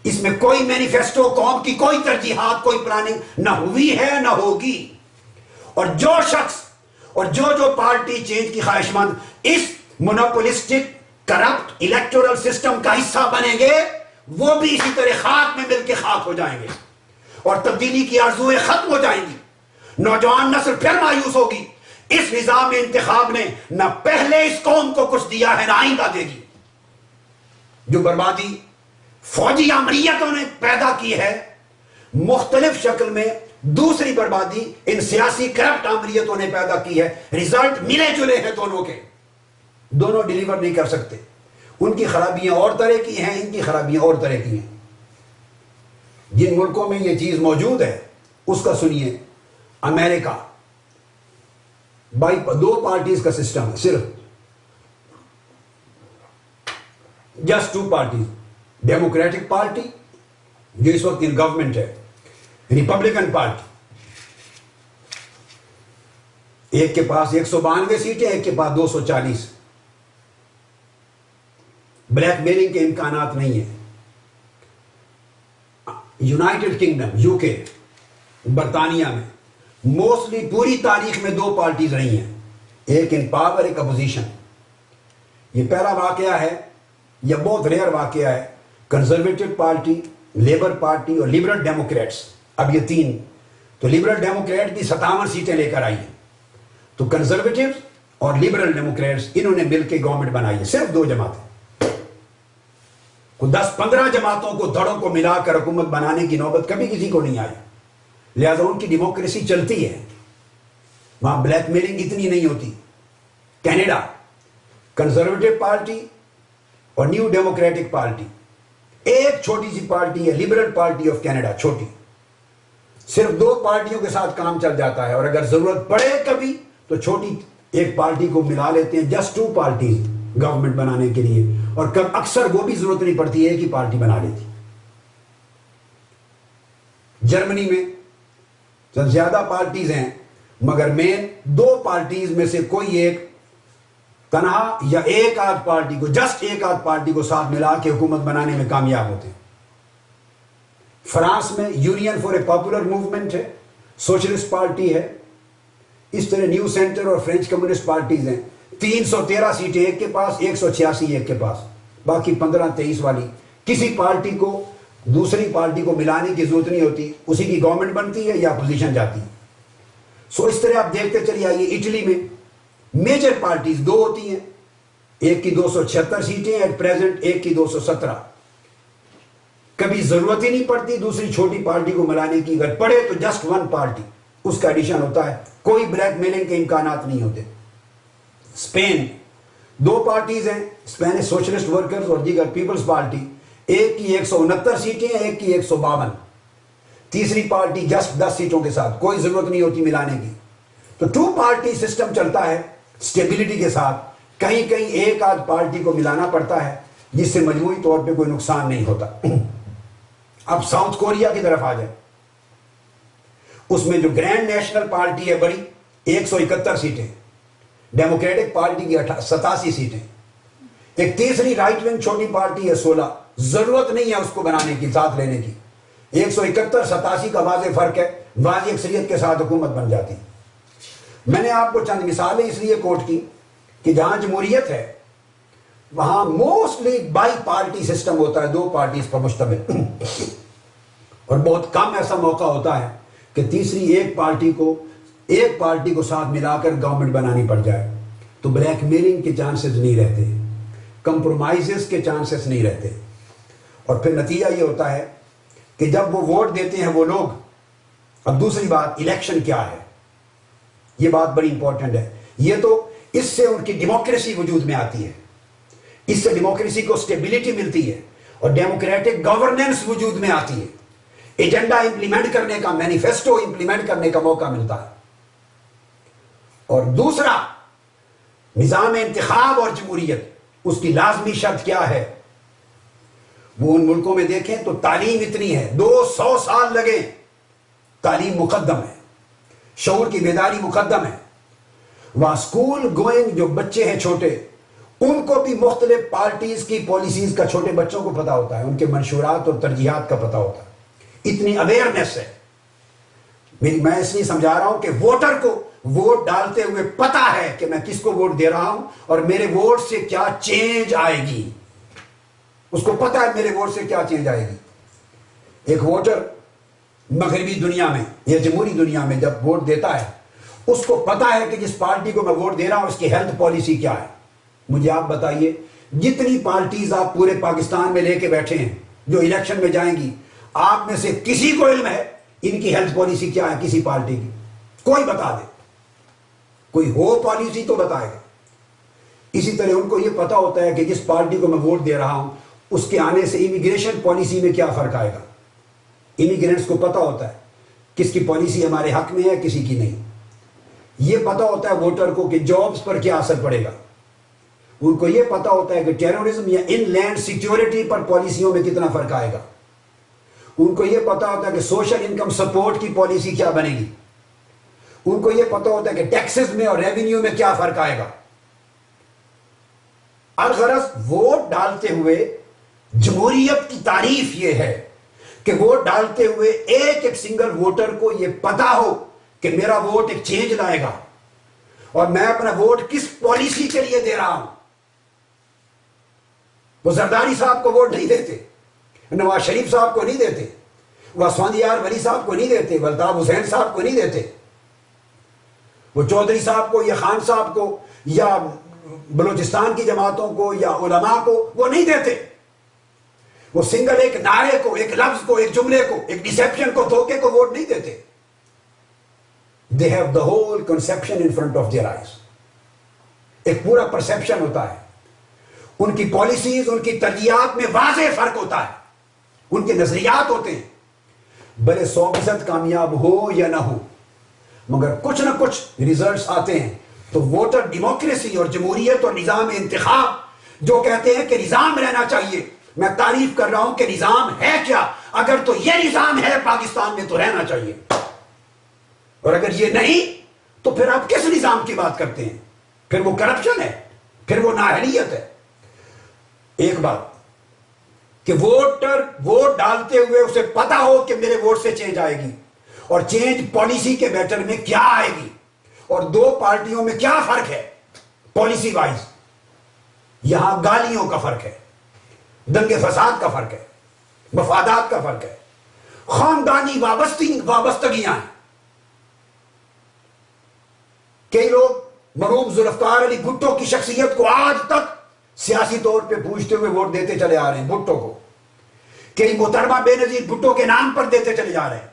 اس میں کوئی مینیفیسٹو، قوم کی کوئی ترجیحات، کوئی پلاننگ نہ ہوئی ہے نہ ہوگی. اور جو شخص اور جو پارٹی چینج کی خواہش مند اس مونوپولسٹک کرپٹ الیکٹورل سسٹم کا حصہ بنیں گے، وہ بھی اسی طرح خاک میں مل کے خاک ہو جائیں گے اور تبدیلی کی آرزویں ختم ہو جائیں گی. نوجوان نسل پھر مایوس ہوگی. اس نظام انتخاب نے نہ پہلے اس قوم کو کچھ دیا ہے نہ آئندہ دے گی. جو بربادی فوجی عملیتوں نے پیدا کی ہے مختلف شکل میں، دوسری بربادی ان سیاسی کرپٹ عملیتوں نے پیدا کی ہے. ریزلٹ ملے جلے ہیں دونوں کے، دونوں ڈیلیور نہیں کر سکتے. ان کی خرابیاں اور طرح کی ہیں، ان کی خرابیاں اور طرح کی ہیں. جن ملکوں میں یہ چیز موجود ہے اس کا سنیے. امریکہ 2 پارٹیز کا سسٹم ہے، صرف جسٹ 2 پارٹیز. ڈیموکریٹک پارٹی جو اس وقت ان گورنمنٹ ہے، ریپبلکن پارٹی. ایک کے پاس 192 سیٹیں، ایک کے پاس 240. بلیک میلنگ کے امکانات نہیں ہیں. یونائٹڈ کنگڈم، یو کے، برطانیہ میں موسٹلی پوری تاریخ میں 2 پارٹیز رہی ہیں، ایک ان پاور، ایک اپوزیشن. یہ پہلا واقعہ ہے یا بہت ریئر واقعہ ہے. کنزرویٹو پارٹی، لیبر پارٹی اور لبرل ڈیموکریٹس. اب یہ 3 تو لبرل ڈیموکریٹ بھی 57 سیٹیں لے کر آئی ہیں. تو کنزرویٹو اور لبرل ڈیموکریٹس انہوں نے مل کے گورنمنٹ بنائی ہے. صرف 2 جماعتیں. 10-15 جماعتوں کو، دھڑوں کو ملا کر حکومت بنانے کی نوبت کبھی کسی کو نہیں آئی. لہذا ان کی ڈیموکریسی چلتی ہے، وہاں بلیک میلنگ اتنی نہیں ہوتی. کینیڈا، کنزرویٹو پارٹی اور نیو ڈیموکریٹک پارٹی. ایک چھوٹی سی پارٹی ہے لبرل پارٹی آف کینیڈا، چھوٹی. صرف 2 پارٹیوں کے ساتھ کام چل جاتا ہے اور اگر ضرورت پڑے کبھی تو چھوٹی ایک پارٹی کو ملا لیتے ہیں. جسٹ 2 پارٹیز گورنمنٹ بنانے کے لیے. اور کب اکثر وہ بھی ضرورت نہیں پڑتی، ایک ہی پارٹی بنا لیتی. جرمنی میں زیادہ پارٹیز ہیں مگر مین 2 پارٹیز میں سے کوئی ایک تنہا یا ایک آدھ پارٹی کو، جسٹ ایک آدھ پارٹی کو ساتھ ملا کے حکومت بنانے میں کامیاب ہوتے ہیں. فرانس میں union for a popular movement ہے، سوشلسٹ پارٹی ہے. اس طرح نیو سینٹر اور فرینچ کمیونسٹ پارٹیز ہیں. 313 سیٹیں ایک کے پاس، 186 ایک کے پاس، باقی 15-23 والی. کسی پارٹی کو دوسری پارٹی کو ملانے کی ضرورت نہیں ہوتی، اسی کی گورنمنٹ بنتی ہے یا اپوزیشن جاتی ہے. سو اس طرح آپ دیکھتے چلیے آئیے. اٹلی میں میجر پارٹیز 2 ہوتی ہیں، ایک کی 276 سیٹیں ایٹ پریزنٹ، ایک کی 217. کبھی ضرورت ہی نہیں پڑتی دوسری چھوٹی پارٹی کو ملانے کی. اگر پڑے تو جسٹ 1 پارٹی، اس کا ایڈیشن ہوتا ہے. کوئی بلیک میلنگ کے امکانات نہیں ہوتے. اسپین 2 پارٹیز ہیں، اسپین سوشلسٹ ورکرز اور دیگر پیپلز پارٹی. ایک کی 169 سیٹیں ہیں، ایک کی 152. تیسری پارٹی جسٹ 10 سیٹوں کے ساتھ، کوئی ضرورت نہیں ہوتی ملانے کی. تو 2 پارٹی سسٹم چلتا ہے اسٹیبلٹی کے ساتھ. کہیں کہیں ایک آدھ پارٹی کو ملانا پڑتا ہے جس سے مجموعی طور پہ کوئی نقصان نہیں ہوتا. اب ساؤتھ کوریا کی طرف آ جائے. اس میں جو گرینڈ نیشنل پارٹی ہے بڑی، 171 سیٹیں. ڈیموکریٹک پارٹی کی 87 سیٹیں. ایک تیسری رائٹ ونگ چھوٹی پارٹی ہے 16. ضرورت نہیں ہے اس کو بنانے کی، ساتھ لینے کی. 171-87 کا واضح فرق ہے. واضح اکثریت کے ساتھ حکومت بن جاتی. میں نے آپ کو چند مثالیں اس لیے کوٹ کی کہ جہاں جمہوریت ہے وہاں موسٹلی بائی پارٹی سسٹم ہوتا ہے، 2 پارٹیز پر مشتمل. اور بہت کم ایسا موقع ہوتا ہے کہ تیسری ایک پارٹی کو ساتھ ملا کر گورنمنٹ بنانی پڑ جائے. تو بلیک میلنگ کے چانسز نہیں رہتے، کمپرومائزز کے چانسز نہیں رہتے. اور پھر نتیجہ یہ ہوتا ہے کہ جب وہ ووٹ دیتے ہیں وہ لوگ. اب دوسری بات، الیکشن کیا ہے، یہ بات بڑی امپورٹنٹ ہے. یہ تو اس سے ان کی ڈیموکریسی وجود میں آتی ہے، اس سے ڈیموکریسی کو سٹیبلٹی ملتی ہے. اور ڈیموکریٹک گورننس وجود میں آتی ہے، ایجنڈا امپلیمنٹ کرنے کا، مینیفیسٹو امپلیمنٹ کرنے کا موقع ملتا ہے۔ اور دوسرا، نظام انتخاب اور جمہوریت، اس کی لازمی شرط کیا ہے؟ وہ ان ملکوں میں دیکھیں تو تعلیم اتنی ہے، 200 سال لگے، تعلیم مقدم ہے، شعور کی بیداری مقدم ہے۔ وہاں اسکول گوئنگ جو بچے ہیں چھوٹے، ان کو بھی مختلف پارٹیز کی پالیسیز کا چھوٹے بچوں کو پتا ہوتا ہے، ان کے منشورات اور ترجیحات کا پتا ہوتا ہے، اتنی اویئرنیس ہے۔ میں اس لیے سمجھا رہا ہوں کہ ووٹر کو ووٹ ڈالتے ہوئے پتا ہے کہ میں کس کو ووٹ دے رہا ہوں اور میرے ووٹ سے کیا چینج آئے گی، اس کو پتا ہے میرے ووٹ سے کیا چینج آئے گی۔ ایک ووٹر مغربی دنیا میں یا جمہوری دنیا میں جب ووٹ دیتا ہے، اس کو پتا ہے کہ جس پارٹی کو میں ووٹ دے رہا ہوں اس کی ہیلتھ پالیسی کیا ہے۔ مجھے آپ بتائیے، جتنی پارٹیز آپ پورے پاکستان میں لے کے بیٹھے ہیں جو الیکشن میں جائیں گی، آپ میں سے کسی کو علم ہے ان کی ہیلتھ پالیسی کیا ہے کسی پارٹی کی؟ کوئی بتا دے، کوئی ہو پالیسی تو بتائے گا۔ اسی طرح ان کو یہ پتا ہوتا ہے کہ جس پارٹی کو میں ووٹ دے رہا ہوں اس کے آنے سے امیگریشن پالیسی میں کیا فرق آئے گا۔ امیگرینٹس کو پتا ہوتا ہے کس کی پالیسی ہمارے حق میں ہے، کسی کی نہیں۔ یہ پتا ہوتا ہے ووٹر کو کہ جابز پر کیا اثر پڑے گا۔ ان کو یہ پتا ہوتا ہے کہ ٹیررزم یا ان لینڈ سیکیورٹی پر پالیسیوں میں کتنا فرق آئے گا۔ ان کو یہ پتا ہوتا ہے کہ سوشل انکم سپورٹ کی پالیسی کیا بنے گی۔ ان کو یہ پتا ہوتا ہے کہ ٹیکسز میں اور ریونیو میں کیا فرق آئے گا۔ الغرض ووٹ ڈالتے ہوئے جمہوریت کی تعریف یہ ہے کہ ووٹ ڈالتے ہوئے ایک ایک سنگل ووٹر کو یہ پتا ہو کہ میرا ووٹ ایک چینج لائے گا اور میں اپنا ووٹ کس پالیسی کے لیے دے رہا ہوں۔ وہ زرداری صاحب کو ووٹ نہیں دیتے، نواز شریف صاحب کو نہیں دیتے، وہ اسفندیار ولی صاحب کو نہیں دیتے، وہ الطاف حسین صاحب کو نہیں دیتے، وہ چودھری صاحب کو یا خان صاحب کو یا بلوچستان کی جماعتوں کو یا علماء کو وہ نہیں دیتے۔ وہ سنگل ایک نعرے کو، ایک لفظ کو، ایک جملے کو، ایک ڈسیپشن کو، دھوکے کو ووٹ نہیں دیتے۔ They have the whole conception in front of their eyes۔ ایک پورا پرسیپشن ہوتا ہے، ان کی پالیسیز، ان کی ترجیحات میں واضح فرق ہوتا ہے، ان کے نظریات ہوتے ہیں، بھلے 100% کامیاب ہو یا نہ ہو، مگر کچھ نہ کچھ ریزلٹس آتے ہیں۔ تو ووٹر ڈیموکریسی اور جمہوریت اور نظام انتخاب جو کہتے ہیں کہ نظام رہنا چاہیے، میں تعریف کر رہا ہوں کہ نظام ہے کیا؟ اگر تو یہ نظام ہے پاکستان میں تو رہنا چاہیے، اور اگر یہ نہیں تو پھر آپ کس نظام کی بات کرتے ہیں؟ پھر وہ کرپشن ہے، پھر وہ نااہلیت ہے۔ ایک بات کہ ووٹر ووٹ ڈالتے ہوئے اسے پتا ہو کہ میرے ووٹ سے چینج آئے گی، اور چینج پالیسی کے میٹر میں کیا آئے گی، اور دو پارٹیوں میں کیا فرق ہے پالیسی وائز۔ یہاں گالیوں کا فرق ہے، دنگے فساد کا فرق ہے، مفادات کا فرق ہے، خاندانی وابستگیاں ہیں۔ کئی لوگ مرحوم ذوالفقار علی بھٹو کی شخصیت کو آج تک سیاسی طور پہ پوچھتے ہوئے ووٹ دیتے چلے آ رہے ہیں، بھٹو کو۔ کئی محترمہ بے نظیر بھٹو کے نام پر دیتے چلے جا رہے ہیں۔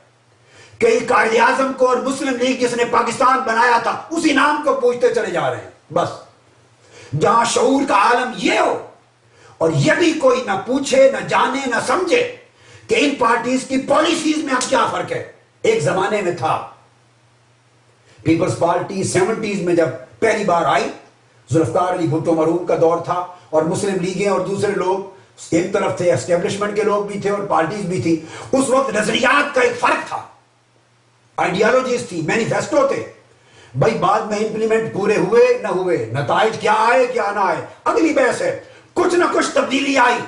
کئی قائد اعظم کو اور مسلم لیگ جس نے پاکستان بنایا تھا اسی نام کو پوچھتے چلے جا رہے ہیں۔ بس جہاں شعور کا عالم یہ ہو اور یہ بھی کوئی نہ پوچھے، نہ جانے، نہ سمجھے کہ ان پارٹیز کی پالیسیز میں اب کیا فرق ہے۔ ایک زمانے میں تھا، پیپلز پارٹی 70s میں جب پہلی بار آئی، ذوالفقار علی بھٹو مرحوم کا دور تھا، اور مسلم لیگیں اور دوسرے لوگ ایک طرف تھے، اسٹیبلشمنٹ کے لوگ بھی تھے اور پارٹیز بھی تھی۔ اس وقت نظریات کا ایک فرق تھا، آئیڈیالوجیز تھی، مینیفیسٹو تھے۔ بھائی بعد میں امپلیمنٹ پورے ہوئے نہ ہوئے، نتائج کیا آئے کیا نہ آئے، اگلی بحث ہے۔ کچھ نہ کچھ تبدیلی آئی،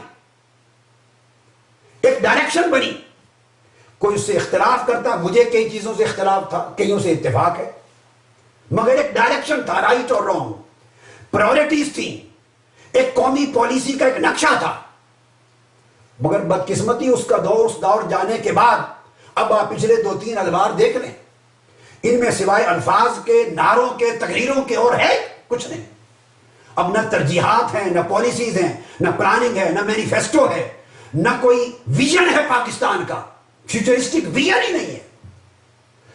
ایک ڈائریکشن بنی۔ کوئی اس سے اختلاف کرتا، مجھے کئی چیزوں سے اختلاف تھا، کئیوں سے اتفاق ہے، مگر ایک ڈائریکشن تھا، رائٹ اور رانگ، پرائورٹیز تھی، ایک قومی پالیسی کا ایک نقشہ تھا۔ مگر بدقسمتی اس دور جانے کے بعد اب آپ پچھلے 2-3 ادوار دیکھ لیں، ان میں سوائے الفاظ کے، نعروں کے، تقریروں کے اور ہے کچھ نہیں۔ اب نہ ترجیحات ہیں، نہ پالیسیز ہیں، نہ پلاننگ ہے، نہ مینیفیسٹو ہے، نہ کوئی ویژن ہے پاکستان کا، فیوچرسٹک ویژن ہی نہیں ہے۔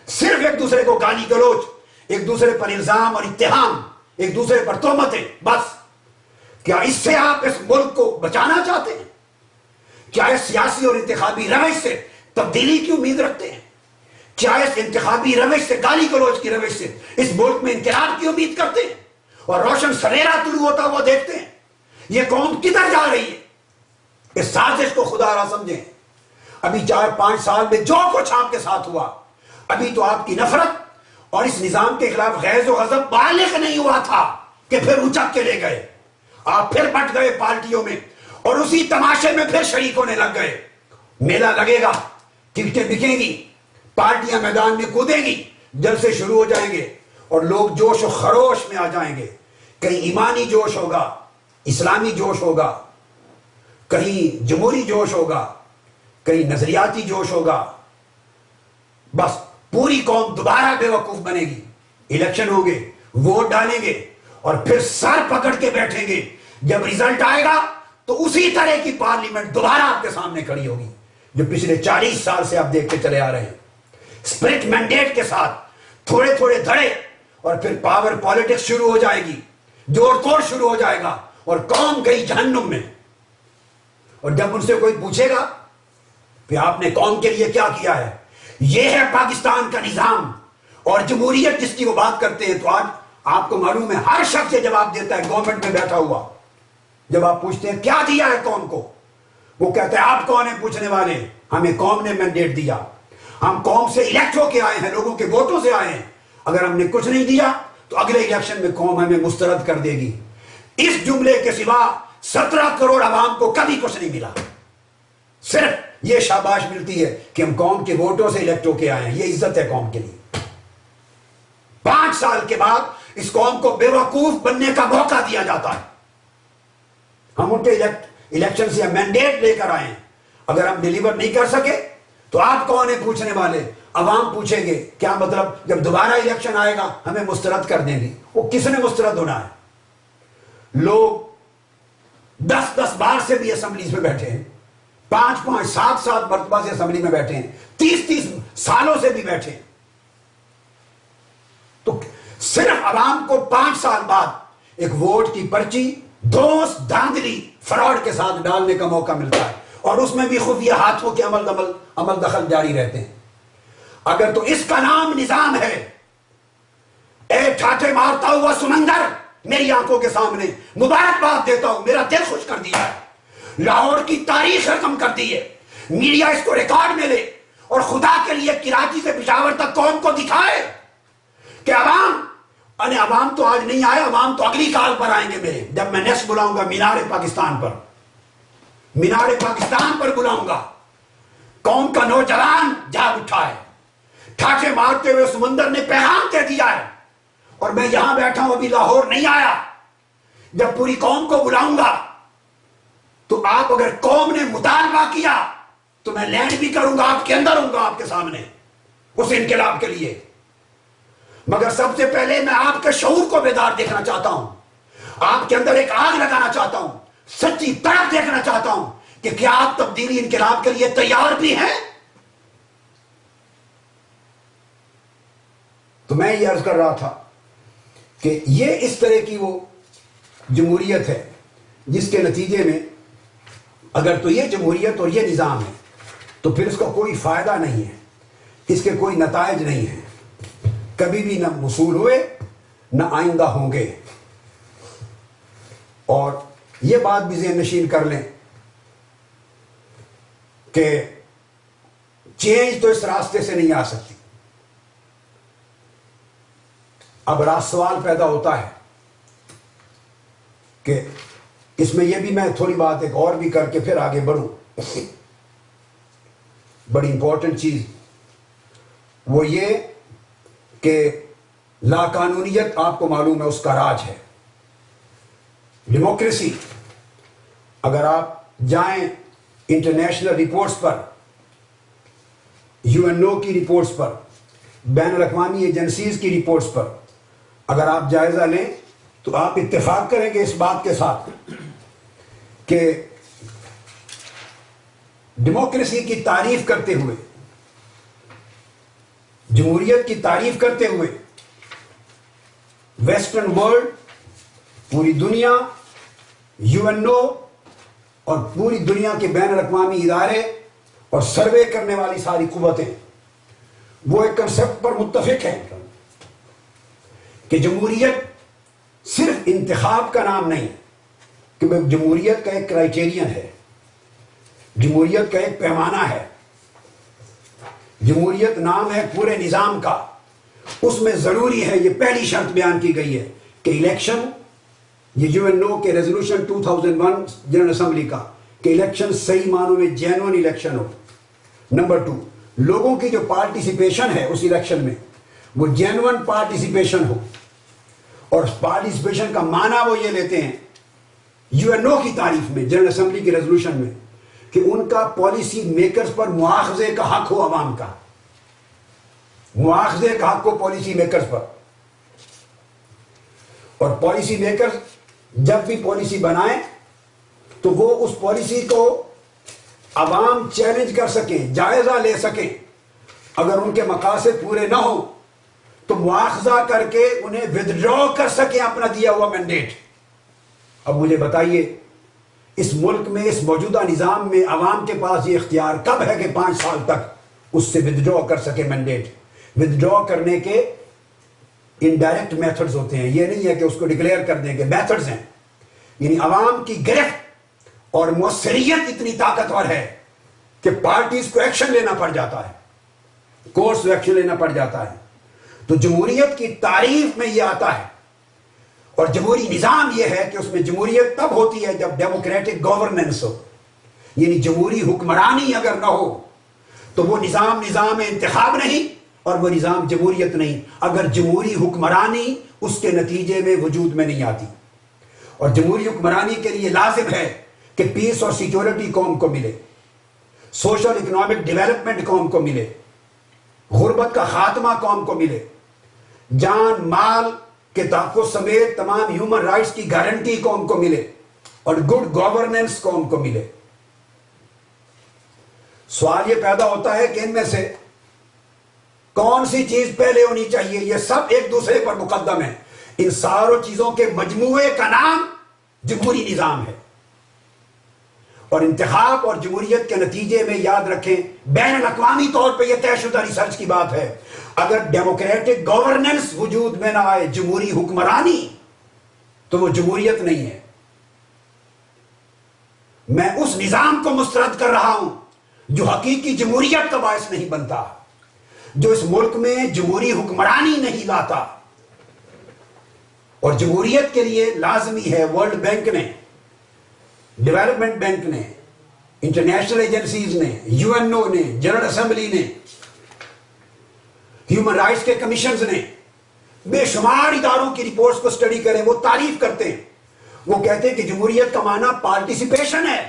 صرف ایک دوسرے کو گالی گلوچ، ایک دوسرے پر الزام اور اتہام، ایک دوسرے پر تہمتیں، بس۔ کیا اس سے آپ اس ملک کو بچانا چاہتے ہیں؟ کیا اس سیاسی اور انتخابی روش سے تبدیلی کی امید رکھتے ہیں؟ کیا اس انتخابی روش سے، گالی گلوچ کی روش سے اس ملک میں انقلاب کی امید کرتے ہیں اور روشن سویرا طلوع ہوتا ہوا دیکھتے ہیں؟ یہ قوم کدھر جا رہی ہے؟ اس سازش کو خدا را سمجھیں۔ ابھی 4-5 سال میں جو کچھ آپ کے ساتھ ہوا، ابھی تو آپ کی نفرت اور اس نظام کے خلاف غیظ و غضب بالغ نہیں ہوا تھا کہ پھر اچک کے لے گئے، آپ پھر بٹ گئے پارٹیوں میں اور اسی تماشے میں پھر شریک ہونے لگ گئے۔ میلہ لگے گا، ٹکٹیں بکیں گی، پارٹیاں میدان میں کودیں گی، جلسے شروع ہو جائیں گے اور لوگ جوش و خروش میں آ جائیں گے۔ کہیں ایمانی جوش ہوگا، اسلامی جوش ہوگا، کہیں جمہوری جوش ہوگا، کہیں نظریاتی جوش ہوگا۔ بس پوری قوم دوبارہ بے وقوف بنے گی، الیکشن ہوں گے، ووٹ ڈالیں گے اور پھر سر پکڑ کے بیٹھیں گے۔ جب ریزلٹ آئے گا تو اسی طرح کی پارلیمنٹ دوبارہ آپ کے سامنے کھڑی ہوگی جو پچھلے 40 سال سے آپ دیکھتے چلے آ رہے ہیں، اسپرٹ مینڈیٹ کے ساتھ، تھوڑے تھوڑے دھڑے، اور پھر پاور پالیٹکس شروع ہو جائے گی، جوڑ توڑ شروع ہو جائے گا اور قوم گئی جہنم میں۔ اور جب ان سے کوئی پوچھے گا کہ آپ نے قوم کے لیے کیا کیا ہے، یہ ہے پاکستان کا نظام اور جمہوریت جس کی وہ بات کرتے ہیں، تو آج آپ کو معلوم ہے ہر شخص یہ جواب دیتا ہے گورنمنٹ میں بیٹھا ہوا۔ جب آپ پوچھتے ہیں کیا دیا ہے قوم کو، وہ کہتے ہیں آپ کون ہیں پوچھنے والے، ہمیں قوم نے مینڈیٹ دیا، ہم قوم سے الیکٹ ہو کے آئے ہیں، لوگوں کے ووٹوں سے آئے ہیں، اگر ہم نے کچھ نہیں دیا تو اگلے الیکشن میں قوم ہمیں مسترد کر دے گی۔ اس جملے کے سوا 17 کروڑ عوام کو کبھی کچھ نہیں ملا، صرف یہ شاباش ملتی ہے کہ ہم قوم کے ووٹوں سے الیکٹ ہو کے آئے ہیں، یہ عزت ہے قوم کے لیے۔ 5 سال کے بعد اس قوم کو بے وقوف بننے کا موقع دیا جاتا ہے۔ ہم ان کے الیکشن سے مینڈیٹ لے کر آئے ہیں، اگر ہم ڈیلیور نہیں کر سکے تو آپ کون ہیں پوچھنے والے؟ عوام پوچھیں گے کیا مطلب جب دوبارہ الیکشن آئے گا ہمیں مسترد کر دیں گے۔ وہ کس نے مسترد ہونا ہے؟ لوگ 10 بار سے بھی اسمبلیز میں بیٹھے ہیں، 5 7 مرتبہ سے اسمبلی میں بیٹھے ہیں، 30 سالوں سے بھی بیٹھے ہیں، تو صرف عوام کو 5 سال بعد ایک ووٹ کی پرچی دوست دھاندلی فراڈ کے ساتھ ڈالنے کا موقع ملتا ہے، اور اس میں بھی خفیہ ہاتھوں کے عمل دخل جاری رہتے ہیں۔ اگر تو اس کا نام نظام ہے، اے ٹھاٹھے مارتا ہوا سمندر میری آنکھوں کے سامنے مبارکباد دیتا ہوں، میرا دل خوش کر دیا ہے، لاہور کی تاریخ رقم کر دی ہے، میڈیا اس کو ریکارڈ میں لے اور خدا کے لیے کراچی سے پشاور تک قوم کو دکھائے کہ عوام تو آج نہیں آئے، عوام تو اگلی کال پر آئیں گے میرے، جب میں نیکسٹ بلاؤں گا مینار پاکستان پر بلاؤں گا۔ قوم کا نوجوان جاگ اٹھا ہے، ٹھاٹھے مارتے ہوئے سمندر نے پیغام دے دیا ہے، اور میں یہاں بیٹھا ہوں، ابھی لاہور نہیں آیا۔ جب پوری قوم کو بلاؤں گا تو آپ اگر قوم نے مطالبہ کیا تو میں لینڈ بھی کروں گا، آپ کے اندر ہوں گا، آپ کے سامنے اس انقلاب کے لیے۔ مگر سب سے پہلے میں آپ کے شعور کو بیدار دیکھنا چاہتا ہوں، آپ کے اندر ایک آگ لگانا چاہتا ہوں، سچی طرف دیکھنا چاہتا ہوں کہ کیا آپ تبدیلی انقلاب کے لیے تیار بھی ہیں؟ تو میں یہ عرض کر رہا تھا کہ یہ اس طرح کی وہ جمہوریت ہے جس کے نتیجے میں اگر تو یہ جمہوریت اور یہ نظام ہے تو پھر اس کا کوئی فائدہ نہیں ہے، اس کے کوئی نتائج نہیں ہیں، کبھی بھی نہ وصول ہوئے نہ آئندہ ہوں گے۔ اور یہ بات بھی ذہن نشین کر لیں کہ چینج تو اس راستے سے نہیں آ سکتی۔ اب سوال پیدا ہوتا ہے کہ اس میں یہ بھی میں تھوڑی بات ایک اور بھی کر کے پھر آگے بڑھوں، بڑی امپورٹنٹ چیز وہ یہ کہ لا قانونیت آپ کو معلوم ہے اس کا راج ہے۔ ڈیموکریسی اگر آپ جائیں انٹرنیشنل رپورٹس پر، UN کی رپورٹس پر، بین الاقوامی ایجنسیز کی رپورٹس پر اگر آپ جائزہ لیں تو آپ اتفاق کریں گے اس بات کے ساتھ کہ ڈیموکریسی کی تعریف کرتے ہوئے، جمہوریت کی تعریف کرتے ہوئے ویسٹرن ورلڈ، پوری دنیا، UN اور پوری دنیا کے بین الاقوامی ادارے اور سروے کرنے والی ساری قوتیں وہ ایک کنسپٹ پر متفق ہیں کہ جمہوریت صرف انتخاب کا نام نہیں، کہ جمہوریت کا ایک کرائیٹیرین ہے، جمہوریت کا ایک پیمانہ ہے، جمہوریت نام ہے پورے نظام کا۔ اس میں ضروری ہے، یہ پہلی شرط بیان کی گئی ہے کہ الیکشن، یہ یو این او کے ریزولوشن 2001 جنرل اسمبلی کا، کہ الیکشن صحیح معنوں میں جینوئن الیکشن ہو۔ نمبر 2، لوگوں کی جو پارٹیسپیشن ہے اس الیکشن میں وہ جینوئن پارٹیسپیشن ہو، اور پارٹیسپیشن کا معنی وہ یہ لیتے ہیں یو این او کی تعریف میں، جنرل اسمبلی کی ریزولوشن میں، کہ ان کا پالیسی میکرز پر مواخذے کا حق ہو، عوام کا مواخذے کا حق ہو پالیسی میکرز پر، اور پالیسی میکرز جب بھی پالیسی بنائیں تو وہ اس پالیسی کو عوام چیلنج کر سکیں، جائزہ لے سکیں، اگر ان کے مقاصد پورے نہ ہوں تو مواخذہ کر کے انہیں ودڈرا کر سکیں اپنا دیا ہوا مینڈیٹ۔ اب مجھے بتائیے، اس ملک میں اس موجودہ نظام میں عوام کے پاس یہ اختیار کب ہے کہ 5 سال تک اس سے ودڈرا کر سکے مینڈیٹ؟ ودڈرا کرنے کے انڈائریکٹ میتھڈز ہوتے ہیں، یہ نہیں ہے کہ اس کو ڈکلیئر کر دیں، کہ میتھڈز ہیں، یعنی عوام کی گرفت اور مؤثریت اتنی طاقتور ہے کہ پارٹیز کو ایکشن لینا پڑ جاتا ہے، کورس ایکشن لینا پڑ جاتا ہے۔ تو جمہوریت کی تعریف میں یہ آتا ہے، اور جمہوری نظام یہ ہے کہ اس میں جمہوریت تب ہوتی ہے جب ڈیموکریٹک گورننس ہو، یعنی جمہوری حکمرانی اگر نہ ہو تو وہ نظام انتخاب نہیں، اور وہ نظام جمہوریت نہیں، اگر جمہوری حکمرانی اس کے نتیجے میں وجود میں نہیں آتی۔ اور جمہوری حکمرانی کے لیے لازم ہے کہ پیس اور سیکیورٹی قوم کو ملے، سوشل اکنامک ڈیولپمنٹ قوم کو ملے، غربت کا خاتمہ قوم کو ملے، جان مال کے تحفظ سمیت تمام ہیومن رائٹس کی گارنٹی قوم کو ملے، اور گڈ گورننس قوم کو ملے۔ سوال یہ پیدا ہوتا ہے کہ ان میں سے کون سی چیز پہلے ہونی چاہیے؟ یہ سب ایک دوسرے پر مقدم ہے، ان ساروں چیزوں کے مجموعے کا نام جمہوری نظام ہے۔ اور انتخاب اور جمہوریت کے نتیجے میں یاد رکھیں، بین الاقوامی طور پہ یہ طے شدہ ریسرچ کی بات ہے، اگر ڈیموکریٹک گورننس وجود میں نہ آئے، جمہوری حکمرانی، تو وہ جمہوریت نہیں ہے۔ میں اس نظام کو مسترد کر رہا ہوں جو حقیقی جمہوریت کا باعث نہیں بنتا، جو اس ملک میں جمہوری حکمرانی نہیں لاتا۔ اور جمہوریت کے لیے لازمی ہے، ورلڈ بینک نے، ڈیولپمنٹ بینک نے، انٹرنیشنل ایجنسیز نے، یو این او نے، جنرل اسمبلی نے، ہیومن رائٹس کے کمیشنز نے، بے شمار اداروں کی رپورٹس کو اسٹڈی کریں، وہ تعریف کرتے ہیں، وہ کہتے ہیں کہ جمہوریت کا معنی پارٹیسپیشن ہے،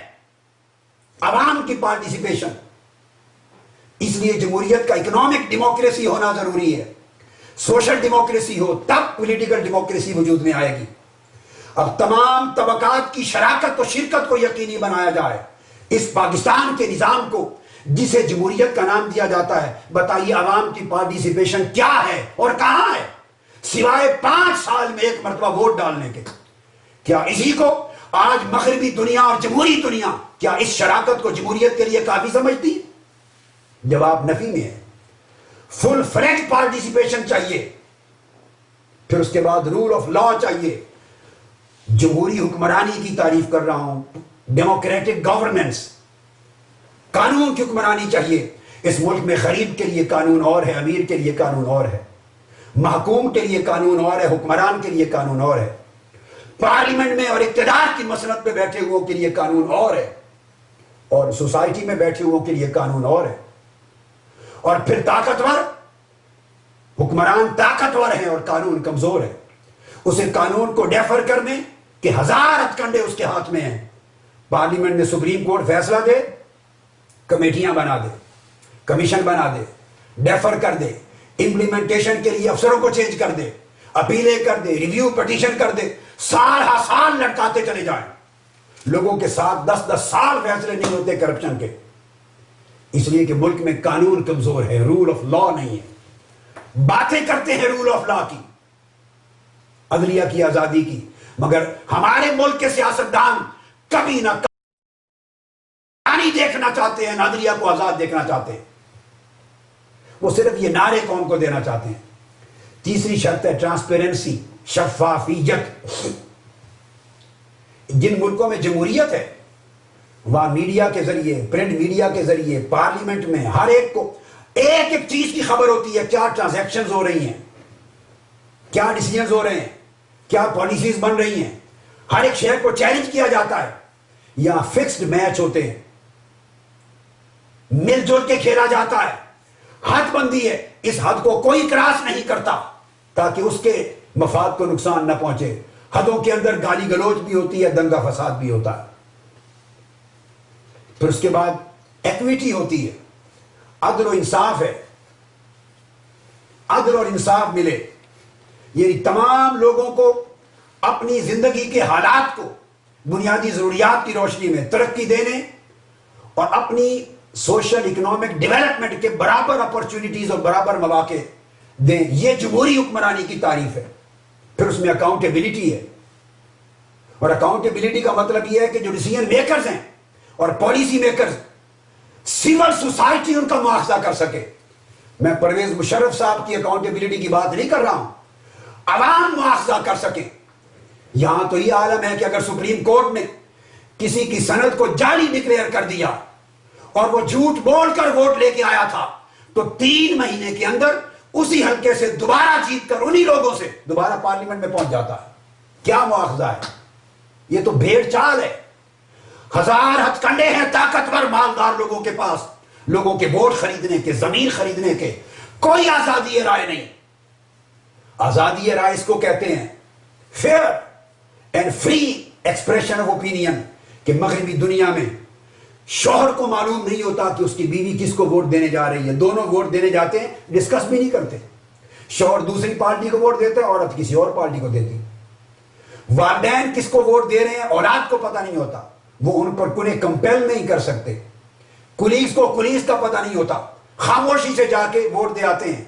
عوام کی پارٹیسپیشن۔ اس لیے جمہوریت کا اکنامک ڈیموکریسی ہونا ضروری ہے، سوشل ڈیموکریسی ہو تب پولیٹیکل ڈیموکریسی وجود میں آئے گی۔ اب تمام طبقات کی شراکت و شرکت کو یقینی بنایا جائے اس پاکستان کے نظام کو جسے جمہوریت کا نام دیا جاتا ہے۔ بتائیے عوام کی پارٹیسپیشن کیا ہے اور کہاں ہے، سوائے 5 سال میں ایک مرتبہ ووٹ ڈالنے کے؟ کیا اسی کو آج مغربی دنیا اور جمہوری دنیا کیا اس شراکت کو جمہوریت کے لیے کافی سمجھتی ہے؟ جواب نفی میں ہے۔ فل فلیج پارٹیسپیشن چاہیے، پھر اس کے بعد رول آف لا چاہیے۔ جمہوری حکمرانی کی تعریف کر رہا ہوں، ڈیموکریٹک گورننس، قانون کی حکمرانی چاہیے۔ اس ملک میں غریب کے لیے قانون اور ہے، امیر کے لیے قانون اور ہے، محکوم کے لیے قانون اور ہے، حکمران کے لیے قانون اور ہے، پارلیمنٹ میں اور اقتدار کی مسند پہ بیٹھے ہوئے کے لیے قانون اور ہے، اور سوسائٹی میں بیٹھے ہوئے کے لیے قانون اور ہے۔ اور پھر طاقتور حکمران طاقتور ہیں اور قانون کمزور ہے، اسے قانون کو ڈیفر کر دیں کہ 1000 ہتھ کنڈے اس کے ہاتھ میں ہیں، پارلیمنٹ میں سپریم کورٹ فیصلہ دے، کمیٹیاں بنا دے، کمیشن بنا دے، ڈیفر کر دے، امپلیمنٹیشن کے لیے افسروں کو چینج کر دے، اپیلیں کر دے، ریویو پٹیشن کر دے، سال ہا سال لٹکاتے چلے جائیں۔ لوگوں کے ساتھ 10 سال فیصلے نہیں ہوتے کرپشن کے، اس لیے کہ ملک میں قانون کمزور ہے، رول آف لا نہیں ہے۔ باتیں کرتے ہیں رول آف لا کی، عدلیہ کی آزادی کی، مگر ہمارے ملک کے سیاستدان کبھی نہ دیکھنا چاہتے ہیں، نادریہ کو آزاد دیکھنا چاہتے ہیں، وہ صرف یہ نعرے قوم کو دینا چاہتے ہیں۔ تیسری شرط ہے ٹرانسپیرنسی، شفافیت۔ جن ملکوں میں جمہوریت ہے وہاں میڈیا کے ذریعے، پرنٹ میڈیا کے ذریعے، پارلیمنٹ میں ہر ایک کو ایک ایک چیز کی خبر ہوتی ہے، کیا ٹرانزیکشنز ہو رہی ہیں، کیا ڈیسیجنز ہو رہے ہیں، کیا پالیسیز بن رہی ہیں، ہر ایک شہر کو چیلنج کیا جاتا ہے۔ یہاں فکسڈ میچ ہوتے ہیں، مل جل کے کھیلا جاتا ہے، حد بندی ہے، اس حد کو کوئی کراس نہیں کرتا تاکہ اس کے مفاد کو نقصان نہ پہنچے۔ حدوں کے اندر گالی گلوچ بھی ہوتی ہے، دنگا فساد بھی ہوتا ہے۔ پھر اس کے بعد ایکویٹی ہوتی ہے، عدل و انصاف ہے، عدل اور انصاف ملے، یعنی تمام لوگوں کو اپنی زندگی کے حالات کو بنیادی ضروریات کی روشنی میں ترقی دینے اور اپنی سوشل اکنامک ڈیولپمنٹ کے برابر اپرچونٹیز اور برابر مواقع دیں۔ یہ جمہوری حکمرانی کی تعریف ہے۔ پھر اس میں اکاؤنٹیبلٹی ہے، اور اکاؤنٹیبلٹی کا مطلب یہ ہے کہ جو ڈیسیژن میکرز ہیں اور policy makers, civil society in کا مواخذہ کر سکے۔ میں پرویز مشرف صاحب کی اکاؤنٹیبلٹی کی بات نہیں کر رہا ہوں، عوام مواخذہ کر سکے۔ یہاں تو یہ عالم ہے کہ اگر سپریم کورٹ نے کسی کی سند کو جعلی ڈکلیئر کر دیا اور وہ جھوٹ بول کر ووٹ لے کے آیا تھا تو 3 مہینے کے اندر اسی حلقے سے دوبارہ جیت کر انہی لوگوں سے دوبارہ پارلیمنٹ میں پہنچ جاتا ہے۔ کیا مواخذہ ہے؟ یہ تو بھیڑ چال ہے۔ 1000 ہتھ کنڈے ہیں طاقتور مالدار لوگوں کے پاس، لوگوں کے ووٹ خریدنے کے، زمین خریدنے کے۔ کوئی آزادی رائے نہیں۔ آزادی رائے اس کو کہتے ہیں fair and free expression of opinion, کہ مغربی دنیا میں شوہر کو معلوم نہیں ہوتا کہ اس کی بیوی کس کو ووٹ دینے جا رہی ہے، دونوں ووٹ دینے جاتے ہیں، ڈسکس بھی نہیں کرتے۔ شوہر دوسری پارٹی کو ووٹ دیتا ہے، عورت کسی اور پارٹی کو دیتی ہے۔ والدین کس کو ووٹ دے رہے ہیں اولاد کو پتہ نہیں ہوتا، وہ ان پر انہیں کمپیل نہیں کر سکتے۔ کولیز کو کولیز کا پتہ نہیں ہوتا، خاموشی سے جا کے ووٹ دے آتے ہیں۔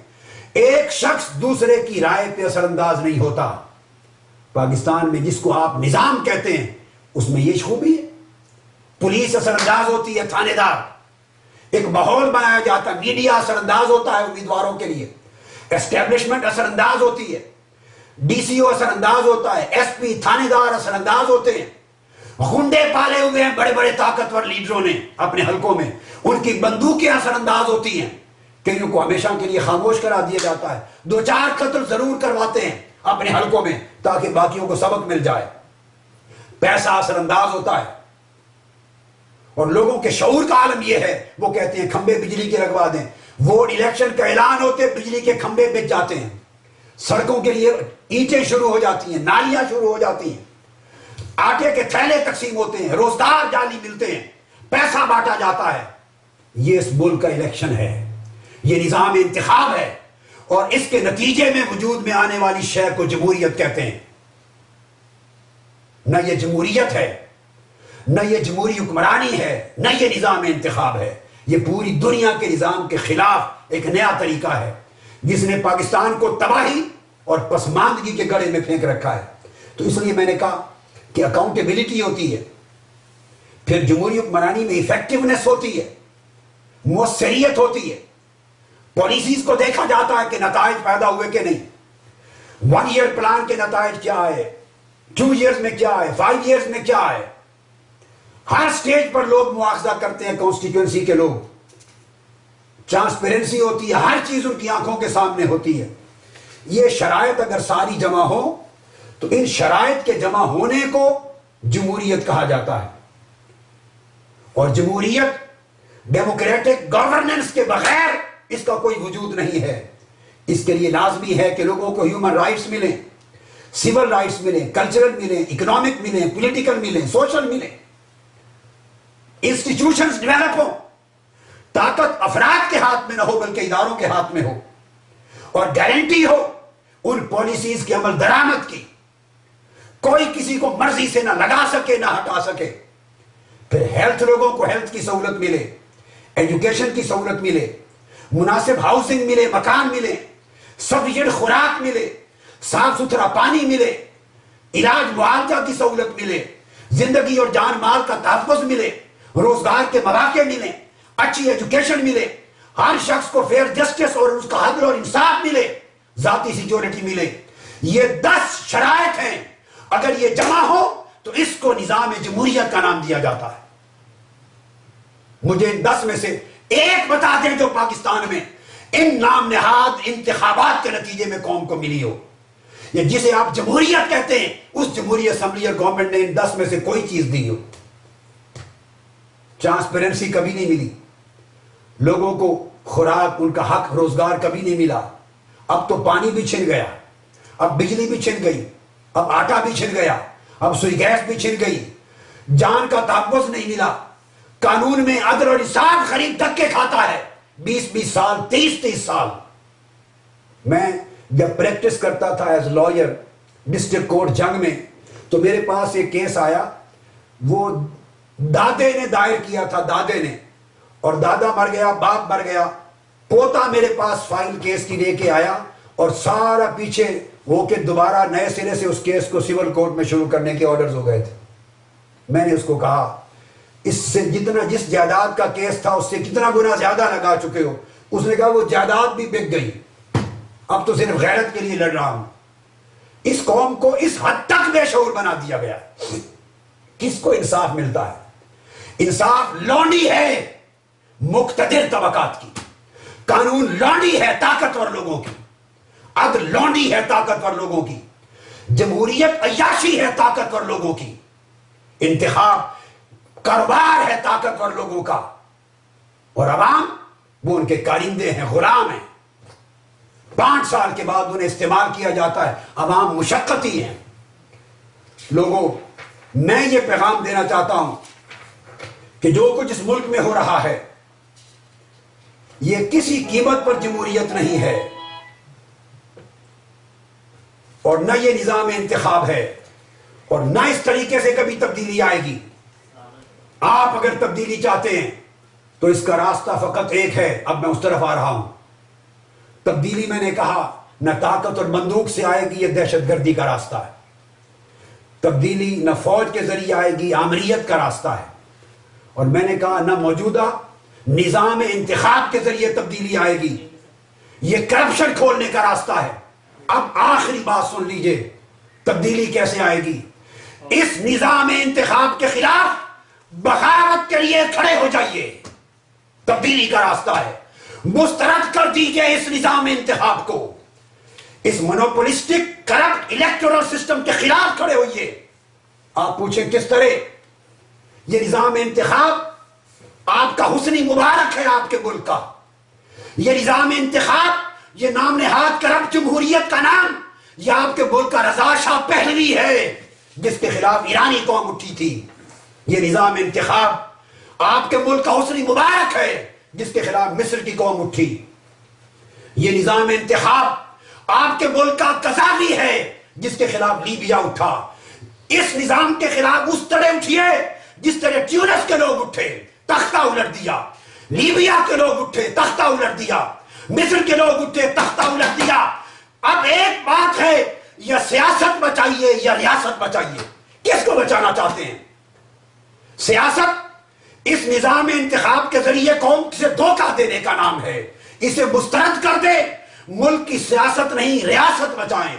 ایک شخص دوسرے کی رائے پہ اثر انداز نہیں ہوتا۔ پاکستان میں جس کو آپ نظام کہتے ہیں اس میں یہ خوبی ہے۔ پولیس اثر انداز ہوتی ہے، تھانے دار، ایک ماحول بنایا جاتا ہے، میڈیا اثر انداز ہوتا ہے امیدواروں کے لیے، اسٹیبلشمنٹ اثر انداز ہوتی ہے، ڈی سی او اثر انداز ہوتا ہے، ایس پی، تھانے دار اثر انداز ہوتے ہیں۔ غنڈے پالے ہوئے ہیں بڑے بڑے طاقتور لیڈروں نے اپنے حلقوں میں، ان کی بندوقیں اثر انداز ہوتی ہیں، کئیوں کو ہمیشہ کے لیے خاموش کرا دیا جاتا ہے۔ 2-4 قتل ضرور کرواتے ہیں اپنے حلقوں میں تاکہ باقیوں کو سبق مل جائے۔ پیسہ اثر انداز ہوتا ہے، اور لوگوں کے شعور کا عالم یہ ہے، وہ کہتے ہیں کھمبے بجلی کے لگوا دیں۔ ووٹ الیکشن کا اعلان ہوتے بجلی کے کھمبے بچ جاتے ہیں، سڑکوں کے لیے اینٹیں شروع ہو جاتی ہیں، نالیاں شروع ہو جاتی ہیں، آٹے کے تھیلے تقسیم ہوتے ہیں، روزگار جعلی ملتے ہیں، پیسہ بانٹا جاتا ہے۔ یہ اس ملک کا الیکشن ہے، یہ نظام انتخاب ہے، اور اس کے نتیجے میں وجود میں آنے والی شے کو جمہوریت کہتے ہیں۔ نہ یہ جمہوریت ہے، نہ یہ جمہوری حکمرانی ہے، نہ یہ نظام انتخاب ہے۔ یہ پوری دنیا کے نظام کے خلاف ایک نیا طریقہ ہے جس نے پاکستان کو تباہی اور پسماندگی کے گڑھے میں پھینک رکھا ہے۔ تو اس لیے میں نے کہا کہ اکاؤنٹیبلٹی ہوتی ہے، پھر جمہوری حکمرانی میں ایفیکٹونیس ہوتی ہے، مؤثریت ہوتی ہے، پالیسیز کو دیکھا جاتا ہے کہ نتائج پیدا ہوئے کہ نہیں، 1 ایئر پلان کے نتائج کیا ہے، 2 ایئرز میں کیا ہے، 5 ایئرز میں کیا ہے۔ ہر سٹیج پر لوگ مواخذہ کرتے ہیں، کانسٹیٹوئنسی کے لوگ۔ ٹرانسپیرنسی ہوتی ہے، ہر چیز ان کی آنکھوں کے سامنے ہوتی ہے۔ یہ شرائط اگر ساری جمع ہو تو ان شرائط کے جمع ہونے کو جمہوریت کہا جاتا ہے، اور جمہوریت ڈیموکریٹک گورننس کے بغیر اس کا کوئی وجود نہیں ہے۔ اس کے لیے لازمی ہے کہ لوگوں کو ہیومن رائٹس ملیں، سول رائٹس ملیں، کلچرل ملیں، اکنامک ملیں، پولیٹیکل ملیں، سوشل ملیں، انسٹیٹیوشنز ڈیولپ ہو، طاقت افراد کے ہاتھ میں نہ ہو بلکہ اداروں کے ہاتھ میں ہو، اور گارنٹی ہو ان پالیسیز کی عمل درآمد کی، کوئی کسی کو مرضی سے نہ لگا سکے نہ ہٹا سکے۔ پھر ہیلتھ، لوگوں کو ہیلتھ کی سہولت ملے، ایجوکیشن کی سہولت ملے، مناسب ہاؤسنگ ملے، مکان ملے، سفیشینٹ خوراک ملے، صاف ستھرا پانی ملے، علاج معالجہ کی سہولت ملے، زندگی اور جان مال کا تحفظ ملے، روزگار کے مواقع ملیں، اچھی ایجوکیشن ملے، ہر شخص کو فیئر جسٹس اور اس کا عدل اور انصاف ملے، ذاتی سیکیورٹی ملے. یہ 10 شرائط ہیں. اگر یہ جمع ہو تو اس کو نظام جمہوریت کا نام دیا جاتا ہے. مجھے ان 10 میں سے ایک بتا دیں جو پاکستان میں ان نام نہاد انتخابات کے نتیجے میں قوم کو ملی ہو، یا جسے آپ جمہوریت کہتے ہیں اس جمہوری اسمبلی اور گورنمنٹ نے ان 10 میں سے کوئی چیز دی ہو. ٹرانسپیرنسی کبھی نہیں ملی، لوگوں کو خوراک، ان کا حق روزگار کبھی نہیں ملا. اب تو پانی بھی چھن گیا، اب بجلی بھی چھن گئی، اب آٹا بھی چھن گیا، اب سوئی گیس بھی چھن گئی، جان کا تحفظ نہیں ملا. قانون میں عدل اور انصاف غریب دھکے کھاتا ہے. 20 سال 23 سال میں جب پریکٹس کرتا تھا ایز لائر ڈسٹرکٹ کورٹ جنگ میں، تو میرے پاس ایک کیس آیا. وہ دادے نے دائر کیا تھا، دادے نے، اور دادا مر گیا، باپ مر گیا، پوتا میرے پاس فائل کیس کی لے کے آیا اور سارا پیچھے ہو کے دوبارہ نئے سرے سے اس کیس کو سول کورٹ میں شروع کرنے کے آرڈرز ہو گئے تھے. میں نے اس کو کہا اس سے جتنا جس جائیداد کا کیس تھا اس سے کتنا گنا زیادہ لگا چکے ہو. اس نے کہا وہ جائیداد بھی بک گئی، اب تو صرف غیرت کے لیے لڑ رہا ہوں. اس قوم کو اس حد تک بے شعور بنا دیا گیا. کس کو انصاف ملتا ہے؟ انصاف لونڈی ہے مقتدر طبقات کی، قانون لونڈی ہے طاقتور لوگوں کی، عدل لونڈی ہے طاقتور لوگوں کی، جمہوریت عیاشی ہے طاقتور لوگوں کی، انتخاب کاروبار ہے طاقتور لوگوں کا، اور عوام وہ ان کے کارندے ہیں، غلام ہیں. 5 سال کے بعد انہیں استعمال کیا جاتا ہے. عوام مشقتی ہیں. لوگوں، میں یہ پیغام دینا چاہتا ہوں کہ جو کچھ اس ملک میں ہو رہا ہے یہ کسی قیمت پر جمہوریت نہیں ہے، اور نہ یہ نظام انتخاب ہے، اور نہ اس طریقے سے کبھی تبدیلی آئے گی. آپ اگر تبدیلی چاہتے ہیں تو اس کا راستہ فقط ایک ہے. اب میں اس طرف آ رہا ہوں. تبدیلی میں نے کہا نہ طاقت اور بندوق سے آئے گی، یہ دہشت گردی کا راستہ ہے. تبدیلی نہ فوج کے ذریعے آئے گی، آمریت کا راستہ ہے. اور میں نے کہا نہ موجودہ نظام انتخاب کے ذریعے تبدیلی آئے گی، یہ کرپشن کھولنے کا راستہ ہے. اب آخری بات سن لیجئے، تبدیلی کیسے آئے گی؟ اس نظام انتخاب کے خلاف بغاوت کے لیے کھڑے ہو جائیے. تبدیلی کا راستہ ہے. مسترد کر دیجئے اس نظام انتخاب کو. اس مونوپولسٹک کرپٹ الیکٹورل سسٹم کے خلاف کھڑے ہوئیے. آپ پوچھیں کس طرح؟ یہ نظام انتخاب آپ کا حسنی مبارک ہے، آپ کے ملک کا. یہ نظام انتخاب، یہ نام نہاد کرپٹ جمہوریت کا نام، یہ آپ کے ملک کا رضا شاہ پہلوی ہے جس کے خلاف ایرانی قوم اٹھی تھی. یہ نظام انتخاب آپ کے ملک کا حسنی مبارک ہے جس کے خلاف مصر کی قوم اٹھی. یہ نظام انتخاب آپ کے ملک کا قذافی ہے جس کے خلاف لیبیا اٹھا. اس نظام کے خلاف اس طرح اٹھیے جس طرح ٹیونس کے لوگ اٹھے، تختہ الٹ دیا. لیبیا کے لوگ اٹھے، تختہ الٹ دیا. مصر کے لوگ اٹھے، تختہ الٹ دیا. اب ایک بات ہے، یا سیاست بچائیے یا ریاست بچائیے. کس کو بچانا چاہتے ہیں؟ سیاست اس نظام انتخاب کے ذریعے قوم سے دھوکہ دینے کا نام ہے. اسے مسترد کر دے. ملک کی سیاست نہیں، ریاست بچائیں،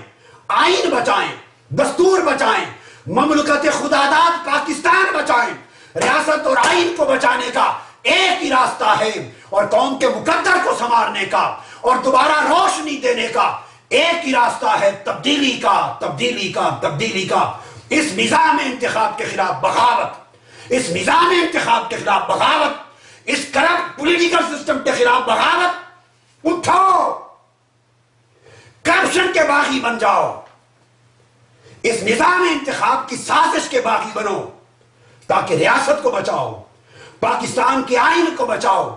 آئین بچائیں، دستور بچائیں، مملکت خداداد پاکستان بچائیں. ریاست اور آئین کو بچانے کا ایک ہی راستہ ہے، اور قوم کے مقدر کو سنوارنے کا اور دوبارہ روشنی دینے کا ایک ہی راستہ ہے، تبدیلی کا، تبدیلی کا، تبدیلی کا. اس نظام انتخاب کے خلاف بغاوت، اس نظام انتخاب کے خلاف بغاوت، اس کرپٹ پولیٹیکل سسٹم کے خلاف بغاوت. اٹھو، کرپشن کے باغی بن جاؤ. اس نظام انتخاب کی سازش کے باغی بنو تاکہ ریاست کو بچاؤ، پاکستان کے آئین کو بچاؤ،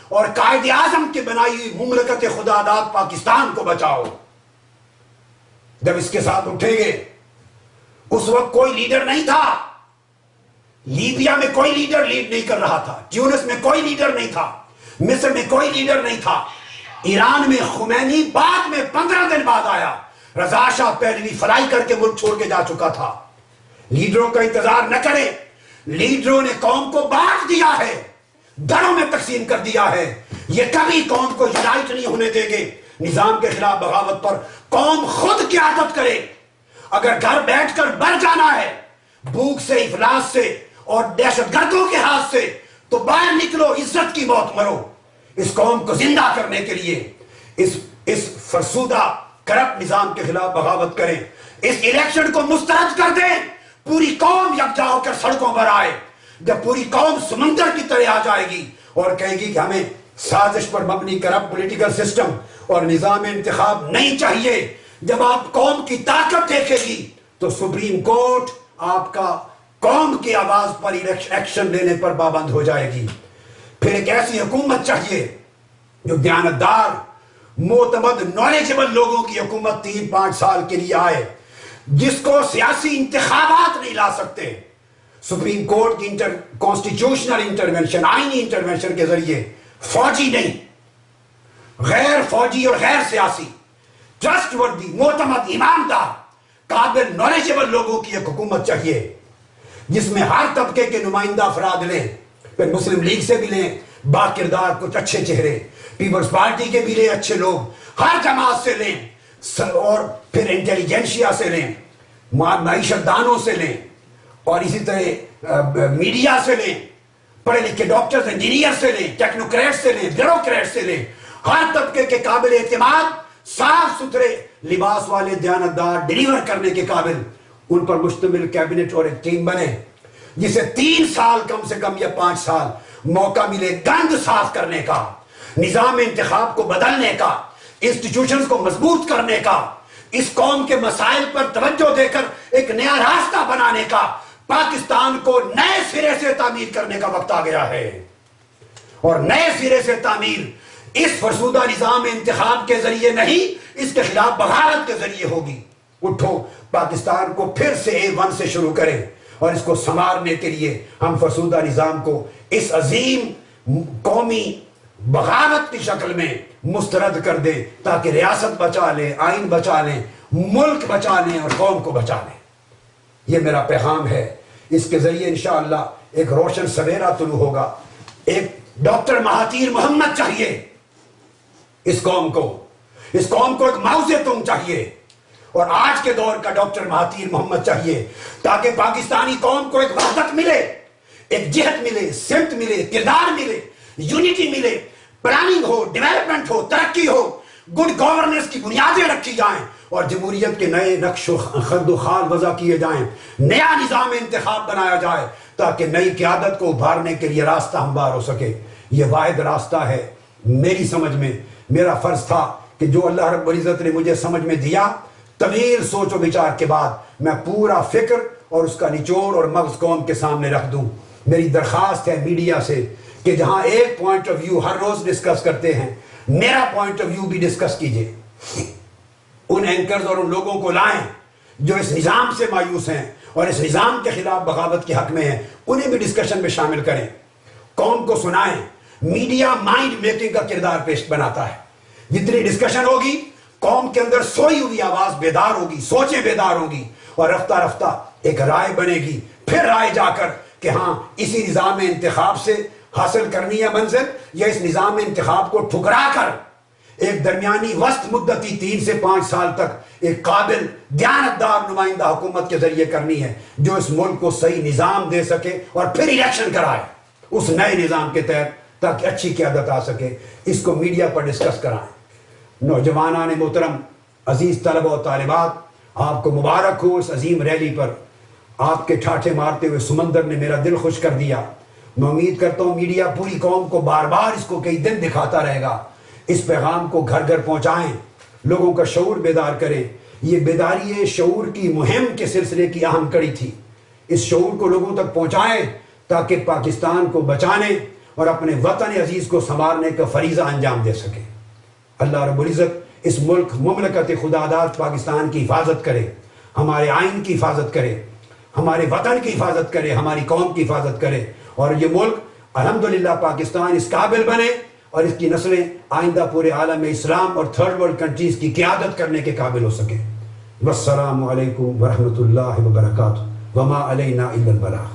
اور قائد اعظم کی بنائی ہوئی مملکت خداداد پاکستان کو بچاؤ. جب اس کے ساتھ اٹھیں گے، اس وقت کوئی لیڈر نہیں تھا. لیبیا میں کوئی لیڈر لیڈ نہیں کر رہا تھا، ٹیونس میں کوئی لیڈر نہیں تھا، مصر میں کوئی لیڈر نہیں تھا. ایران میں خمینی بعد میں 15 دن بعد آیا. رضا شاہ پہلوی فلائی کر کے ملک چھوڑ کے جا چکا تھا. لیڈروں کا انتظار نہ کریں. لیڈروں نے قوم کو بانٹ دیا ہے، دھڑوں میں تقسیم کر دیا ہے. یہ کبھی قوم کو یونائٹ نہیں ہونے دیں گے. نظام کے خلاف بغاوت پر قوم خود قیادت کرے. اگر گھر بیٹھ کر مر جانا ہے بھوک سے، افلاس سے اور دہشت گردوں کے ہاتھ سے، تو باہر نکلو، عزت کی موت مرو. اس قوم کو زندہ کرنے کے لیے اس فرسودہ کرپٹ نظام کے خلاف بغاوت کریں. اس الیکشن کو مسترد کر دیں. پوری قوم یکجا ہو کر سڑکوں پر آئے. جب پوری قوم سمندر کی طرح آ جائے گی اور کہے گی کہ ہمیں سازش پر مبنی کرپٹ پولیٹیکل سسٹم اور نظام انتخاب نہیں چاہیے، جب آپ قوم کی طاقت دیکھے گی تو سپریم کورٹ آپ کا قوم کی آواز پر ایکشن لینے پر پابند ہو جائے گی. پھر ایک ایسی حکومت چاہیے جو دیانتدار، معتمد، نالجبل لوگوں کی حکومت 3-5 سال کے لیے آئے، جس کو سیاسی انتخابات نہیں لا سکتے. سپریم کورٹ کی کانسٹیٹیوشنل انٹرونشن، آئینی انٹرونشن کے ذریعے، فوجی نہیں، غیر فوجی اور غیر سیاسی، ٹرسٹ وردی، معتمد، ایماندار، قابل، نالجبل لوگوں کی ایک حکومت چاہیے جس میں ہر طبقے کے نمائندہ افراد لیں. پھر مسلم لیگ سے بھی لیں با کردار کچھ اچھے چہرے، پیپلز پارٹی کے بھی لیں اچھے لوگ، ہر جماعت سے لیں، اور پھر انٹیلیجنشیا سے لیں، معیشت دانوں سے لیں، اور اسی طرح میڈیا سے لیں، پڑھے لکھے ڈاکٹرز، انجینئر سے لیں، ٹیکنوکریٹ سے لیں، بیوروکریٹ سے لیں، ہر طبقے کے قابل اعتماد، صاف ستھرے لباس والے، دیانتدار، ڈیلیور کرنے کے قابل، ان پر مشتمل کیبنٹ اور ایک ٹیم بنے جسے 3 سال کم سے کم یا 5 سال موقع ملے گند صاف کرنے کا، نظام انتخاب کو بدلنے کا، انسٹیٹیوشنز کو مضبوط کرنے کا، اس قوم کے مسائل پر توجہ دے کر ایک نیا راستہ بنانے کا. پاکستان کو نئے سرے سے تعمیر کرنے کا وقت آ گیا ہے، اور نئے سرے سے تعمیر اس فرسودہ نظام انتخاب کے ذریعے نہیں، اس کے خلاف بغاوت کے ذریعے ہوگی. اٹھو، پاکستان کو پھر سے A1 سے شروع کریں، اور اس کو سنوارنے کے لیے ہم فرسودہ نظام کو اس عظیم قومی بغاوت کی شکل میں مسترد کر دیں، تاکہ ریاست بچا لیں، آئین بچا لیں، ملک بچا لیں اور قوم کو بچا لیں. یہ میرا پیغام ہے. اس کے ذریعے انشاءاللہ ایک روشن سویرا طلوع ہوگا. ایک ڈاکٹر مہاتیر محمد چاہیے اس قوم کو ایک ماؤ زیتونگ چاہیے، اور آج کے دور کا ڈاکٹر مہاتیر محمد چاہیے، تاکہ پاکستانی قوم کو ایک وحدت ملے، ایک جہت ملے، سمت ملے، کردار ملے، یونٹی ملے، پلاننگ ہو، ڈیولپمنٹ ہو، ترقی ہو، گڈ گورننس کی بنیادیں رکھی جائیں، اور جمہوریت کے نئے نقش و خد و خال وضع کیے جائیں، نیا نظام انتخاب بنایا جائے، تاکہ نئی قیادت کو ابھارنے کے لیے راستہ ہموار ہو سکے. یہ واحد راستہ ہے میری سمجھ میں. میرا فرض تھا کہ جو اللہ رب العزت نے مجھے سمجھ میں دیا، طویل سوچ و بچار کے بعد میں پورا فکر اور اس کا نچوڑ اور مغز قوم کے سامنے رکھ دوں. میری درخواست ہے میڈیا سے کہ جہاں ایک پوائنٹ آف ویو ہر روز ڈسکس کرتے ہیں، میرا پوائنٹ آف ویو بھی ڈسکس کیجئے. ان اینکرز اور ان لوگوں کو لائیں جو اس نظام سے مایوس ہیں اور اس نظام کے خلاف بغاوت کے حق میں ہیں، انہیں بھی ڈسکشن میں شامل کریں، قوم کو سنائیں. میڈیا مائنڈ میکنگ کا کردار پیش بناتا ہے. جتنی ڈسکشن ہوگی، قوم کے اندر سوئی ہوئی آواز بیدار ہوگی، سوچیں بیدار ہوگی، اور رفتہ رفتہ ایک رائے بنے گی. پھر رائے جا کر کہ ہاں اسی نظام انتخاب سے حاصل کرنی ہے منزل، یا اس نظام انتخاب کو ٹھکرا کر ایک درمیانی وسط مدتی 3 سے 5 سال تک ایک قابل دیانتدار نمائندہ حکومت کے ذریعے کرنی ہے، جو اس ملک کو صحیح نظام دے سکے اور پھر الیکشن کرائے اس نئے نظام کے تحت، تاکہ اچھی قیادت آ سکے. اس کو میڈیا پر ڈسکس کرائیں. نوجوانان محترم، عزیز طلبہ و طالبات، آپ کو مبارک ہو اس عظیم ریلی پر. آپ کے ٹھاٹھے مارتے ہوئے سمندر نے میرا دل خوش کر دیا. میں امید کرتا ہوں میڈیا پوری قوم کو بار بار اس کو کئی دن دکھاتا رہے گا. اس پیغام کو گھر گھر پہنچائیں، لوگوں کا شعور بیدار کریں. یہ بیداری شعور کی مہم کے سلسلے کی اہم کڑی تھی. اس شعور کو لوگوں تک پہنچائیں تاکہ پاکستان کو بچانے اور اپنے وطن عزیز کو سنوارنے کا فریضہ انجام دے سکیں. اللہ رب العزت اس ملک مملکت خدا داد پاکستان کی حفاظت کرے، ہمارے آئین کی حفاظت کرے، ہمارے وطن کی حفاظت کرے، ہماری قوم کی حفاظت کرے، اور یہ ملک الحمدللہ پاکستان اس قابل بنے اور اس کی نسلیں آئندہ پورے عالم اسلام اور تھرڈ ورلڈ کنٹریز کی قیادت کرنے کے قابل ہو سکیں. والسلام علیکم ورحمۃ اللہ وبرکاتہ. وما علینا الا البلاغ.